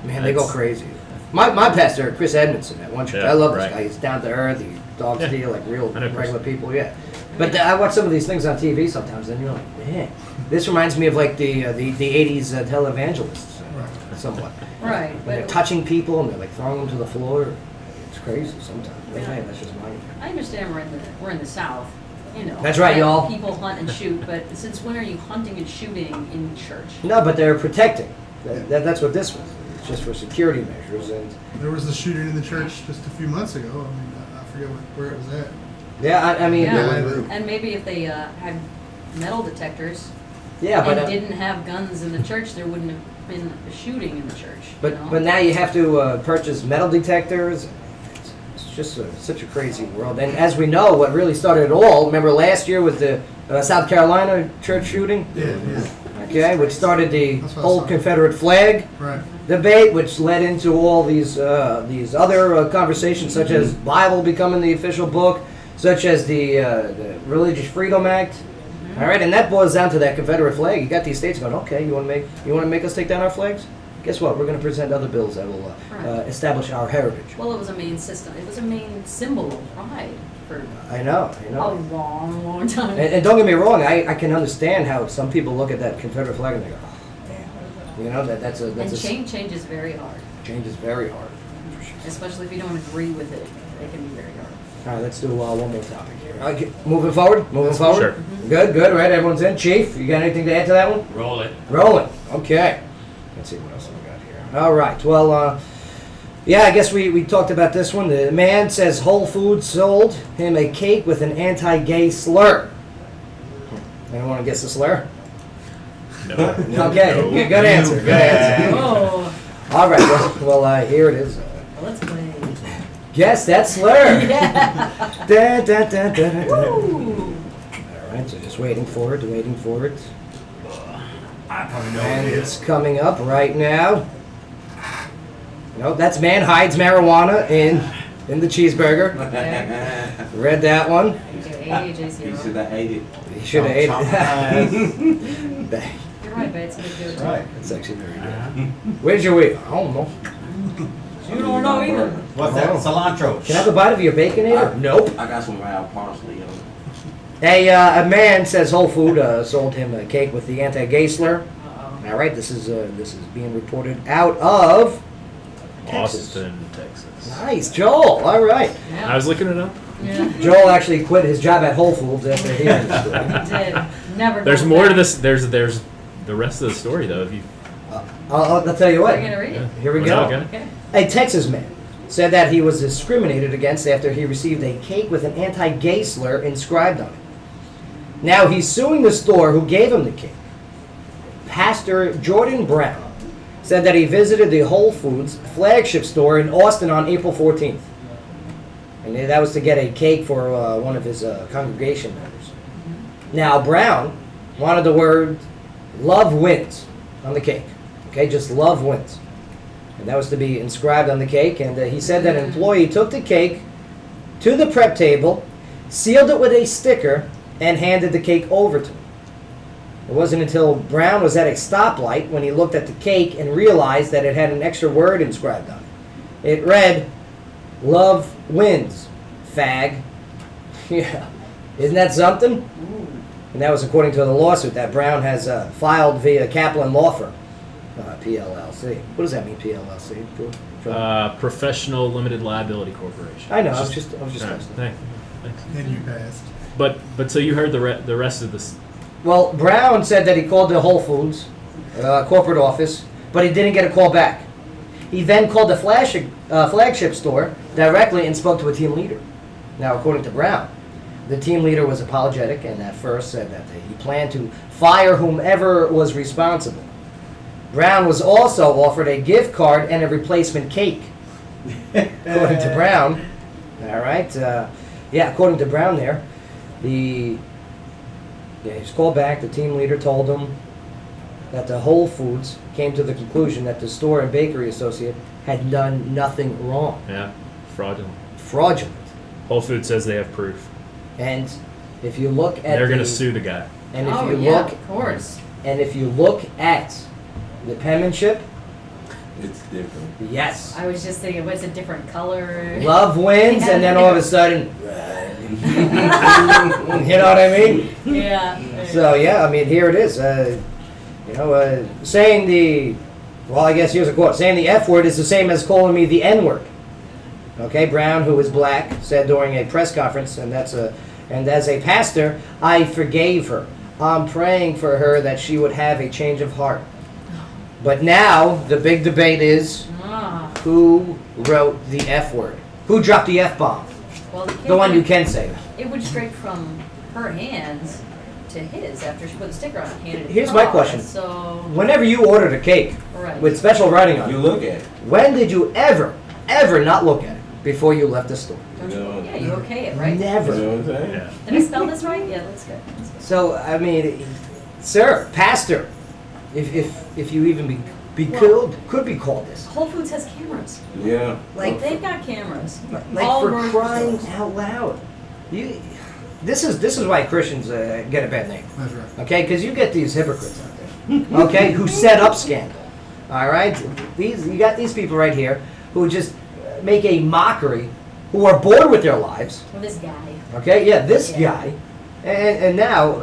Man, they go That's- crazy. My pastor, Chris Edmondson, at one church. Yeah, I love this right. guy. He's down to earth. He dogs Yeah. deal like real I know Chris. regular people. Yeah. But I watch some of these things on TV sometimes, and you're like, man, this reminds me of like the 80s televangelists, somewhat. Right. When they're But touching people and they're like throwing them to the floor. It's crazy sometimes. But, hey, that's just my. I understand we're in the South, you know. That's right, and y'all. People hunt and shoot, but since when are you hunting and shooting in church? No, but they're protecting. That's what this was. It's just for security measures and. There was the shooting in the church just a few months ago. I mean, I forget where it was at. Yeah, I mean. Yeah, Yeah. and maybe if they had metal detectors Yeah, but. and didn't have guns in the church, there wouldn't have been a shooting in the church. But now you have to purchase metal detectors. It's just such a crazy world. And as we know, what really started it all, remember last year was the South Carolina church shooting? Yeah. Okay, which started the That's what I whole saw. Confederate flag Right. debate, which led into all these other conversations, such as Bible becoming the official book, such as the Religious Freedom Act. All right, and that boils down to that Confederate flag. You got these states going, okay, you want to make us take down our flags? Guess what? We're going to present other bills that will establish our heritage. Well, it was a main system. It was a main symbol of pride for I know. a long, long time. And don't get me wrong, I can understand how some people look at that Confederate flag and they go, oh, damn. You know, that's Change is very hard, change is very hard. especially if you don't agree with it. It can be very hard. All right, let's do one more topic here. Okay, moving forward. Sure. Good. Right, everyone's in. Chief, you got anything to add to that one? Roll it. Rolling. Okay. Let's see what else we got here. All right. Well, yeah, I guess we talked about this one. The man says Whole Foods sold him a cake with an anti-gay slur. Anyone want to guess the slur? No. Okay. Good answer. Good answer. Oh, All right. Well, here it is. well, let's play. Guess that slur. Yeah. Dun, dun, dun, dun, dun, dun. Woo. All right. So just waiting for it. I probably know And what it it's is. coming up right now. No, that's man hides marijuana in the cheeseburger. Read that one. Okay, AJ's You here. should have ate it. You should have ate it. You're right, but it's a big deal. Right. That's actually very good. Where's your weed? I don't know. You don't know either. What's that? Cilantro. Can I have a bite of your Baconator? Nope. I got some wild parsley on it. A man says Whole Food sold him a cake with the anti-gay slur. All right, this is being reported out of Texas. Austin, Texas. Nice, Joel. All right. I was looking it up. Yeah. Joel actually quit his job at Whole Foods after hearing the story. Did. Never. There's go more to back. this. There's the rest of the story though. If you I'll tell you what. We're gonna read it. Here we Well, go. okay. Okay. A Texas man said that he was discriminated against after he received a cake with an anti-gay slur inscribed on it. Now he's suing the store who gave him the cake. Pastor Jordan Brown said that he visited the Whole Foods flagship store in Austin on April 14th. And that was to get a cake for one of his congregation members. Now Brown wanted the word "love wins" on the cake. Okay, just "love wins." And that was to be inscribed on the cake. And he said that an employee took the cake to the prep table, sealed it with a sticker, and handed the cake over to him. It wasn't until Brown was at a stoplight when he looked at the cake and realized that it had an extra word inscribed on it. It read, "Love wins, fag." Yeah. Isn't that something? And that was according to the lawsuit that Brown has filed via Kaplan Law Firm. PLLC. What does that mean, PLLC? Professional Limited Liability Corporation. I know. I was just All right, testing. thanks. And you passed. But so you heard the rest of this. Well, Brown said that he called the Whole Foods corporate office, but he didn't get a call back. He then called the flagship store directly and spoke to a team leader. Now, according to Brown, the team leader was apologetic and at first said that he planned to fire whomever was responsible. Brown was also offered a gift card and a replacement cake. According to Brown, all right, according to Brown there, he was called back. The team leader told him that the Whole Foods came to the conclusion that the store and bakery associate had done nothing wrong. Yeah, fraudulent. Fraudulent. Whole Foods says they have proof. And if you look at They're going to sue the guy. And if Oh, you yeah, look, of course. and if you look at the penmanship, It's different. yes, I was just thinking, what's a different color? love wins, and then all of a sudden, you know what I mean? Yeah. So yeah, I mean here it is. Saying I guess here's a quote. Saying the F word is the same as calling me the N word. Okay, Brown, who is black, said during a press conference, and as a pastor, I forgave her. I'm praying for her that she would have a change of heart. But now the big debate is who wrote the F word? Who dropped the F bomb? Well, The one you can say. It would straight from her hands. to his after she put the sticker on it. Handed it to Here's my Paula, question. So, Whenever you ordered a cake right. with special writing on You it, look at it. when did you ever not look at it before you left the store? Don't you, No. yeah, you okay it, right? Never. You know what I'm saying? Yeah. Did I spell this right? Yeah, that's good. That's good. So I mean, sir, pastor, if you even could be called this, Whole Foods has cameras. Yeah. Like- They've got cameras. like All for grocery crying stores. out loud, this is why Christians get a bad name. That's right. Okay, because you get these hypocrites out there, okay, who set up scandal. All right, you got these people right here who just make a mockery, who are bored with their lives. Well, this guy. Okay, yeah, this Yeah. guy, and now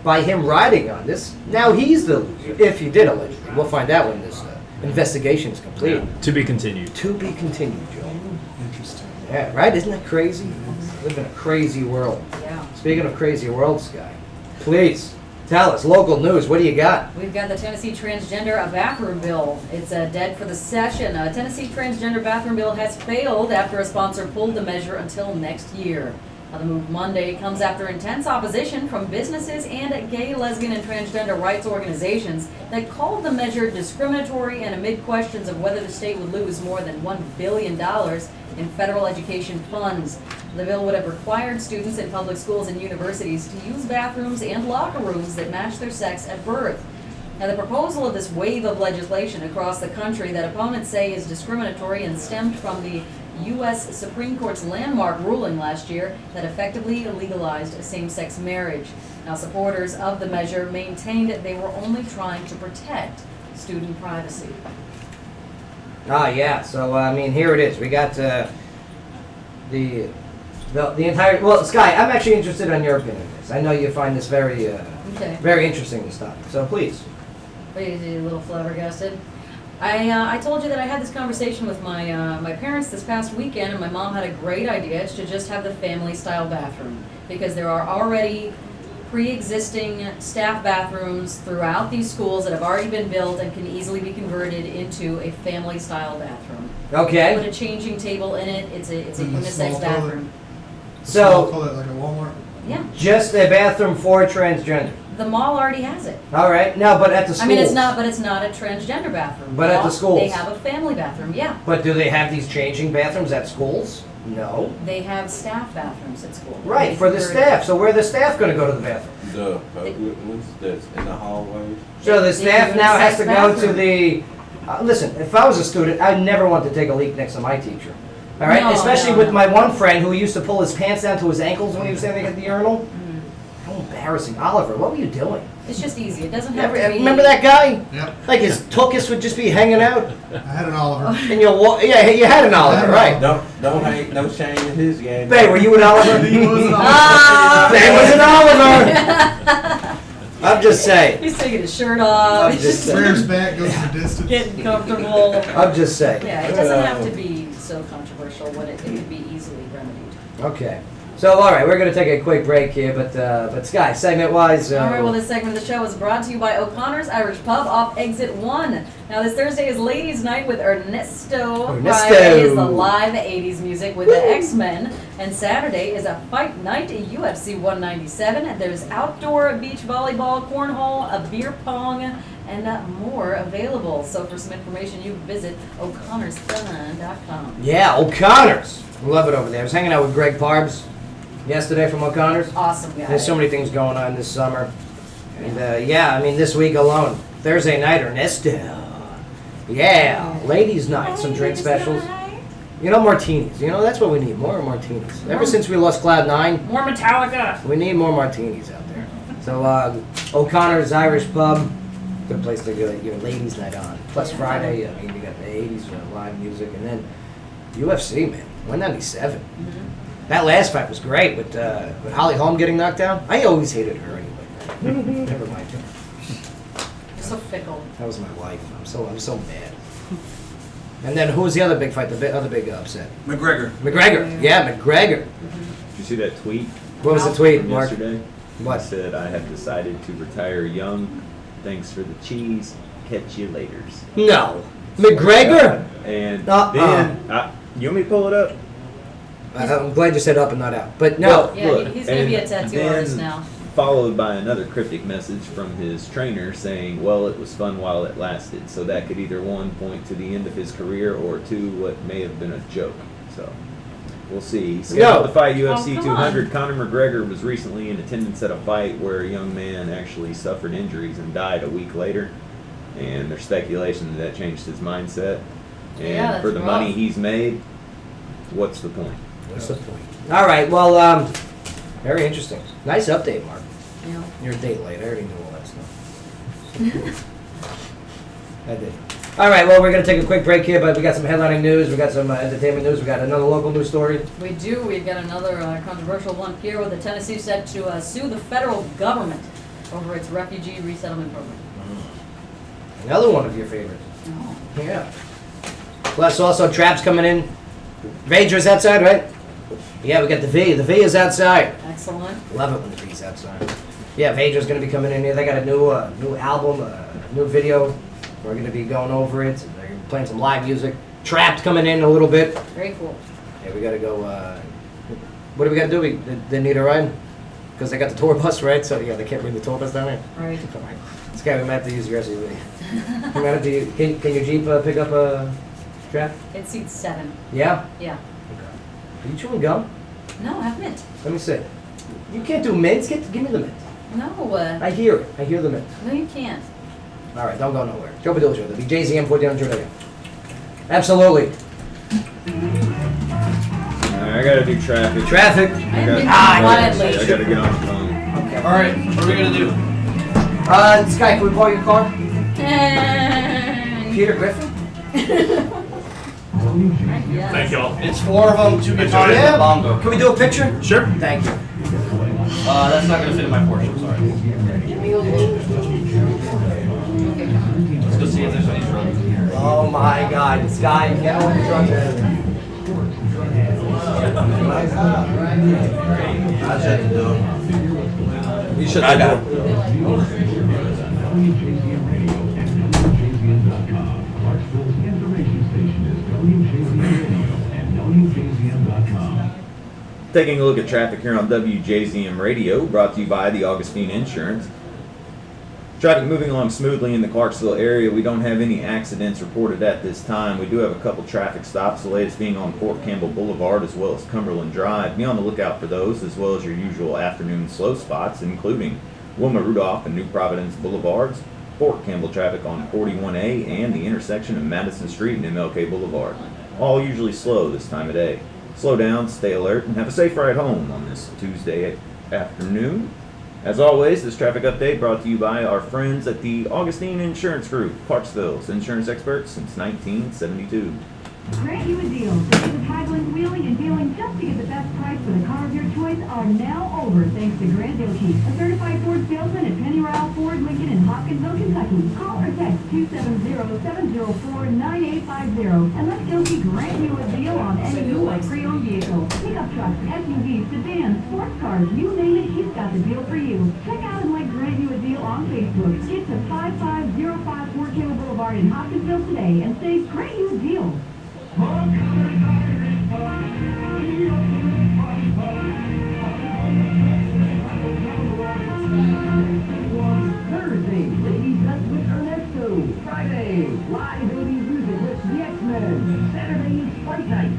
by him riding on this, now he's the loser. If he did allegedly, we'll find out when this investigation is completed. To be continued. To be continued, Joe. Interesting. Yeah, right? Isn't that crazy? We live in a crazy world. Yeah. Speaking of crazy world, Sky, please tell us local news. What do you got? We've got the Tennessee transgender bathroom bill. It's dead for the session. Tennessee transgender bathroom bill has failed after a sponsor pulled the measure until next year. The move Monday comes after intense opposition from businesses and gay, lesbian, and transgender rights organizations that called the measure discriminatory and amid questions of whether the state would lose more than $1 billion in federal education funds. The bill would have required students in public schools and universities to use bathrooms and locker rooms that match their sex at birth. Now, the proposal of this wave of legislation across the country that opponents say is discriminatory and stemmed from the U.S. Supreme Court's landmark ruling last year that effectively legalized same-sex marriage. Now, supporters of the measure maintained that they were only trying to protect student privacy. Ah, yeah. So I mean, here it is. We got the entire. Well, Sky, I'm actually interested in your opinion on this. I know you find this very Okay. very interesting, this topic. So please. Are you a little flabbergasted? I told you that I had this conversation with my parents this past weekend, and my mom had a great idea to just have the family-style bathroom because there are already pre-existing staff bathrooms throughout these schools that have already been built and can easily be converted into a family-style bathroom. Okay. Put a changing table in it. It's a And the unisex small bathroom. Small So toilet like a Walmart. Yeah, just a bathroom for transgender. the mall already has it. All right. No, but at the schools. I mean, it's not a transgender bathroom. But at the schools. They have a family bathroom. Yeah. But do they have these changing bathrooms at schools? No. They have staff bathrooms at school. Right, for the staff. So where are the staff going to go to the bathroom? The public ones that's in the hallways. So the They staff do now a has to sex go to bathroom. the. Listen, if I was a student, I'd never want to take a leak next to my teacher. All right, No, especially no, with no. my one friend who used to pull his pants down to his ankles when he was standing at the urinal. Mm. How embarrassing, Oliver! What were you doing? It's just easy. It doesn't have to be. Remember that guy? Yep. Like his tuchus would just be hanging out, I had an Oliver. and you'll walk. Yeah, you had an Oliver, right? Don't hang no shame in his game. Babe, were you an Oliver? He was an Oliver. Ah! Babe was an Oliver. I'm just saying. He's taking his shirt off. I'm He's just just Rears back, goes the distance. getting comfortable. I'm just saying. Yeah, it doesn't have to be so controversial. When it can be easily remedied. Okay. So, all right, we're going to take a quick break here, but Sky, segment-wise... All right, well, this segment of the show is brought to you by O'Connor's Irish Pub off Exit 1. Now, this Thursday is Ladies' Night with Ernesto. Friday is the live 80s music with the X-Men. And Saturday is a fight night at UFC 197. There's outdoor beach volleyball, cornhole, a beer pong, and more available. So for some information, you can visit o'connorsfun.com. Yeah, O'Connor's. Love it over there. I was hanging out with Greg Parbs yesterday from O'Connor's. Awesome guy. There's so many things going on this summer. And yeah, I mean, this week alone, Thursday night, Ernesto. Yeah, ladies' night, some drink specials. You know, martinis. You know, that's what we need, more martinis. Ever since we lost Cloud9, More Metallica. we need more martinis out there. So, O'Connor's Irish Pub, good place to go, ladies' night on. Plus Friday, I mean, you got the 80s live music, and then UFC, man, 197. That last fight was great with Holly Holm getting knocked down. I always hated her anyway. Never mind. You're so fickle. That was my life. I'm so mad. And then who was the other big fight? The other big upset? McGregor. McGregor. Yeah, McGregor. Did you see that tweet What was the tweet, from Mark? yesterday? What? It said, I have decided to retire young. Thanks for the cheese. Catch you laters. No. McGregor? And Uh-uh. then, you want me to pull it up? I'm glad you said up and not out. But no. Well, Yeah, look, he's going to be a and tattoo then artist now. followed by another cryptic message from his trainer saying, well, it was fun while it lasted. So that could either, one, point to the end of his career, or two, what may have been a joke. So we'll see. He's scheduled to fight UFC 200. Conor McGregor was recently in attendance at a fight where a young man actually suffered injuries and died a week later. And there's speculation that changed his mindset. And for the money he's made, what's the point? What's the point? All right, well, very interesting. Nice update, Mark. Yeah. You're a day late. I already knew all that stuff. I did. All right, well, we're going to take a quick break here, but we got some headlining news. We got some entertainment news. We got another local news story. We do. We've got another controversial one here with the Tennessee set to sue the federal government over its refugee resettlement program. Another one of your favorites. Oh. Yeah. Plus, also, Trap's coming in. Rangers outside, right? Yeah, we got the V. The V is outside. Excellent. Love it when the V's outside. Yeah, Vader's going to be coming in here. They got a new album, new video. We're going to be going over it. They're gonna be playing some live music. Trapped coming in a little bit. Very cool. Yeah, we got to go. What do we got to do? They need a ride? Because they got the tour bus, right? So, yeah, they can't bring the tour bus down here. Right. This guy, we might have to use your SUV. We might have to can your Jeep pick up a Trap? It seats 7. Yeah? Yeah. Okay. Are you chewing gum? No, I have mint. Let me see. You can't do mints. Give me the mint. No. I hear it. I hear the mint. No, you can't. All right, don't go nowhere. Joe Padilla Show. The JZM 1400 AM. Absolutely. I gotta do traffic. Traffic. I gotta get on the phone. Okay. All right. What are we gonna do? Sky, can we borrow your car? Peter Griffin. Thank y'all. It's 4 of them, 2 guitars and a bongo. Can we do a picture? Sure. Thank you. That's not going to fit in my Porsche, I'm sorry. Let's go see if there's any trouble. Oh my God, Sky, get on the truck. I shut the door. You shut that down. Clarksville's information station is WJZM Radio and WJZM.com. Taking a look at traffic here on WJZM Radio, brought to you by the Augustine Insurance. Traffic moving along smoothly in the Clarksville area. We don't have any accidents reported at this time. We do have a couple traffic stops, the latest being on Fort Campbell Boulevard as well as Cumberland Drive. Be on the lookout for those, as well as your usual afternoon slow spots, including Wilma Rudolph and New Providence Boulevards, Fort Campbell traffic on 41A, and the intersection of Madison Street and MLK Boulevard. All usually slow this time of day. Slow down, stay alert, and have a safe ride home on this Tuesday afternoon. As always, this traffic update brought to you by our friends at the Augustine Insurance Group, Clarksville's insurance experts since 1972. Grant you a deal. Days of haggling, wheeling, and dealing just to get the best price for the car of your choice are now over thanks to Grant Dilkey, a certified Ford salesman at Penny Ryle Ford, Lincoln, in Hopkinsville, Kentucky. Call or text 270-704-9850 and let Dilkey grant you a deal on any new or pre-owned vehicle. Pickup trucks, SUVs, sedans, sports cars, you name it, he's got the deal for you. Check out and let Grant you a deal on Facebook. Get to 5505 Fort Campbell Boulevard in Hopkinsville today and say Grant you a deal. Thursday, Ladies Nuts with Ernesto. Friday, live 80s music with the X-Men. Saturday, Fight Night.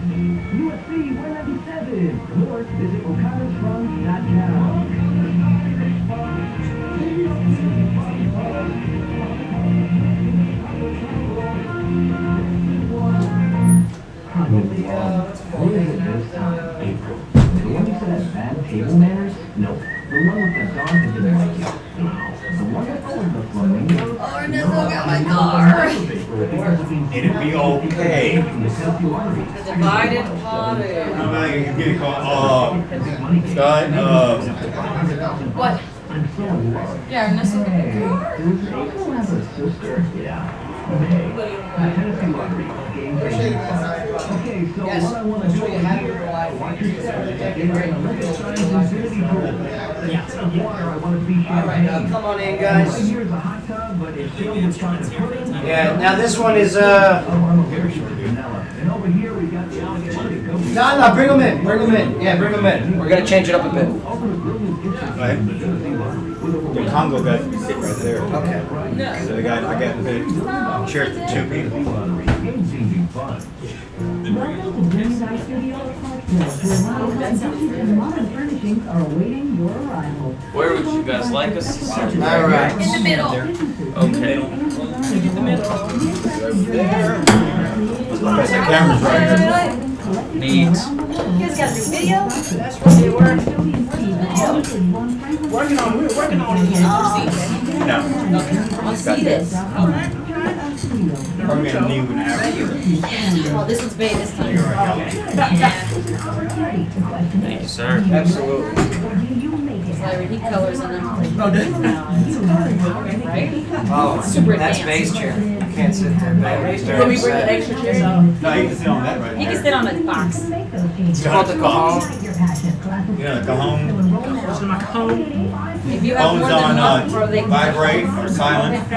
UFC 197. For more, visit o'connorsfront.com. April. The one who said has bad table manners? No. The one with the dog that didn't like you? No. The one that owned the flamingo? Oh, Ernesto got my car. It'd be okay. The divided party. I'm not gonna get a call. Scott, What? Yeah, Ernesto got my car. Okay, so what I want to do is watch your step. Get ready. Look at signs Infinity Pool. Instead of water, I want to be champagne. Come on in, guys. Here's a hot tub, but it's filled with trying to put in. Yeah, now this one is, Oh, I'm a very short vanilla. And over here we got the alligator. No, bring them in. Bring them in. Yeah, bring them in. We're going to change it up a bit. Over the brilliant kitchen. The Congo guys will be sitting right there. Okay. So I got the chairs for 2 people. Welcome to Gilroy Studio at Clarksville, where modern furnishings are awaiting your arrival. Where would you guys like us to sit? All right. In the middle. Okay. The camera's right here. Neat. You guys got new video? That's really work. Working on it. No. On see this. Probably gonna need one after. Oh, this one's made this time. Thank you, sir. Absolutely. Larry, he colors in them. Oh, does Right? Oh, Super that's advanced. base chair. You can't sit there. Base chair. Let me bring the extra chairs out. No, you can sit on that right He there. can sit on a box. It's called the cajon. You know, the cajon. What's in my cone? If you have Phone's more than on enough, or they vibrate or silent. You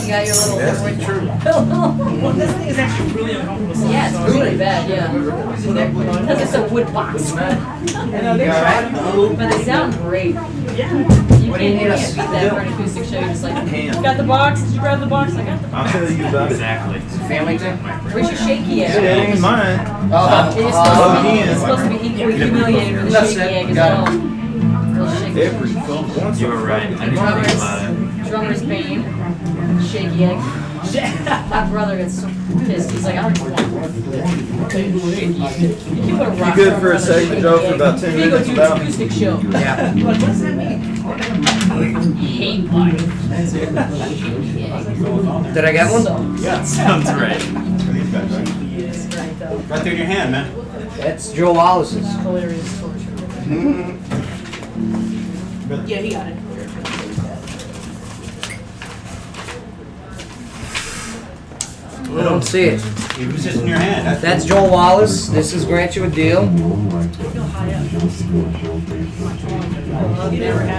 got your little. That's true. Well, this thing is actually really uncomfortable. Yeah, it's really bad, yeah. Because it's a wood box. But they sound great. Yeah. You can't beat that for an acoustic show. You're just like, you got the box? Did you grab the box? I got the box. I'll tell you about it. Exactly. Family thing? Where's your shaky egg? It ain't mine. It's supposed to be equally humiliated with the shaky egg as well. Little shaky egg. Every once You were right. I didn't think about it. Drummer's pain. Shaky egg. My brother gets so pissed. He's like, I don't even want You good for a second, Joe, for about 10 He go minutes to an about? acoustic show. Yeah. What does that mean? Hate life. Did I get one? Yeah. Sounds right. For these guys, right? Right there in your hand, man. That's Joe Wallace's. Hilarious torture. Yeah, he got it. I don't see it. It was just in your hand. That's Joel Wallace. This is Grant You a Deal.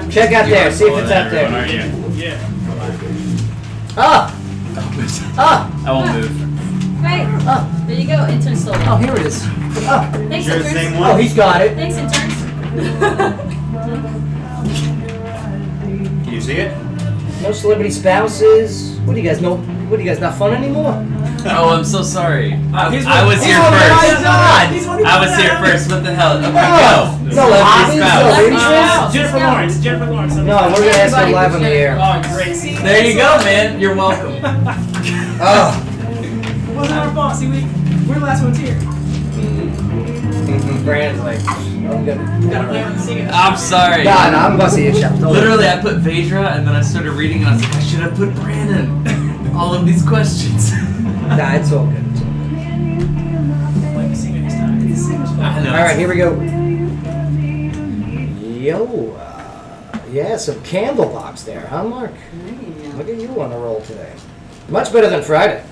Check out there. See if it's out there. Yeah. Ah! Ah! I won't move. Right. Oh, there you go. Intern solo. Oh, here it is. Oh, Thanks, Sure, the interns. same one? oh he's got it. Thanks, interns. Can you see it? No celebrity spouses. What do you guys know? What do you guys not fun anymore? Oh, I'm so sorry. I was he's here on the right first. side. I was here first. What the hell? Okay, No. go. No hobbies, no interests. Jennifer Lawrence. Jennifer Lawrence. No, we're gonna ask her live on the air. Oh, great. See, There you go, man. You're welcome. Oh. Wasn't our fault. See, we're the last ones here. Brandon's like, I'm Gotta play on the singing. I'm sorry. God, no, I'm busting your shop. Literally, I put Vedra, and then I started reading, and I was like, I should have put Brandon. All of these questions. Nah, it's all good. It's all good. Like the singer this time. It's the singer's fault. I know. All right, here we go. Yo, yeah, some candle box there, huh, Mark? Look at you on the roll today. Much better than Friday,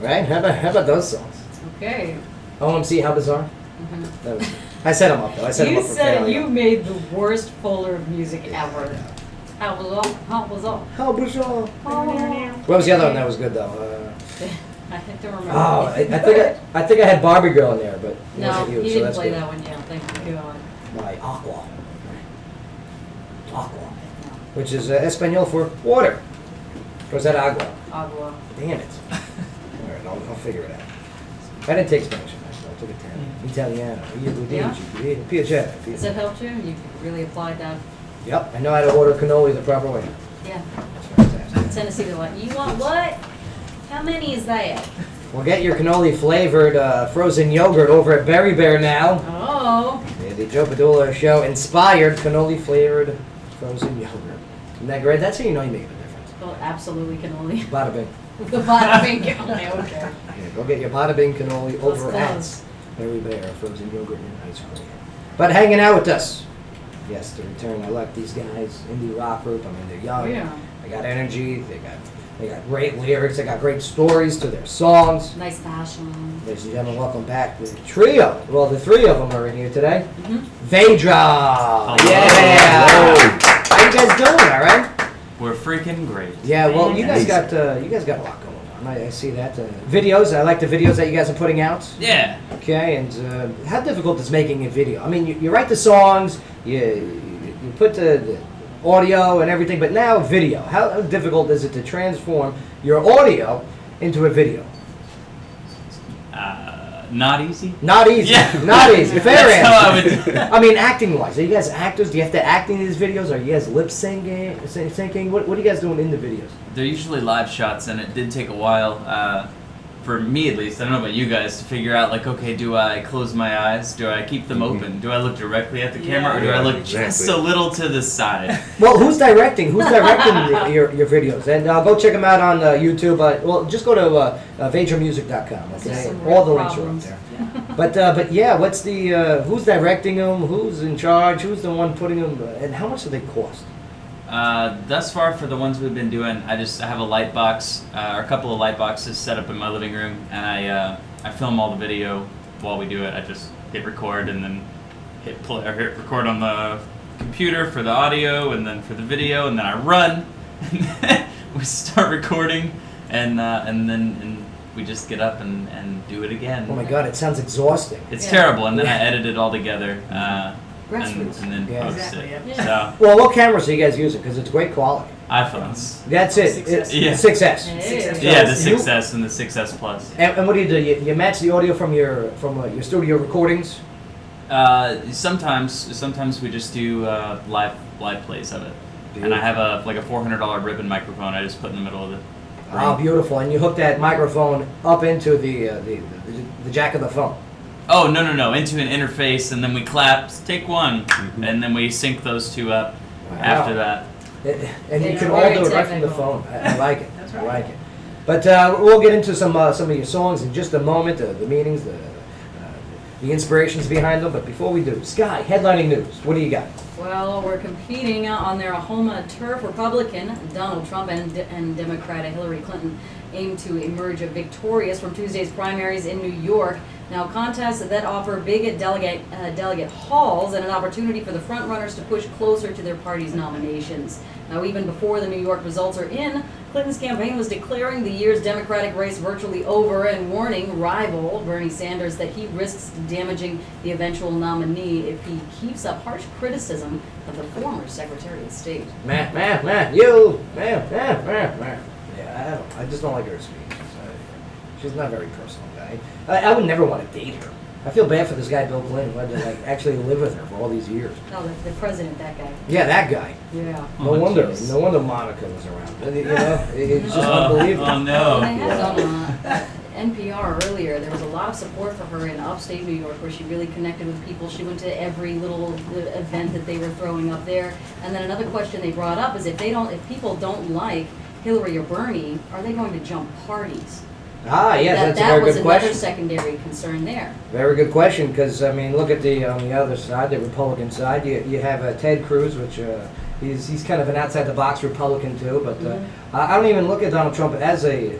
right? How about those songs? Okay. OMC, how bizarre? That was, I set them up though. I set them You up for said failure. you made the worst folder of music ever. How was all? How was all? How bizarre? Oh. What was the other one that was good though? I have to remember. Oh, I think I had Barbie Girl in there, but it No, wasn't you, he so didn't that's play good. that one yet. Thank you, God. My Aqua. Aqua. Which is Espanol for water. Or is that agua? Agua. Damn it. Alright, I'll figure it out. I didn't take Spanish in high school. I took Italiano. Yeah? Piacere. Does that help you? You really applied that? Yep, I know how to order cannoli the proper way. Yeah. That's fantastic. In Tennessee, they're like, you want what? How many is that? Well, get your cannoli flavored frozen yogurt over at Berry Bear now. Oh. The Joe Padula Show inspired cannoli flavored frozen yogurt. Isn't that great? That's how you know you make a difference. Well, absolutely cannoli. Bada bing. The bada bing cannoli, okay. Yeah, go get your bada bing cannoli over at close. Berry Bear frozen yogurt and ice cream. But hanging out with us. Yes, the return. I like these guys. Indie rock group. I mean, they're young. Yeah. They got energy. They got great lyrics. They got great stories to their songs. Nice fashion. Ladies and gentlemen, welcome back to the trio. Well, the three of them are in here today. Mm-hmm. Vedra! Yeah! How you guys doing? All right? We're freaking great. Yeah. Well, you guys got a lot going on. I see that. Videos, I like the videos that you guys are putting out. Yeah. Okay, and how difficult is making a video? I mean, you write the songs, you put the audio and everything, but now video. How difficult is it to transform your audio into a video? Not easy. Not easy. Yeah. Not easy. Fair That's how I answer. would. I mean, acting-wise, are you guys actors? Do you have to act in these videos? Are you guys lip-syncing? What are you guys doing in the videos? They're usually live shots, and it did take a while, for me at least, I don't know about you guys, to figure out, like, okay, do I close my eyes? Do I keep them open? Do I look directly at the camera, or do I look just a little to the side? Well, who's directing? Who's directing your videos? And go check them out on YouTube. Well, just go to VadraMusic.com. Okay, all the links are up there. But yeah, what's the who's directing them? Who's in charge? Who's the one putting them? And how much do they cost? Thus far, for the ones we've been doing, I have a light box, or a couple of light boxes set up in my living room, and I film all the video while we do it. I just hit record and then hit play or hit record on the computer for the audio, and then for the video, and then I run, and then we start recording, and then we just get up and do it again. Oh my God, it sounds exhausting. It's terrible, and then I edit it all together. And then post Exactly, it. yeah. So Well, what cameras are you guys using? Because it's great quality. iPhones. That's it. It's Yeah. 6S. Yeah, the 6S and the 6S Plus. And what do? You match the audio from your studio recordings? Sometimes we just do live plays of it. And I have a $400 ribbon microphone I just put in the middle of the room. Oh, beautiful! And you hook that microphone up into the jack of the phone. Oh, no, into an interface, and then we clap, take one, and then we sync those two up after that. And you They can are all very do it right from the technical. phone. I like it. That's I right. like it. But we'll get into some of your songs in just a moment, the meanings, the inspirations behind them. But before we do, Sky, headlining news. What do you got? Well, we're competing on their home turf. Republican Donald Trump and Democrat Hillary Clinton aim to emerge victorious from Tuesday's primaries in New York. Now, contests that offer big delegate hauls and an opportunity for the frontrunners to push closer to their party's nominations. Now, even before the New York results are in, Clinton's campaign was declaring the year's Democratic race virtually over and warning rival Bernie Sanders that he risks damaging the eventual nominee if he keeps up harsh criticism of the former Secretary of State. Yeah, I just don't like her speech. She's not a very personal guy. I would never want to date her. I feel bad for this guy, Bill Clinton, who had to actually live with her for all these years. Oh, the president, that guy. Yeah, that guy. Yeah. No wonder Monica was around. You know, it's just unbelievable. Oh no. Well, they had on NPR earlier. There was a lot of support for her in upstate New York, where she really connected with people. She went to every little event that they were throwing up there. And then another question they brought up is if people don't like Hillary or Bernie, are they going to jump parties? Ah, yes, that's a that very was good another question. secondary concern there. Very good question, because I mean, look at on the other side, the Republican side. You have Ted Cruz, which he's kind of an outside the box Republican too. But I don't even look at Donald Trump as your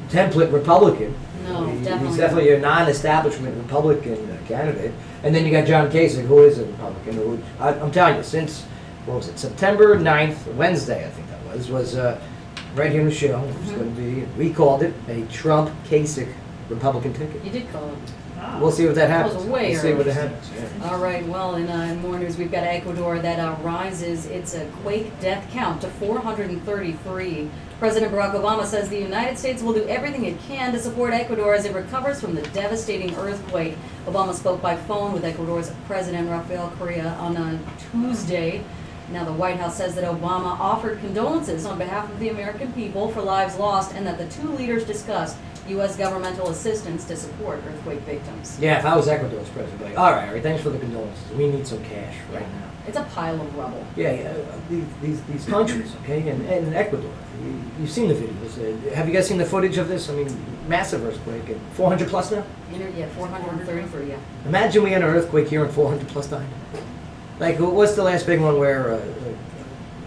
template Republican. No, He's definitely your non-establishment Republican candidate. And then you got John Kasich, who is a Republican. Who I'm telling you, since what was it, September 9th, Wednesday, I think that was right here in the show. It's going to be, we called it a Trump-Kasich Republican ticket. You did call it. We'll see what that That happens. was way We'll see what early. happens. Yeah. All right, well, in more news, we've got Ecuador that rises its quake death count to 433. President Barack Obama says the United States will do everything it can to support Ecuador as it recovers from the devastating earthquake. Obama spoke by phone with Ecuador's President Rafael Correa on Tuesday. Now, the White House says that Obama offered condolences on behalf of the American people for lives lost and that the two leaders discussed U.S. governmental assistance to support earthquake victims. Yeah, if I was Ecuador's president, I'd be like, all right, thanks for the condolences. We need some cash right now. It's a pile of rubble. Yeah, these countries, okay, and Ecuador. You've seen the videos. Have you guys seen the footage of this? I mean, massive earthquake, and 400 plus now? Yeah, 433, yeah. Imagine we had an earthquake here and 400 plus died. Like, what's the last big one where a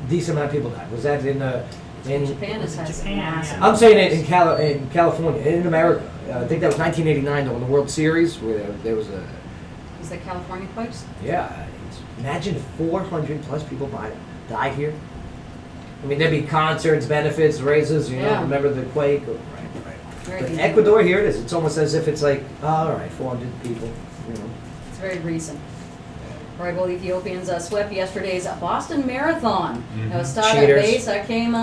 decent amount of people died? Was that in Japan has had some massive. I'm saying it in California, in America. I think that was 1989 though, in the World Series, where there was a... Is that California quakes? Yeah, imagine if 400 plus people died here. I mean, there'd be concerts, benefits, raises, you know, Yeah. remember the quake? Right. Very But convenient. Ecuador, here it is. It's almost as if it's like, oh, all right, 400 people, you know. It's very recent. All right, well, Ethiopians swept yesterday's Boston Marathon. Now, start at Cheaters. base it came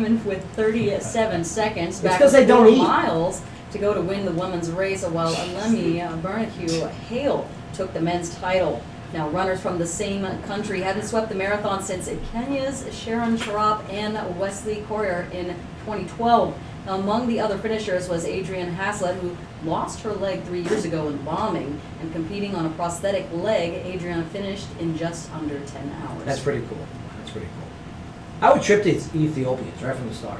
in with 37 seconds. It's back 'cause they don't 4 eat. miles to go to win the women's race, while Alemi Bernahue Hale took the men's title. Now, runners from the same country hadn't swept the marathon since Kenya's Sharon Sharap and Wesley Courier in 2012. Now, among the other finishers was Adrienne Haslett, who lost her leg 3 years ago in bombing, and competing on a prosthetic leg, Adrienne finished in just under 10 hours. That's pretty cool. That's pretty cool. I would trip to Ethiopians right from the start.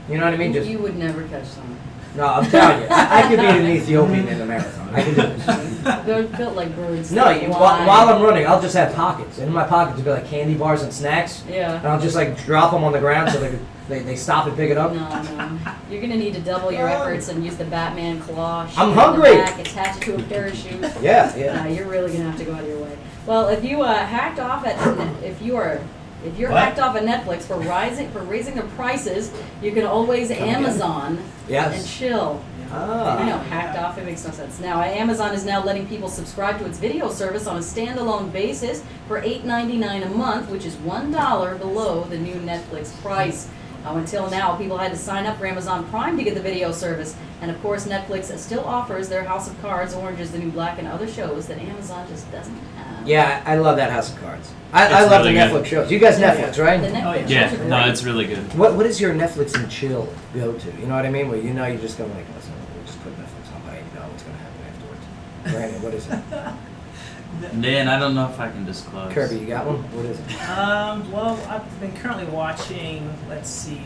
You know what I mean? Just You would never catch someone. no, I'm telling you, I could beat an Ethiopian in a marathon. I could do this. They're built like birds. No, They fly. while I'm running, I'll just have pockets. And in my pockets would be like candy bars and snacks. Yeah. And I'll just like drop them on the ground so they stop and pick it up. No. You're gonna need to double your efforts and use the Batman claw. shoot I'm in the hungry. back, attach it to a parachute. Yeah. You're really gonna have to go out of your way. Well, if you hacked off at if you're What? hacked off at Netflix for raising their prices, you can always Amazon Yes. and chill. I know, hacked off, it makes no sense. Now, Amazon is now letting people subscribe to its video service on a standalone basis for $8.99 a month, which is $1 below the new Netflix price. Until now, people had to sign up for Amazon Prime to get the video service. And of course, Netflix still offers their House of Cards, Orange is the New Black, and other shows that Amazon just doesn't have. Yeah, I love that House of Cards. I It's love really the good. Netflix shows. You guys Netflix, right? The Netflix Yeah, shows are no, great. it's really good. What is your Netflix and chill go to? You know what I mean? Where you know you're just gonna like, listen, we'll just put Netflix on, but I know what's gonna happen afterwards. Brandon, what is it? Dan, I don't know if I can disclose. Kirby, you got one? What is it? Well, I've been currently watching, let's see,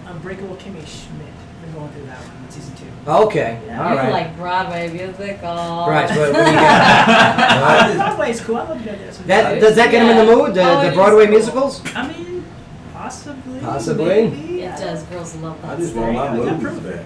Unbreakable Kimmy Schmidt. Been going through that one, season 2. Okay, Yeah. all You right. like Broadway musical. Bryce, what do you got? Broadway's cool. I love That does that get him in the mood? Oh, it The is Broadway cool. musicals? I mean, possibly. Possibly. Maybe. It does. Girls love that I just stuff. want my Yeah, movies back.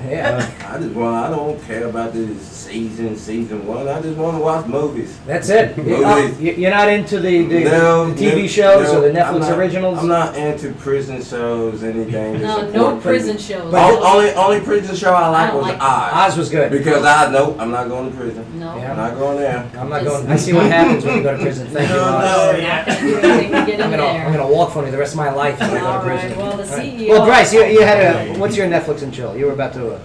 Yeah. I don't care about this season 1. I just want to watch movies. That's it. Movies. You're not into the No, TV no, shows or the no, Netflix originals? I'm not into prison shows, anything. No, that no support prison prison. shows. But- Only prison show I I like don't was like Oz. Oz was good. Because I know I'm not going to prison. No. Yeah. I'm not going there. I'm not Just- going. I see what happens when you go to prison. Thank you. No, Oz. no. You're not gonna do anything to get in there. I'm gonna walk funny the rest of my life if I go All to prison. right, well, the All right. CEO Well, Bryce, you had a. What's your Netflix and chill? You were about to.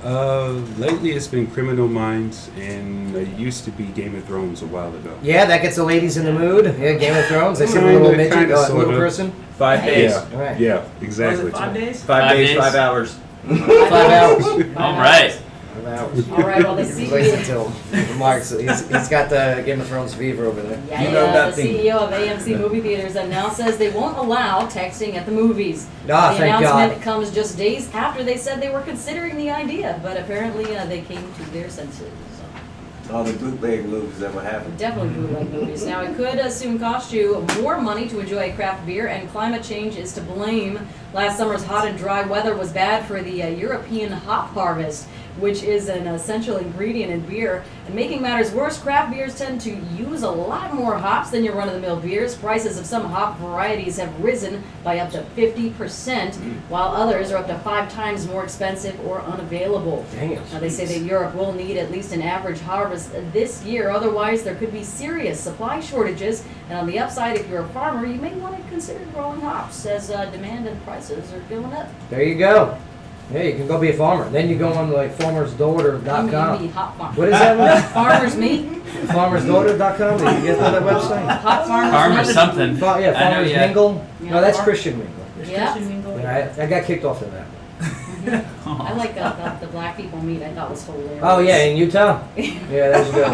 Lately it's been Criminal Minds, and it used to be Game of Thrones a while ago. Yeah, that gets the ladies in the mood. Yeah, Game of Thrones. They see the little Kinda, midget, kinda, little sorta. person. 5 days. Yeah, All right. yeah, Was exactly. it 5 days? 5 5 days, days. 5 hours. 5 hours. All right. 5 hours. All right, well, the Listen CEO. to him. Mark's, he's got the Game of Thrones fever over there. Yeah, You know the nothing. CEO of AMC Movie Theaters now says they won't allow texting at the movies. Ah, the thank announcement God. comes just days after they said they were considering the idea, but apparently they came to their senses. All the bootleg movies that would happen. Definitely bootleg movies. Now, it could soon cost you more money to enjoy a craft beer, and climate change is to blame. Last summer's hot and dry weather was bad for the European hop harvest, which is an essential ingredient in beer. And making matters worse, craft beers tend to use a lot more hops than your run-of-the-mill beers. Prices of some hop varieties have risen by up to 50%, while others are up to 5 times more expensive or unavailable. Damn. Now, they say that Europe will need at least an average harvest this year, otherwise there could be serious supply shortages. And on the upside, if you're a farmer, you may want to consider growing hops as demand and prices are going up. There you go. Yeah, you can go be a farmer. Then you go on like You farmersdaughter.com. need hop farm. What is that one? Farmer's meat? Farmersdaughter.com. Did you get that website? Hop farmers. Farmer something. Yeah, I know, Farmers yeah. Mingle. Yeah, No, that's Farm- Christian Mingle. Yeah. Yeah, I got kicked off of that. I like the black people meat. I thought was hilarious. Oh yeah, in Utah. Yeah, that's good.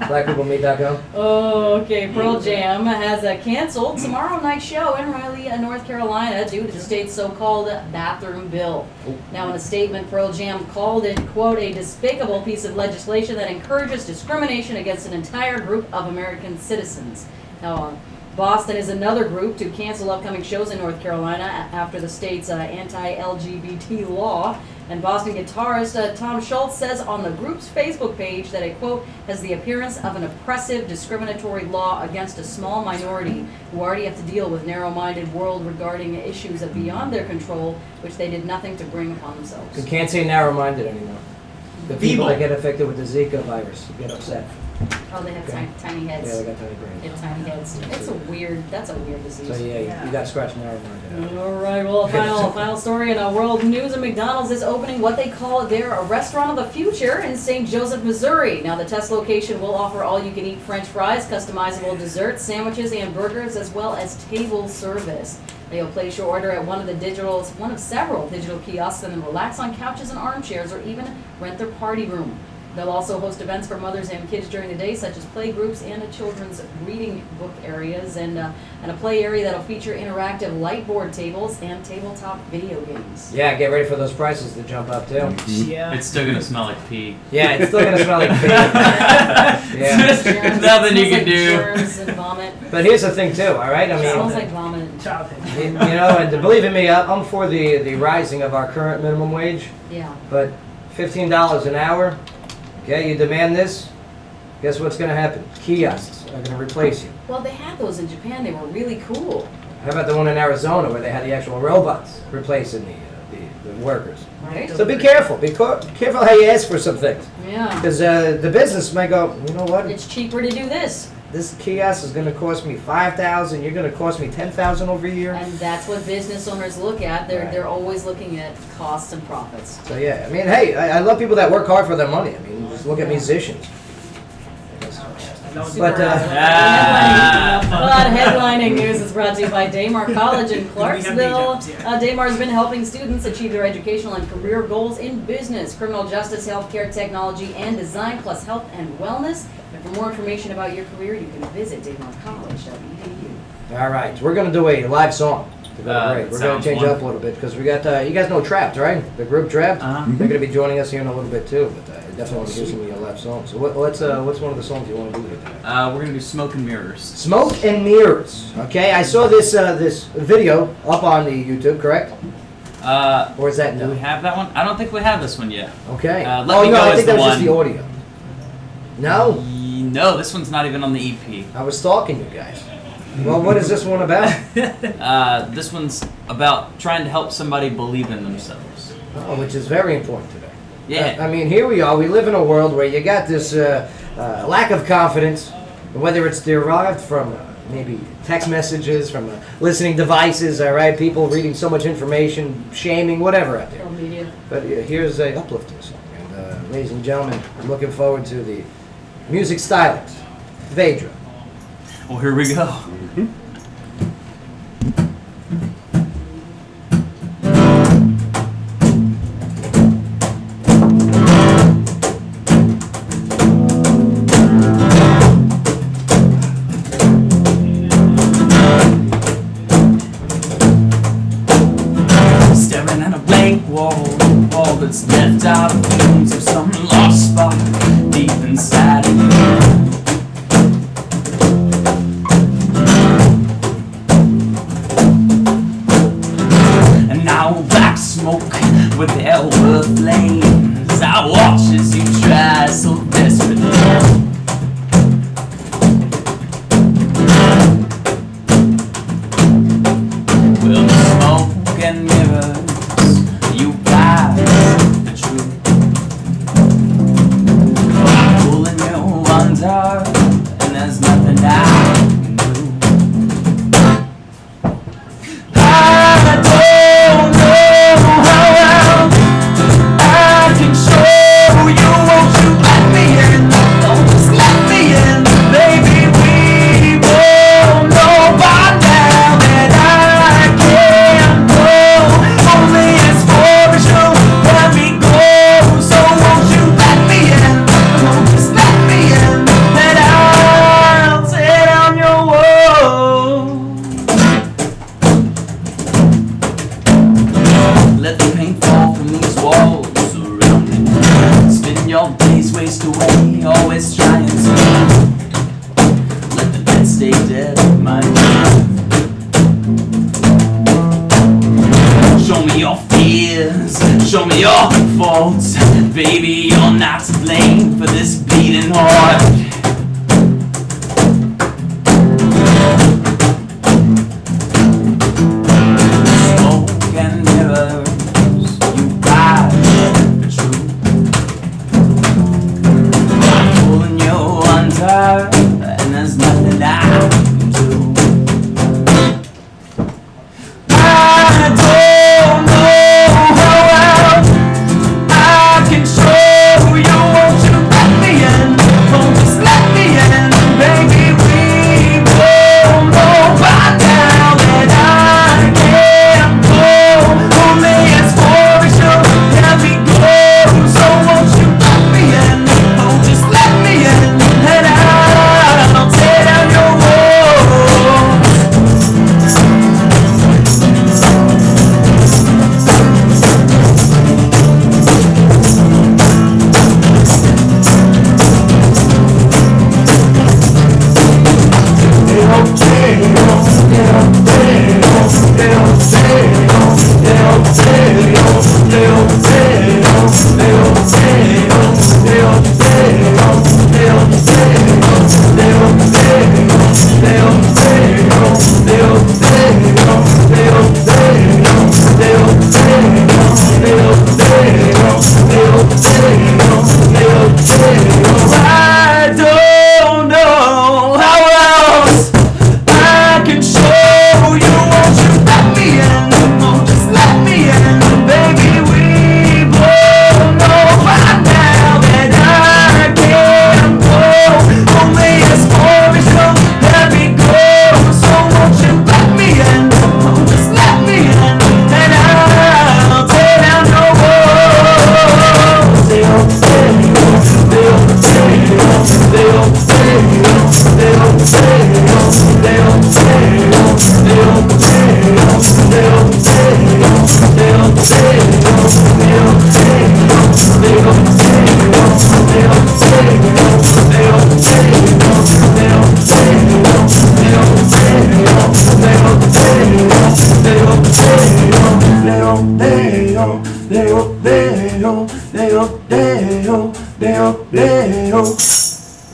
Blackpeoplemeet.com. Oh, okay. Pearl Jam has canceled tomorrow night's show in Raleigh, North Carolina, due to the state's so-called bathroom bill. Now, in a statement, Pearl Jam called it, quote, a despicable piece of legislation that encourages discrimination against an entire group of American citizens. Now, Boston is another group to cancel upcoming shows in North Carolina after the state's anti-LGBT law. And Boston guitarist Tom Schultz says on the group's Facebook page that it, quote, has the appearance of an oppressive, discriminatory law against a small minority who already have to deal with narrow-minded world regarding issues of beyond their control, which they did nothing to bring upon themselves. You can't say narrow-minded anymore. The people that get affected with the Zika virus get upset. Oh, they have Okay. tiny heads. Yeah, they got tiny brains. They have tiny heads. That's a weird disease. So yeah, you got scratched narrow-minded. All right, well, final story in world news. And McDonald's is opening what they call a restaurant of the future in St. Joseph, Missouri. Now, the test location will offer all-you-can-eat French fries, customizable desserts, sandwiches, and burgers, as well as table service. You'll place your order at one of several digital kiosks, and then relax on couches and armchairs, or even rent their party room. They'll also host events for mothers and kids during the day, such as play groups and a children's reading book areas, and a play area that'll feature interactive light board tables and tabletop video games. Yeah, get ready for those prices to jump up too. Yeah. It's still gonna smell like pee. Yeah, it's still gonna smell like pee. Yeah. Germs, Nothing you can like do. Germs and vomit. But here's the thing too, all right? I It mean, smells like vomit. Childhood. you know, and believe in me, I'm for the rising of our current minimum wage. Yeah. But $15 an hour, okay, you demand this, guess what's going to happen? Kiosks are going to replace you. Well, they had those in Japan. They were really cool. How about the one in Arizona where they had the actual robots replacing the workers? Right. So be careful. Be careful how you ask for some things. Yeah. Because the business might go, you know what? It's cheaper to do this. This kiosk is going to cost me $5,000. You're going to cost me $10,000 over a year. And that's what business owners look at. They're Right. they're always looking at costs and profits. So yeah, I mean, hey, I love people that work hard for their money. I mean, just look at musicians. But Headlining news is brought to you by Daymar College in Clarksville. Daymar has been helping students achieve their educational and career goals in business, criminal justice, healthcare, technology, and design, plus health and wellness. And for more information about your career, you can visit daymarcollege.edu. all right, we're gonna do a live song to go to break. We're gonna sounds change up a little bit because we got you guys know Trapped, right? The group Trapped. They're gonna be joining us here in a little bit too. But I definitely want to hear some of your live songs. So what's one of the songs you want to do here today? We're gonna do Smoke and Mirrors. Smoke and Mirrors. Okay, I saw this this video up on the YouTube, correct? Or is that Do no? we have that one? I don't think we have this one yet. Okay. Let Oh Me no, Go I is think the that was just one. the audio. No, No, this one's not even on the EP. I was stalking you guys. Well, what is this one about? This one's about trying to help somebody believe in themselves. Oh, which is very important today. Yeah. I mean, here we are. We live in a world where you got this lack of confidence, whether it's derived from maybe text messages, from listening devices, all right, people reading so much information, shaming, whatever out there. Media. But here's a uplifting song. And ladies and gentlemen, I'm looking forward to the music stylings, Vedra. Well, here we go. Staring at a blank wall, all that's left are the fumes of some lost spark deep inside of you. And now black smoke with elbow flames, I watch as you try so desperately. Well, the smoke and mirrors, you guide the truth. I'm pulling you under, and there's nothing I can do. I don't know how well I can show you. Won't you let me in? Don't just let me in, baby. We both know by now that I can't go. Only as far as you let me go. So won't you let me in? Don't just let me in, and I'll tear down your walls. Let the paint fall from these walls around me. Spend your days waste away, always trying to let the dead stay dead, my dear. Show me your fears, show me your fault. Baby, you're not to blame for this bleeding heart. Smoke and mirrors, you ride the truth. I'm pulling you under, and there's nothing I can do. I don't know how well I can show you. Won't you let me in? Won't just let me in, baby. We both know by now that I can't go. Only as for a show, let me go. So won't you let me in? Won't just let me in, and I'll tear down your walls. I don't know how else I can show you. Won't you let me in? Won't just let me in, baby. We both know by now that I can't go. Only as for a show, let me go. So won't you let me in? Won't just let me in, and I'll tear down your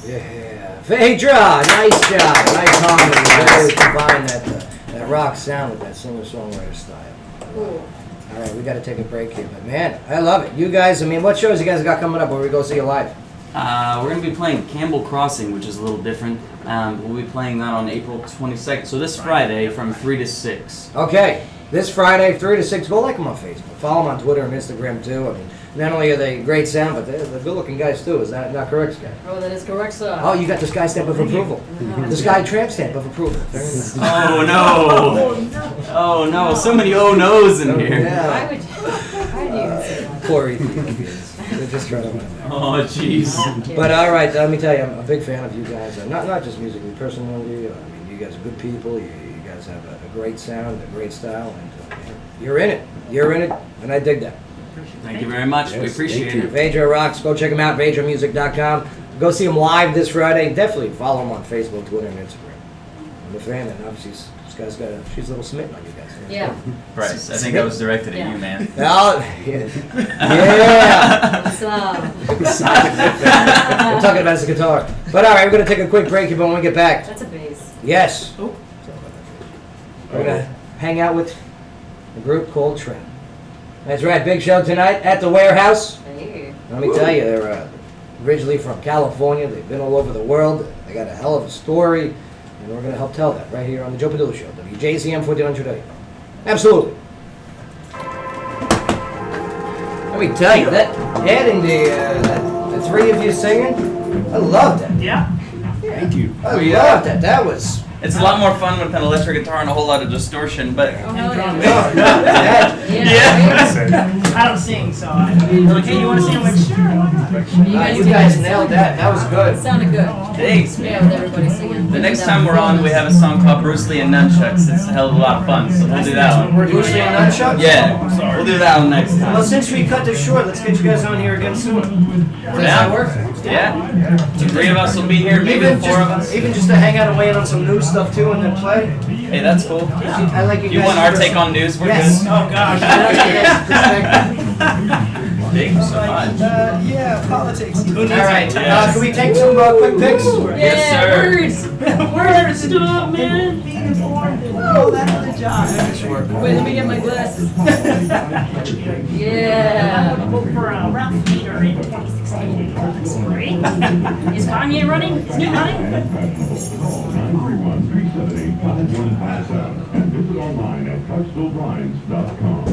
Yeah, Phaedra, nice job, nice harmony. You always combine that rock sound with that singer-songwriter style. Cool. All right, we got to take a break here, but man, I love it. You guys, I mean, what shows you guys got coming up where we go see you live? We're going to be playing Campbell Crossing, which is a little different. We'll be playing that on April 22nd, so this Friday from 3 to 6. Okay, this Friday, 3 to 6. Go like them on Facebook. Follow them on Twitter and Instagram too. I mean, not only are they great sound, but they're good-looking guys too. Is that not correct, Sky? Oh, that is correct, sir. Oh, you got the Sky stamp of approval. The Sky tramp stamp of approval. Very nice. Oh no! Oh no! So many oh no's in here. Yeah. Why do you say that? Poor Ethiopians. They're just trying to. Oh jeez. But all right, let me tell you, I'm a big fan of you guys. Not just musically, personally. I mean, you guys are good people. You guys have a great sound, a great style, and you're in it. You're in it, and I dig that. Thank you very much. We appreciate it. Phaedra rocks. Go check them out. PhaedraMusic.com. Go see them live this Friday. Definitely follow them on Facebook, Twitter, and Instagram. I'm a fan, and obviously this guy's she's a little smitten on you guys. Yeah. Bryce, I think that was directed at you, man. Oh, yeah. What's up? I'm talking about his guitar. But all right, we're going to take a quick break here, but when we get back. That's a bass. Yes. We're going to hang out with a group called Trent. That's right, big show tonight at the Warehouse. Hey. Let me tell you, they're originally from California. They've been all over the world. They got a hell of a story, and we're going to help tell that right here on the Joe Padula Show, WJZM 1400 AM. Absolutely. Let me tell you, that adding the three of you singing, I love that. Yeah. Thank you. I love that. That was. It's a lot more fun with an electric guitar and a whole lot of distortion, but Oh, hell yeah. yeah. I don't sing, so I okay, you want to sing? I'm like, sure, why not? You guys nailed that. That was good. It sounded good. Thanks, Yeah, man. with everybody singing. The next time we're on, we have a song called Bruce Lee and Nunchucks. It's a hell of a lot of fun, so we'll do that one. Bruce Lee and Nunchucks? Yeah, we'll do that one next time. Well, since we cut this short, let's get you guys on here again soon. We're down. Yeah. 3 of us will be here, maybe 4 of us. Even just to hang out and weigh in on some new stuff too, and then play. Hey, that's cool. I like you You guys. want our take on news? We're Yes. good. Oh gosh. Thank you so much. Yeah, politics. All right, can we take some quick picks? Yes, sir. Words, stop, man. Oh, that other job. Wait, let me get my glasses. Yeah. Vote for Ralph Peter in 2016. Is Kanye running? Is he running? 931-378-5157 and visit online at ClarksvilleBlinds.com.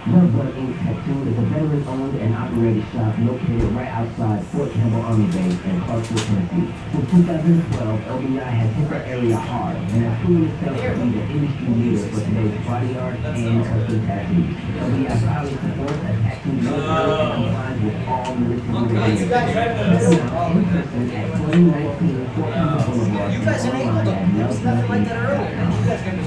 Wilfred Inc. Tattoo is a veteran-owned and operated shop located right outside Fort Campbell Army Base in Clarksville, Tennessee. Since 2012, LBI has hit the area hard and has proven itself to be the industry leader for today's body art and custom tattoos. LBI proudly supports a tattoo military that complies with all military regulations. In person at 2019 Fort Campbell Boulevard. You guys are able to post nothing like that earlier. You guys got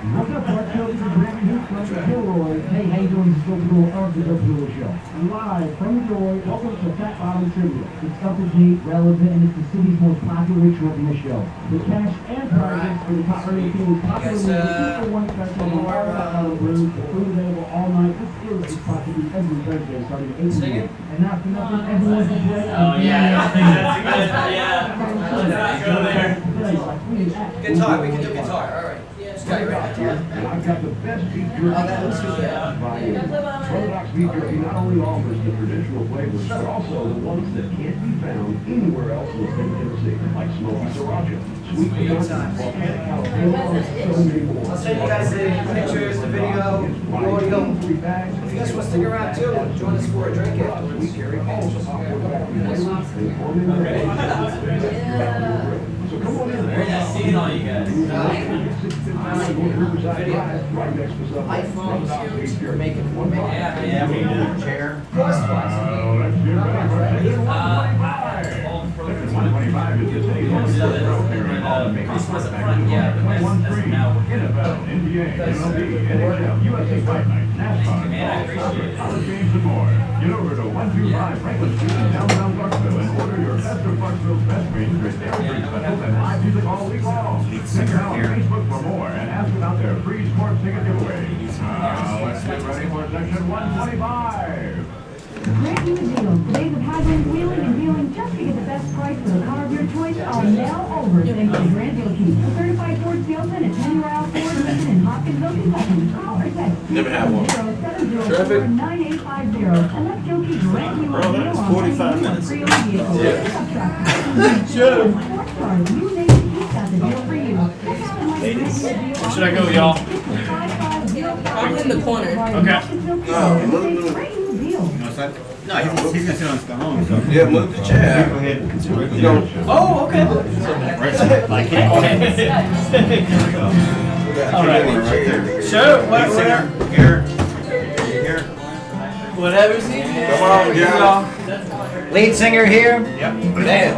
What's up, Clarksville? This is Randy Hook from Gilroy. Hey, how you doing? This is Gilroy of the Gilroy Show. Live from Gilroy, welcome to Fat Bottom Trivia. It's up to date, relevant, and it's the city's most popular trivia show. The cash and prizes for the top earning team is popular with the one special on all Fat Brews. Food available all night. This is a spot to be every Thursday starting at 8 p.m. And not for nothing, everyone can play. Oh yeah, I think that's good. Yeah. Let's go there. Guitar, we can do guitar. All right. And I've got the best beef jerky by Orthodox beef jerky not only offers the traditional flavors, but also the ones that can't be found anywhere else in the state of Tennessee, like smoky sriracha, sweet potato, volcanic jalapeno, and so many more. I'll send you guys the pictures, the video, the audio. If you guys want to stick around too, join us for a drink afterwards. So come on in. Very nice seeing all you guys. iPhones, make it one. Yeah, we do. Chair. Let's get ready for Christmas up front, yeah, but that's now. NFL, NBA, MLB, NHL, USA Fight Night, NASCAR, Man, I appreciate it. college games and more. Get over to 125 Franklin Street in downtown Clarksville and order your best of Clarksville's best range with every special and live music all week long. Check out Facebook for more and ask about their free sports ticket giveaway. Let's get ready for section 125. Grant you a deal. Days of high-end wheeling and dealing just to get the best price for the car of your choice are now over thanks to Grant Deal Keep. A certified Ford salesman at Penny Royale Ford, Lincoln, and Hopkinsville, Kentucky. Call or text Never had one. 070-49850 and let Joe Keep grant you a deal on 45 minutes. pre-owned vehicles. Sure. Sports cars, you name it, he's got the deal for you. Check out the Where should I go, y'all? Probably in the corner. Okay. No, he's gonna sit on his home. So. Yeah, move the chair. Go ahead. Oh, okay. Like All right. Sure. Singer, here. Whatever's easy. Come on, y'all. Lead singer here. Yep. Man.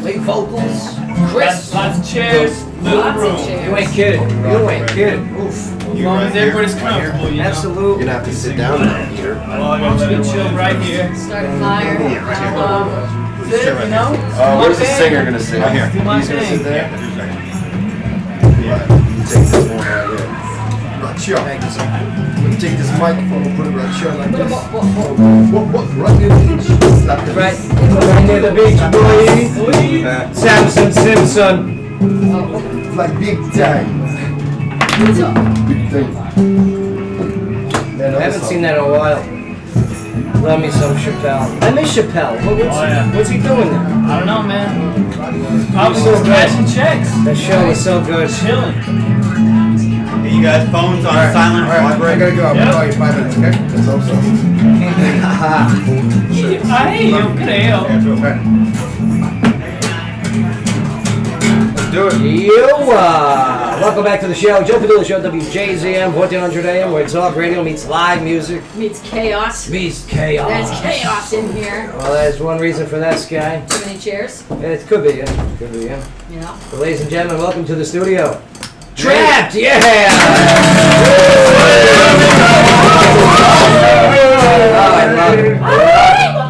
Lead vocals. Chris. Lots of chairs. Little Lots of room. chairs. You ain't kidding. You ain't kidding. Oof. As long as everybody's comfortable, you know. Absolutely. You're gonna have to sit down now, Peter. Well, I'm gonna be chill right here. Start a fire. Sit, you know. Where's the singer gonna sit? Right here. Do my He's gonna sit thing. there? Yeah, just right. You take this one right here. Right here. Thank you, sir. I'm gonna take this microphone and put it right here like this. What? Right near the beach. Stop the Right near the beach, boy. Samson Simpson. Like big time. What's up? Big thing. I haven't seen that in a while. Love me some Chappelle. I miss Chappelle. What's he doing there? I don't know, man. Probably just cashing checks. That show was so good. Chilling. Hey, you guys, phones on silent. Alright, I gotta go. I'm gonna call you 5 minutes, okay? That's also. Ay, yo creo. Let's do it. Welcome back to the show. Joe Padula Show, WJZM, 1400 AM, where talk radio meets live music. Meets chaos. Meets chaos. There's chaos in here. Well, there's one reason for that, Sky. Too many chairs. It could be, yeah. Could be, yeah. You know. But ladies and gentlemen, welcome to the studio. Trapped, yeah! Oh, I love it.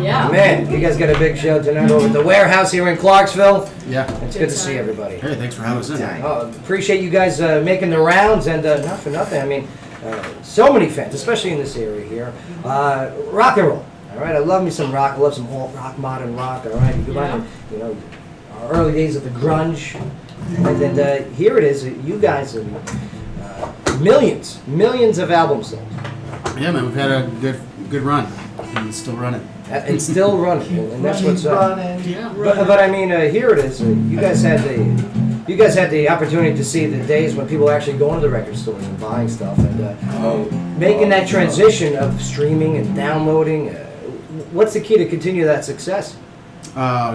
Yeah. Man, you guys got a big show tonight over at the warehouse here in Clarksville. Yeah. It's good to see everybody. Hey, thanks for having us in. Appreciate you guys making the rounds, and not for nothing. I mean, so many fans, especially in this area here. Rock and roll. All right, I love me some rock. I love some alt rock, modern rock. All right, you go back, you know, our early days of the grunge, and then here it is. You guys have millions of albums sold. Yeah, man, we've had a good run, and it's still running. It's still running, and that's what's up. But I mean, here it is. You guys had the opportunity to see the days when people were actually going to the record stores and buying stuff, and making that transition of streaming and downloading. What's the key to continue that success?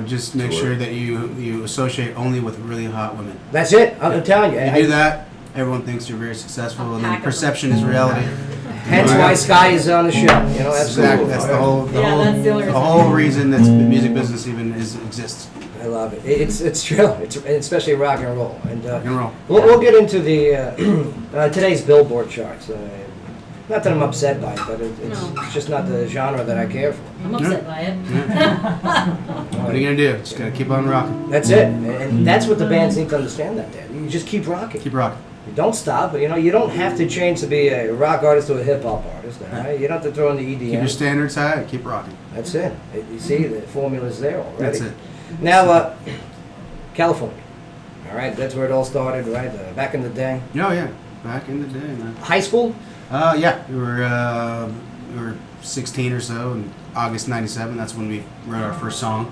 Just make sure that you associate only with really hot women. That's it. I'm telling you. You do that, everyone thinks you're very successful, and then perception is reality. Hence why Sky is on the show. You know, exactly. That's the whole reason that the music business even exists. I love it. It's true. It's especially rock and roll. And rock and roll. We'll get into the today's Billboard charts. Not that I'm upset by it, but it's just not the genre that I care for. I'm upset by it. What are you gonna do? Just gotta keep on rocking. That's it, and that's what the bands need to understand. That you just keep rocking. Keep rocking. You don't stop. You know, you don't have to change to be a rock artist to a hip hop artist. All right? You don't have to throw in the EDM. Keep your standards high. Keep rocking. That's it. You see, the formula's there already. That's it. Now, California. All right, that's where it all started, right? Back in the day. Oh yeah, back in the day, man. High school? Yeah, we were 16 or so in August '97. That's when we wrote our first song,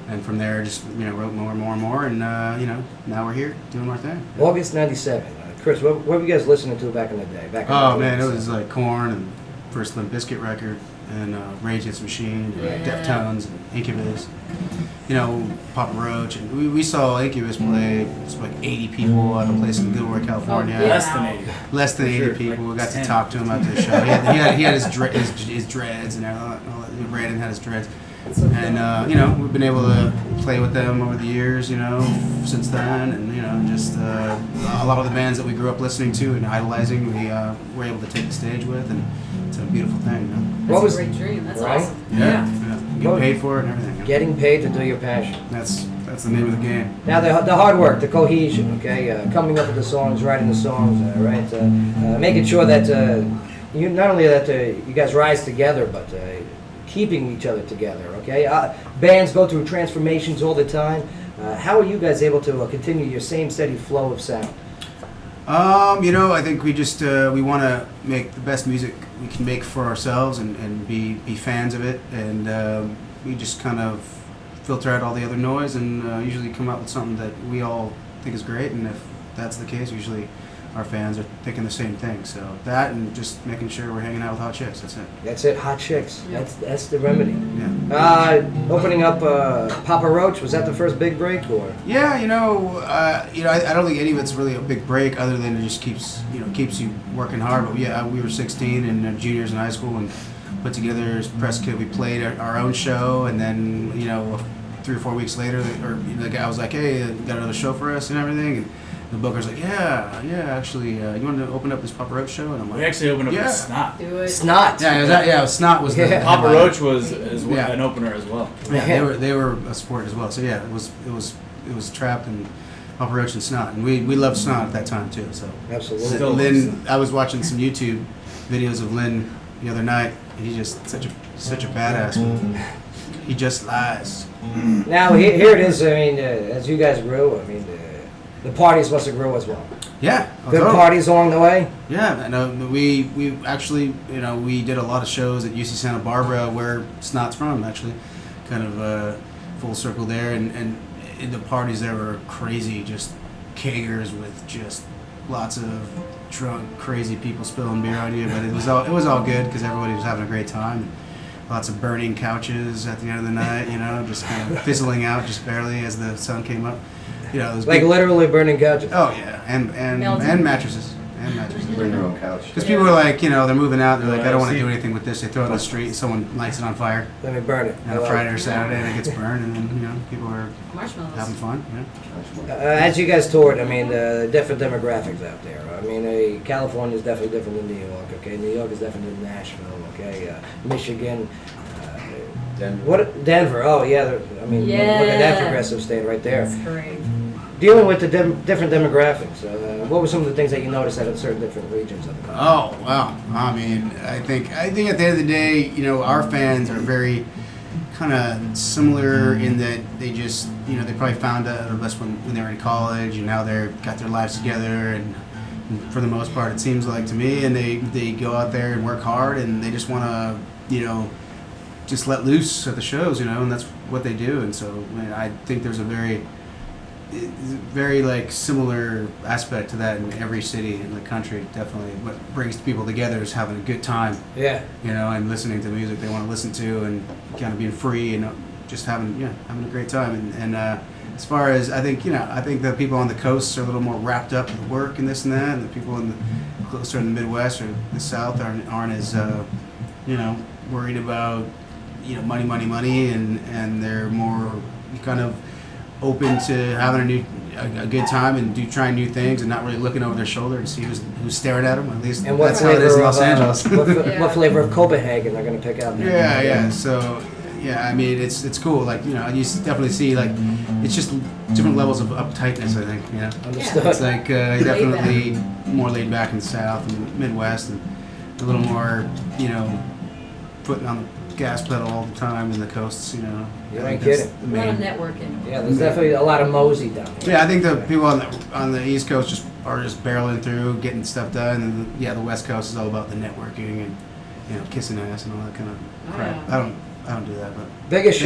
and from there, just wrote more and more, and now we're here doing our thing. August '97. Chris, what were you guys listening to back in the day? Man, it was like Korn and first Limp Bizkit record, and Rage Against the Machine, and Deftones, and Incubus. Papa Roach, and we saw Incubus play. It's like 80 people at a place in Gilroy, California. Oh, yeah. Less than 80. Less than 80 people. We got to talk to him after the show. He had his dreads and all that. Brandon had his dreads. And we've been able to play with them over the years, since then, and just a lot of the bands that we grew up listening to and idolizing, we were able to take the stage with, and it's a beautiful thing. That's a great dream. That's awesome. Yeah. Get paid for it and everything. Getting paid to do your passion. That's the name of the game. Now the hard work, the cohesion, okay, coming up with the songs, writing the songs, making sure that you not only that you guys rise together, but keeping each other together, okay? Bands go through transformations all the time. How are you guys able to continue your same steady flow of sound? I think we just we want to make the best music we can make for ourselves and be fans of it, and we just kind of filter out all the other noise and usually come up with something that we all think is great, and if that's the case, usually our fans are thinking the same thing. So that, and just making sure we're hanging out with hot chicks. That's it. That's it, hot chicks. Yeah. That's the remedy. Yeah. Opening up Papa Roach, was that the first big break, or? Yeah, I don't think any of it's really a big break, other than it just keeps you working hard. But yeah, we were 16 and juniors in high school, and put together as press kit. We played our own show, and then 3 or 4 weeks later, the guy was like, "Hey, you got another show for us and everything." And the booker's like, yeah, actually, you want to open up this Papa Roach show? And I'm like, we actually opened up with Snot. Do it. Snot. Yeah, Snot was the Papa Roach was an opener as well. Yeah, they were a support as well. So yeah, it was Trapped and Papa Roach and Snot, and we loved Snot at that time too. So absolutely. Lynn, I was watching some YouTube videos of Lynn the other night, and he's just such a badass. He just lies. Now here it is. I mean, as you guys grew, the parties must have grown as well. Yeah. Good parties along the way? Yeah. We actually, we did a lot of shows at UC Santa Barbara, where Snot's from, actually. Kind of full circle there. And the parties there were crazy, just kegers with just lots of drunk, crazy people spilling beer on you. But it was all good because everybody was having a great time. Lots of burning couches at the end of the night, just kind of fizzling out just barely as the sun came up. It was like literally burning couches. Oh yeah, and mattresses. Bring your own couch. Because people are like, they're moving out. They're like, I don't want to do anything with this. They throw it on the street, and someone lights it on fire. Let me burn it. On a Friday or Saturday, and it gets burned, and then people are having fun. Yeah. As you guys toured, different demographics out there. California is definitely different than New York. Okay, New York is different than Nashville. Okay, Michigan. Denver. What Denver? Oh yeah, I mean, look at that progressive state right there. That's great. Dealing with the different demographics, what were some of the things that you noticed at certain different regions of the country? Oh wow! I mean, I think at the end of the day, you know, our fans are very kind of similar in that they just, you know, they probably found out of us when they were in college, and now they're got their lives together, and for the most part, it seems like to me, and they go out there and work hard, and they just want to, you know, just let loose at the shows, you know, and that's what they do. And so, I think there's a very like similar aspect to that in every city in the country. Definitely, what brings people together is having a good time. Yeah. You know, and listening to music they want to listen to, and kind of being free, and just having a great time. And as far as I think the people on the coast are a little more wrapped up with work and this and that, and the people in the closer in the Midwest or the South aren't as worried about money, and they're more kind of open to having a good time and trying new things and not really looking over their shoulder to see who's staring at them. At least and what that's how it is in Los Angeles. What flavor of Copenhagen they're going to pick out? Yeah. So I mean it's cool. Like, you know, you definitely see like it's just different levels of uptightness. I think, you know. Understood. It's like definitely more laid back in the South and the Midwest, and a little more, you know, putting on the gas pedal all the time in the coasts, you know. You ain't kidding. A lot of networking. Yeah, there's definitely a lot of mosey down here. Yeah, I think the people on the East Coast are just barreling through, getting stuff done, and the West Coast is all about the networking and, you know, kissing ass and all that kind of crap. Yeah. I don't do that, but Biggest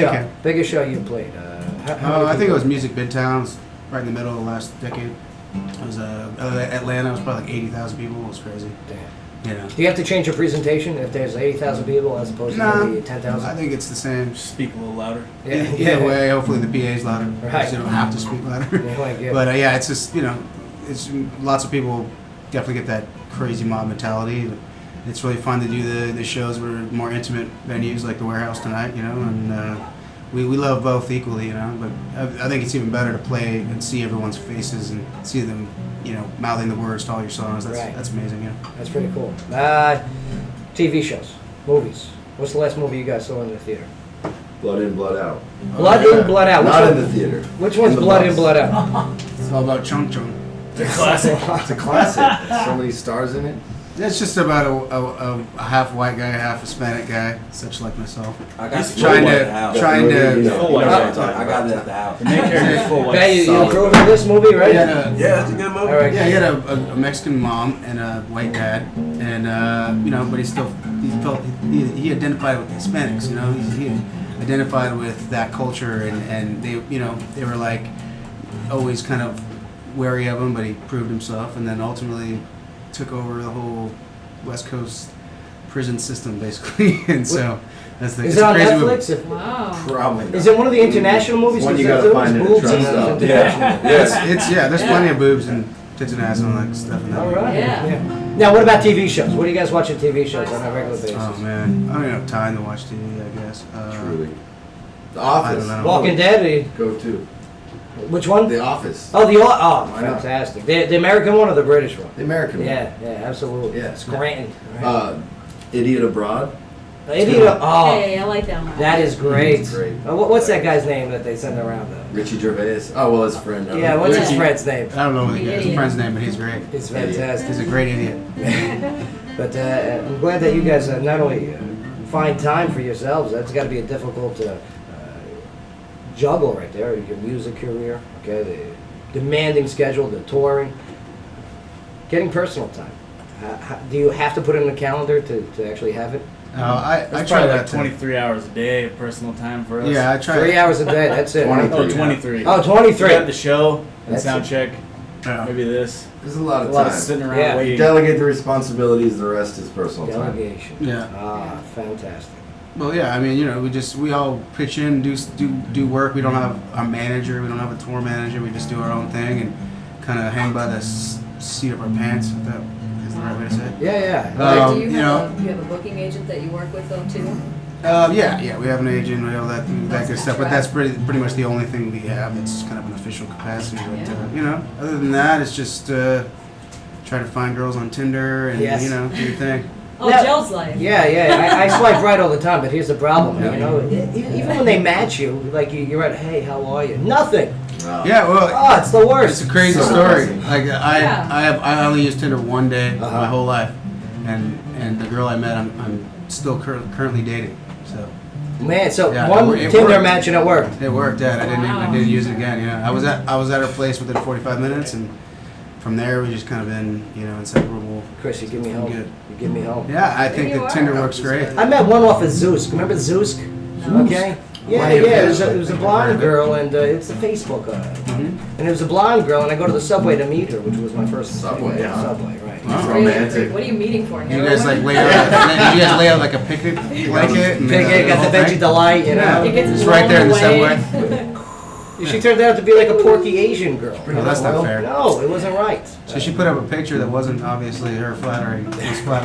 show you played. I think it was Music Midtown. It was right in the middle of the last decade. It was Atlanta. It was probably like 80,000 people. It was crazy. Damn. You know. Do you have to change your presentation if there's 80,000 people as opposed to maybe 10,000? I think it's the same. Speak a little louder. Either way, hopefully the PA's louder. Right. So you don't have to speak louder. But it's just, you know, it's lots of people definitely get that crazy mob mentality. It's really fun to do the shows where more intimate venues like the Warehouse tonight, you know, and we love both equally, you know. But I think it's even better to play and see everyone's faces and see them, you know, mouthing the words to all your songs. That's amazing, yeah. That's pretty cool. TV shows, movies. What's the last movie you guys saw in the theater? Blood In, Blood Out. Blood In, Blood Out. Not in the theater. Which one's Blood In, Blood Out? It's all about Chung Chung. It's a classic. It's a classic. There's so many stars in it. It's just about a half white guy, half Hispanic guy, such like myself. I got He's trying to. I got it at the house. The main character's full white. Hey, you approve of this movie, right? Yeah, it's a good movie. All right. Yeah, he had a Mexican mom and a white dad, and you know, but he identified with the Hispanics. You know, he identified with that culture, and they were like always kind of wary of him, but he proved himself, and then ultimately took over the whole West Coast prison system, basically. And so that's the. Is it on Netflix? Wow. Probably not. Is it one of the international movies? One you gotta find in a truck stop. There's plenty of boobs and tits and ass and all that stuff in that. All right. Yeah. Now, what about TV shows? What do you guys watch on TV shows on a regular basis? Oh man, I don't even have time to watch TV. I guess. Truly. The Office. Walking Dead. Go to. Which one? The Office. Oh, fantastic. The American one or the British one? The American one. Yeah, absolutely. Yeah. Scranton. Idiot Abroad. Idiot. Oh, Hey, I like that one. that is great. It's great. What's that guy's name that they send around? Richie Gervais. Oh, well, his friend. Yeah, what's his friend's name? I don't know his friend's name, but he's great. He's fantastic. He's a great idiot. But I'm glad that you guys not only find time for yourselves. That's got to be a difficult juggle right there. Your music career, okay, the demanding schedule, the touring, getting personal time. Do you have to put it in the calendar to actually have it? I It's try probably not like to. 23 hours a day of personal time for us. Yeah, I try. 3 hours a day, that's it. 23. Oh, 23. We got the show and That's sound it. check. Yeah. Maybe this. There's a lot of A lot time. of Sitting around Yeah. waiting. Delegate the responsibilities. The rest is personal time. Delegation. Yeah. Ah, fantastic. Well, yeah. I mean, you know, we all pitch in, do work. We don't have a manager. We don't have a tour manager. We just do our own thing and kind of hang by the seat of our pants. If that is the right way to say it. Yeah. Do you you have know. you have a booking agent that you work with though too? Yeah, we have an agent, we have that good stuff, but that's pretty much the only thing we have that's kind of an official capacity. But, you know, other than that, it's just try to find girls on Tinder and, Yes. you know, do your thing. Oh, Jill's life. Yeah. I swipe right all the time, but here's the problem. You know, even when they match you, like you're at, hey, how are you? Nothing. Yeah, well, oh, it's the worst. It's a crazy So story. depressing. Like I only used Tinder one day my whole life, and the girl I met, I'm still currently dating. So. Man, so Yeah, one it Tinder worked. match and it worked. It worked. Yeah, I didn't use it again. Yeah, I was at her place within 45 minutes, and from there we just kind of been inseparable. Chris, you give me home. Good. You give me home. Yeah, I think that Tinder works great. I met one off of Zeus. Remember Zeus? Okay. Yeah. It was a blonde girl, and it's a Facebook. And it was a blonde girl, and I go to the subway to meet her, which was my first Subway, yeah. Subway, right? What are you meeting for? You guys like lay out? You guys lay out like a picnic blanket? And Picnic, got the veggie delight, you know. It's right there in the subway. She turned out to be like a porky Asian girl. No, that's not fair. No, it wasn't right. So she put up a picture that wasn't obviously her flattering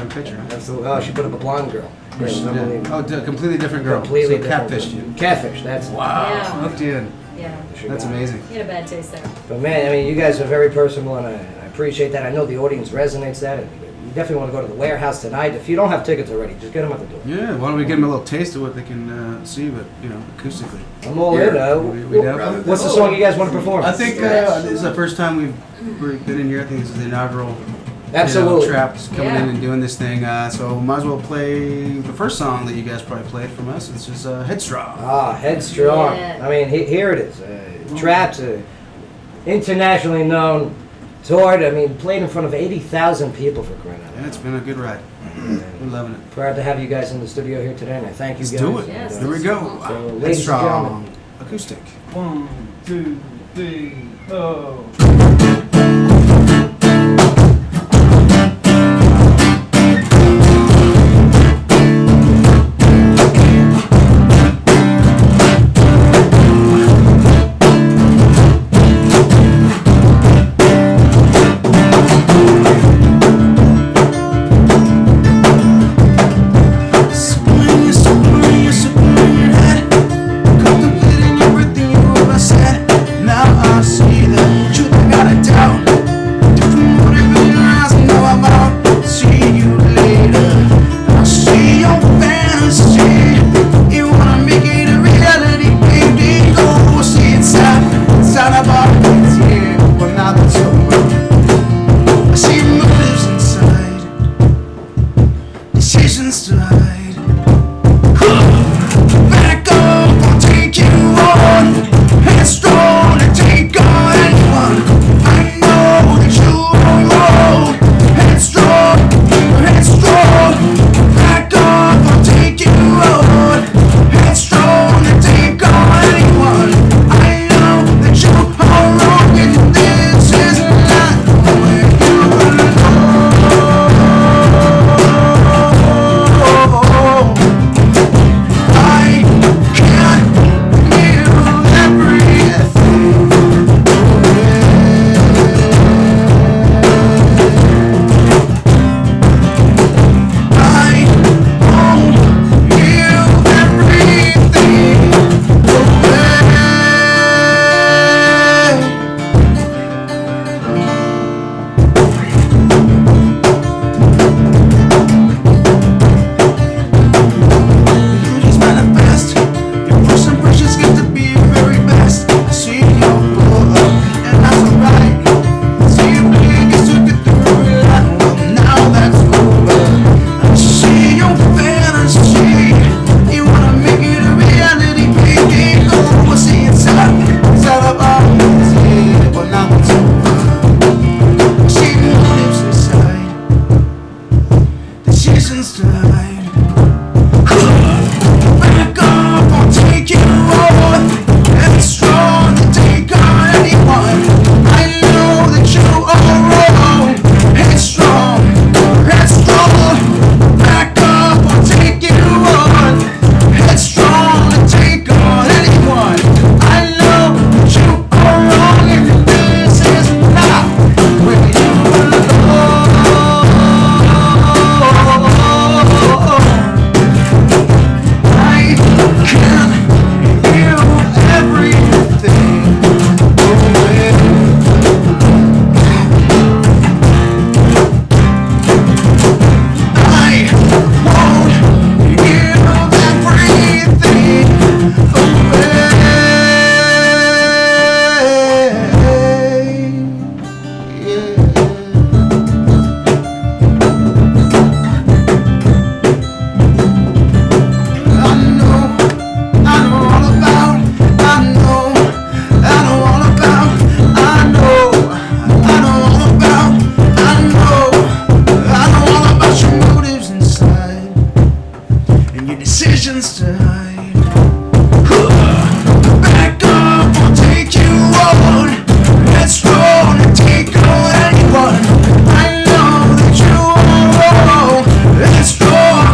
picture. Absolutely. Oh, she put up a blonde girl. Yeah, she did. Oh, a completely different girl. Completely so different. catfished you. Catfish, that's it. Wow. Yeah. Hooked you in. Yeah. That's amazing. You had a bad taste there. But man, I mean, you guys are very personal, and I appreciate that. I know the audience resonates that. And you definitely want to go to the warehouse tonight. If you don't have tickets already, just get them at the door. Yeah, why don't we give them a little taste of what they can see, but acoustically. I'm all in. We definitely. What's the song you guys want to perform? I think this is the first time we've been in here. I think this is the inaugural. Absolutely. Traps coming in and doing this thing. So might as well play the first song that you guys probably played from us. It's just Headstrong. Ah, Headstrong. Yeah. I mean, here it is. Traps, internationally known, toured. I mean, played in front of 80,000 people for crying out loud. Yeah, it's been a good ride. We're loving it. Proud to have you guys in the studio here today, and I thank you Let's guys. do it. Yes, Here we go. So, ladies and Headstrong. gentlemen. Acoustic. 1, 2, 3, oh. Contemplating everything you ever said. Now I see the truth I gotta tell. your decisions tonight. Back up, I'll take you on. Let's roll and take on anyone. I know that you are wrong. Let's roll,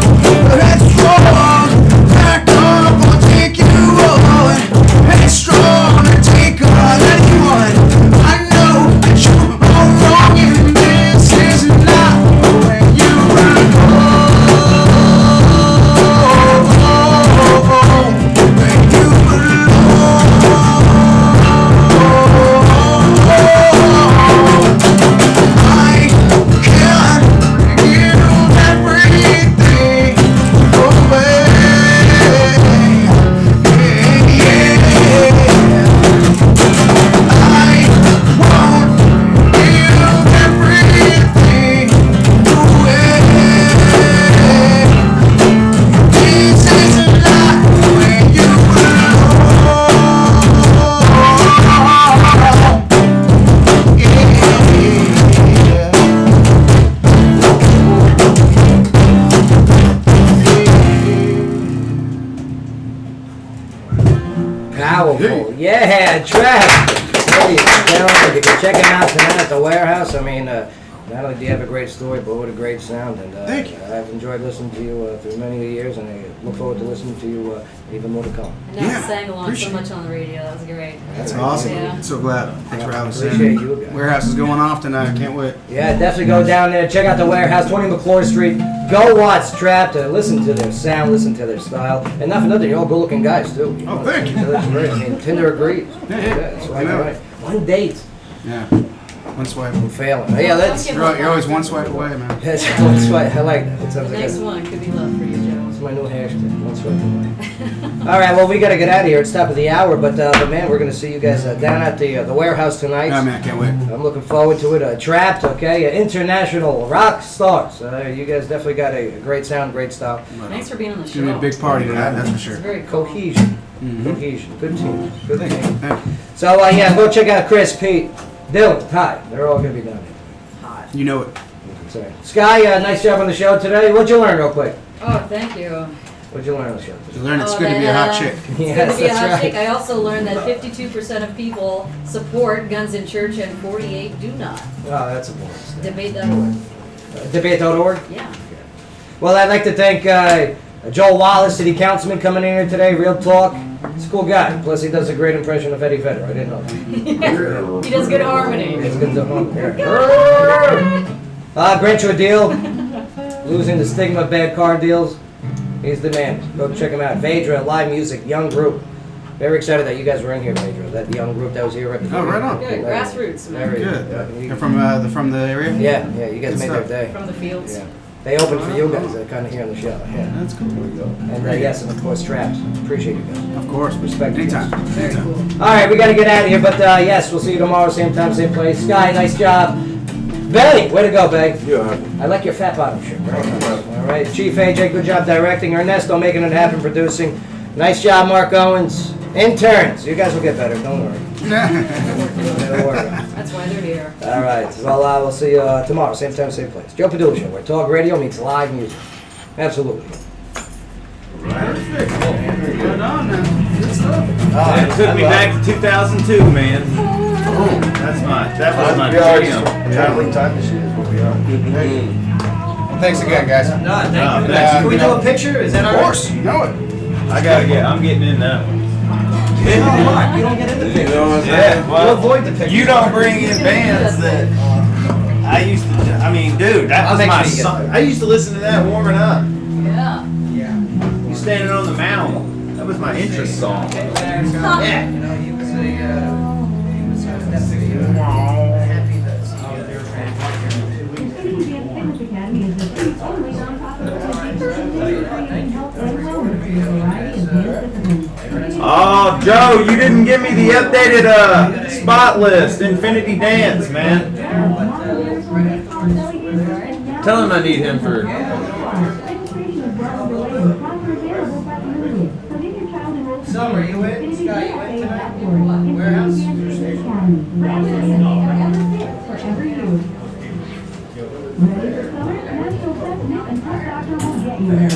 let's roll. Back up, I'll take you on. Let's roll and take on anyone. I know that you are wrong, and this is not where you wanna go. Where you Powerful. Yeah, Trav. Ladies and gentlemen, you can check him out tonight at the warehouse. I mean, not only do you have a great story, but what a great sound. And Thank you. I've enjoyed listening to you through many years, and I look forward to listening to you even more to come. And now sang along so much on the radio. That was great. That's awesome. Yeah. So glad. Thanks for having us. Appreciate you guys. Warehouse is going off tonight. I can't wait. Yeah, definitely go down there. Check out the warehouse, 20 McClure Street. Go watch Trapped. Listen to their sound, listen to their style. And not for nothing, you're all good-looking guys, too. Oh, thank you. So that's great. I mean, Tinder agrees. Yeah. That's why you're right. One date. Yeah. One swipe. I'm failing. Yeah, that's... You're always one swipe away, man. That's one swipe. I like that. It The sounds like next one could be love for you, Joe. It's my new hashtag. One swipe away. All right, well, we got to get out of here. It's top of the hour, but man, we're going to see you guys down at the warehouse tonight. Yeah, man, can't wait. I'm looking forward to it. Trapped, okay? International rock stars. You guys definitely got a great sound, great style. Thanks for being on the It's show. going to be a big party tonight, that's for sure. It's very cool. Cohesion. Cohesion. Good team. Good Thank you. team. Thank you. So, yeah, go check out Chris, Pete, Dylan, Ty. They're all going to be down there. You know it. Sorry. Sky, nice job on the show today. What'd you learn real quick? Oh, thank you. What'd you learn on the show today? You learn it's good to be a hot chick. It's Yes, good to be a that's hot right. chick. I also learned that 52% of people support guns in church and 48 do not. Oh, that's a bonus. Debate.org. Debate.org? Yeah. Well, I'd like to thank Joel Wallace, city councilman, coming in here today. Real talk. He's a cool guy. Plus, he does a great impression of Eddie Vedder. I didn't know that. He does good harmony. He's good to Grant you a deal. Losing the stigma of bad car deals. He's the man. Go check him out. Vedra, live music, young group. Very excited that you guys were in here, Vedra. That young group that was here right before. Oh, right on. Good, grassroots, man. Very Good. good. They're from the area? Yeah, you guys Good made stuff. their day. From the fields. Yeah. They opened for you guys. They're kind of here on the show. Yeah. That's cool. And yes, and of course, Traps. Appreciate you guys. Of course. Respect you Anytime. guys. Very cool. All right, we got to get out of here, but yes, we'll see you tomorrow, same time, same place. Sky, nice job. Belly, way to go, Belly. Yeah. I like your fat bottom shirt. Very nice. All right, Chief AJ, good job directing. Ernesto making it happen, producing. Nice job, Mark Owens. Interns, you guys will get better. Don't worry. Don't worry. That's why they're here. All right. Well, we'll see you tomorrow, same time, same place. Joe Padula Show, where talk radio meets live music. Absolutely. Right on now. Good stuff. That took me back to 2002, man. That was my jam. Traveling time machine is what we are. Well, thanks again, guys. No, thank you. thanks. Can we do a picture? Is that all Of right? course. You know it. I'm getting in that one. You don't get into pictures. Yeah, well, You avoid the pictures. you don't bring in bands that I used to. I mean, dude, that I'll was make my sure you get song. it. I used to listen to that warming up. Yeah. You standing on the mound. That was my interest song. Yeah, you know, he was definitely happy Academy is the state's only nonprofit organization health and wellness in a variety of dance disciplines. Oh, Joe, you didn't give me the updated spot list. Infinity Dance, man. Tell him I need him for. Registration is well underway and spots are available by the minute. So get your child enrolled. Summer, you in? Scott, you in tonight? Warehouse? Forever you. Ready for summer? National President and Health Doctor will get you there.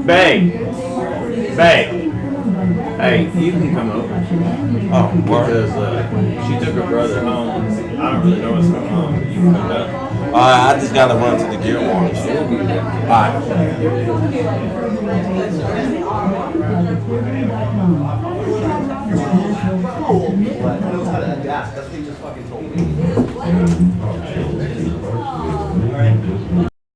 Babe. Hey, you can come over. Oh, because she took her brother home. I don't really know what's going on, but you can come down. I just gotta run to the gear warrants. Knows how to adapt. That's what he just fucking told me.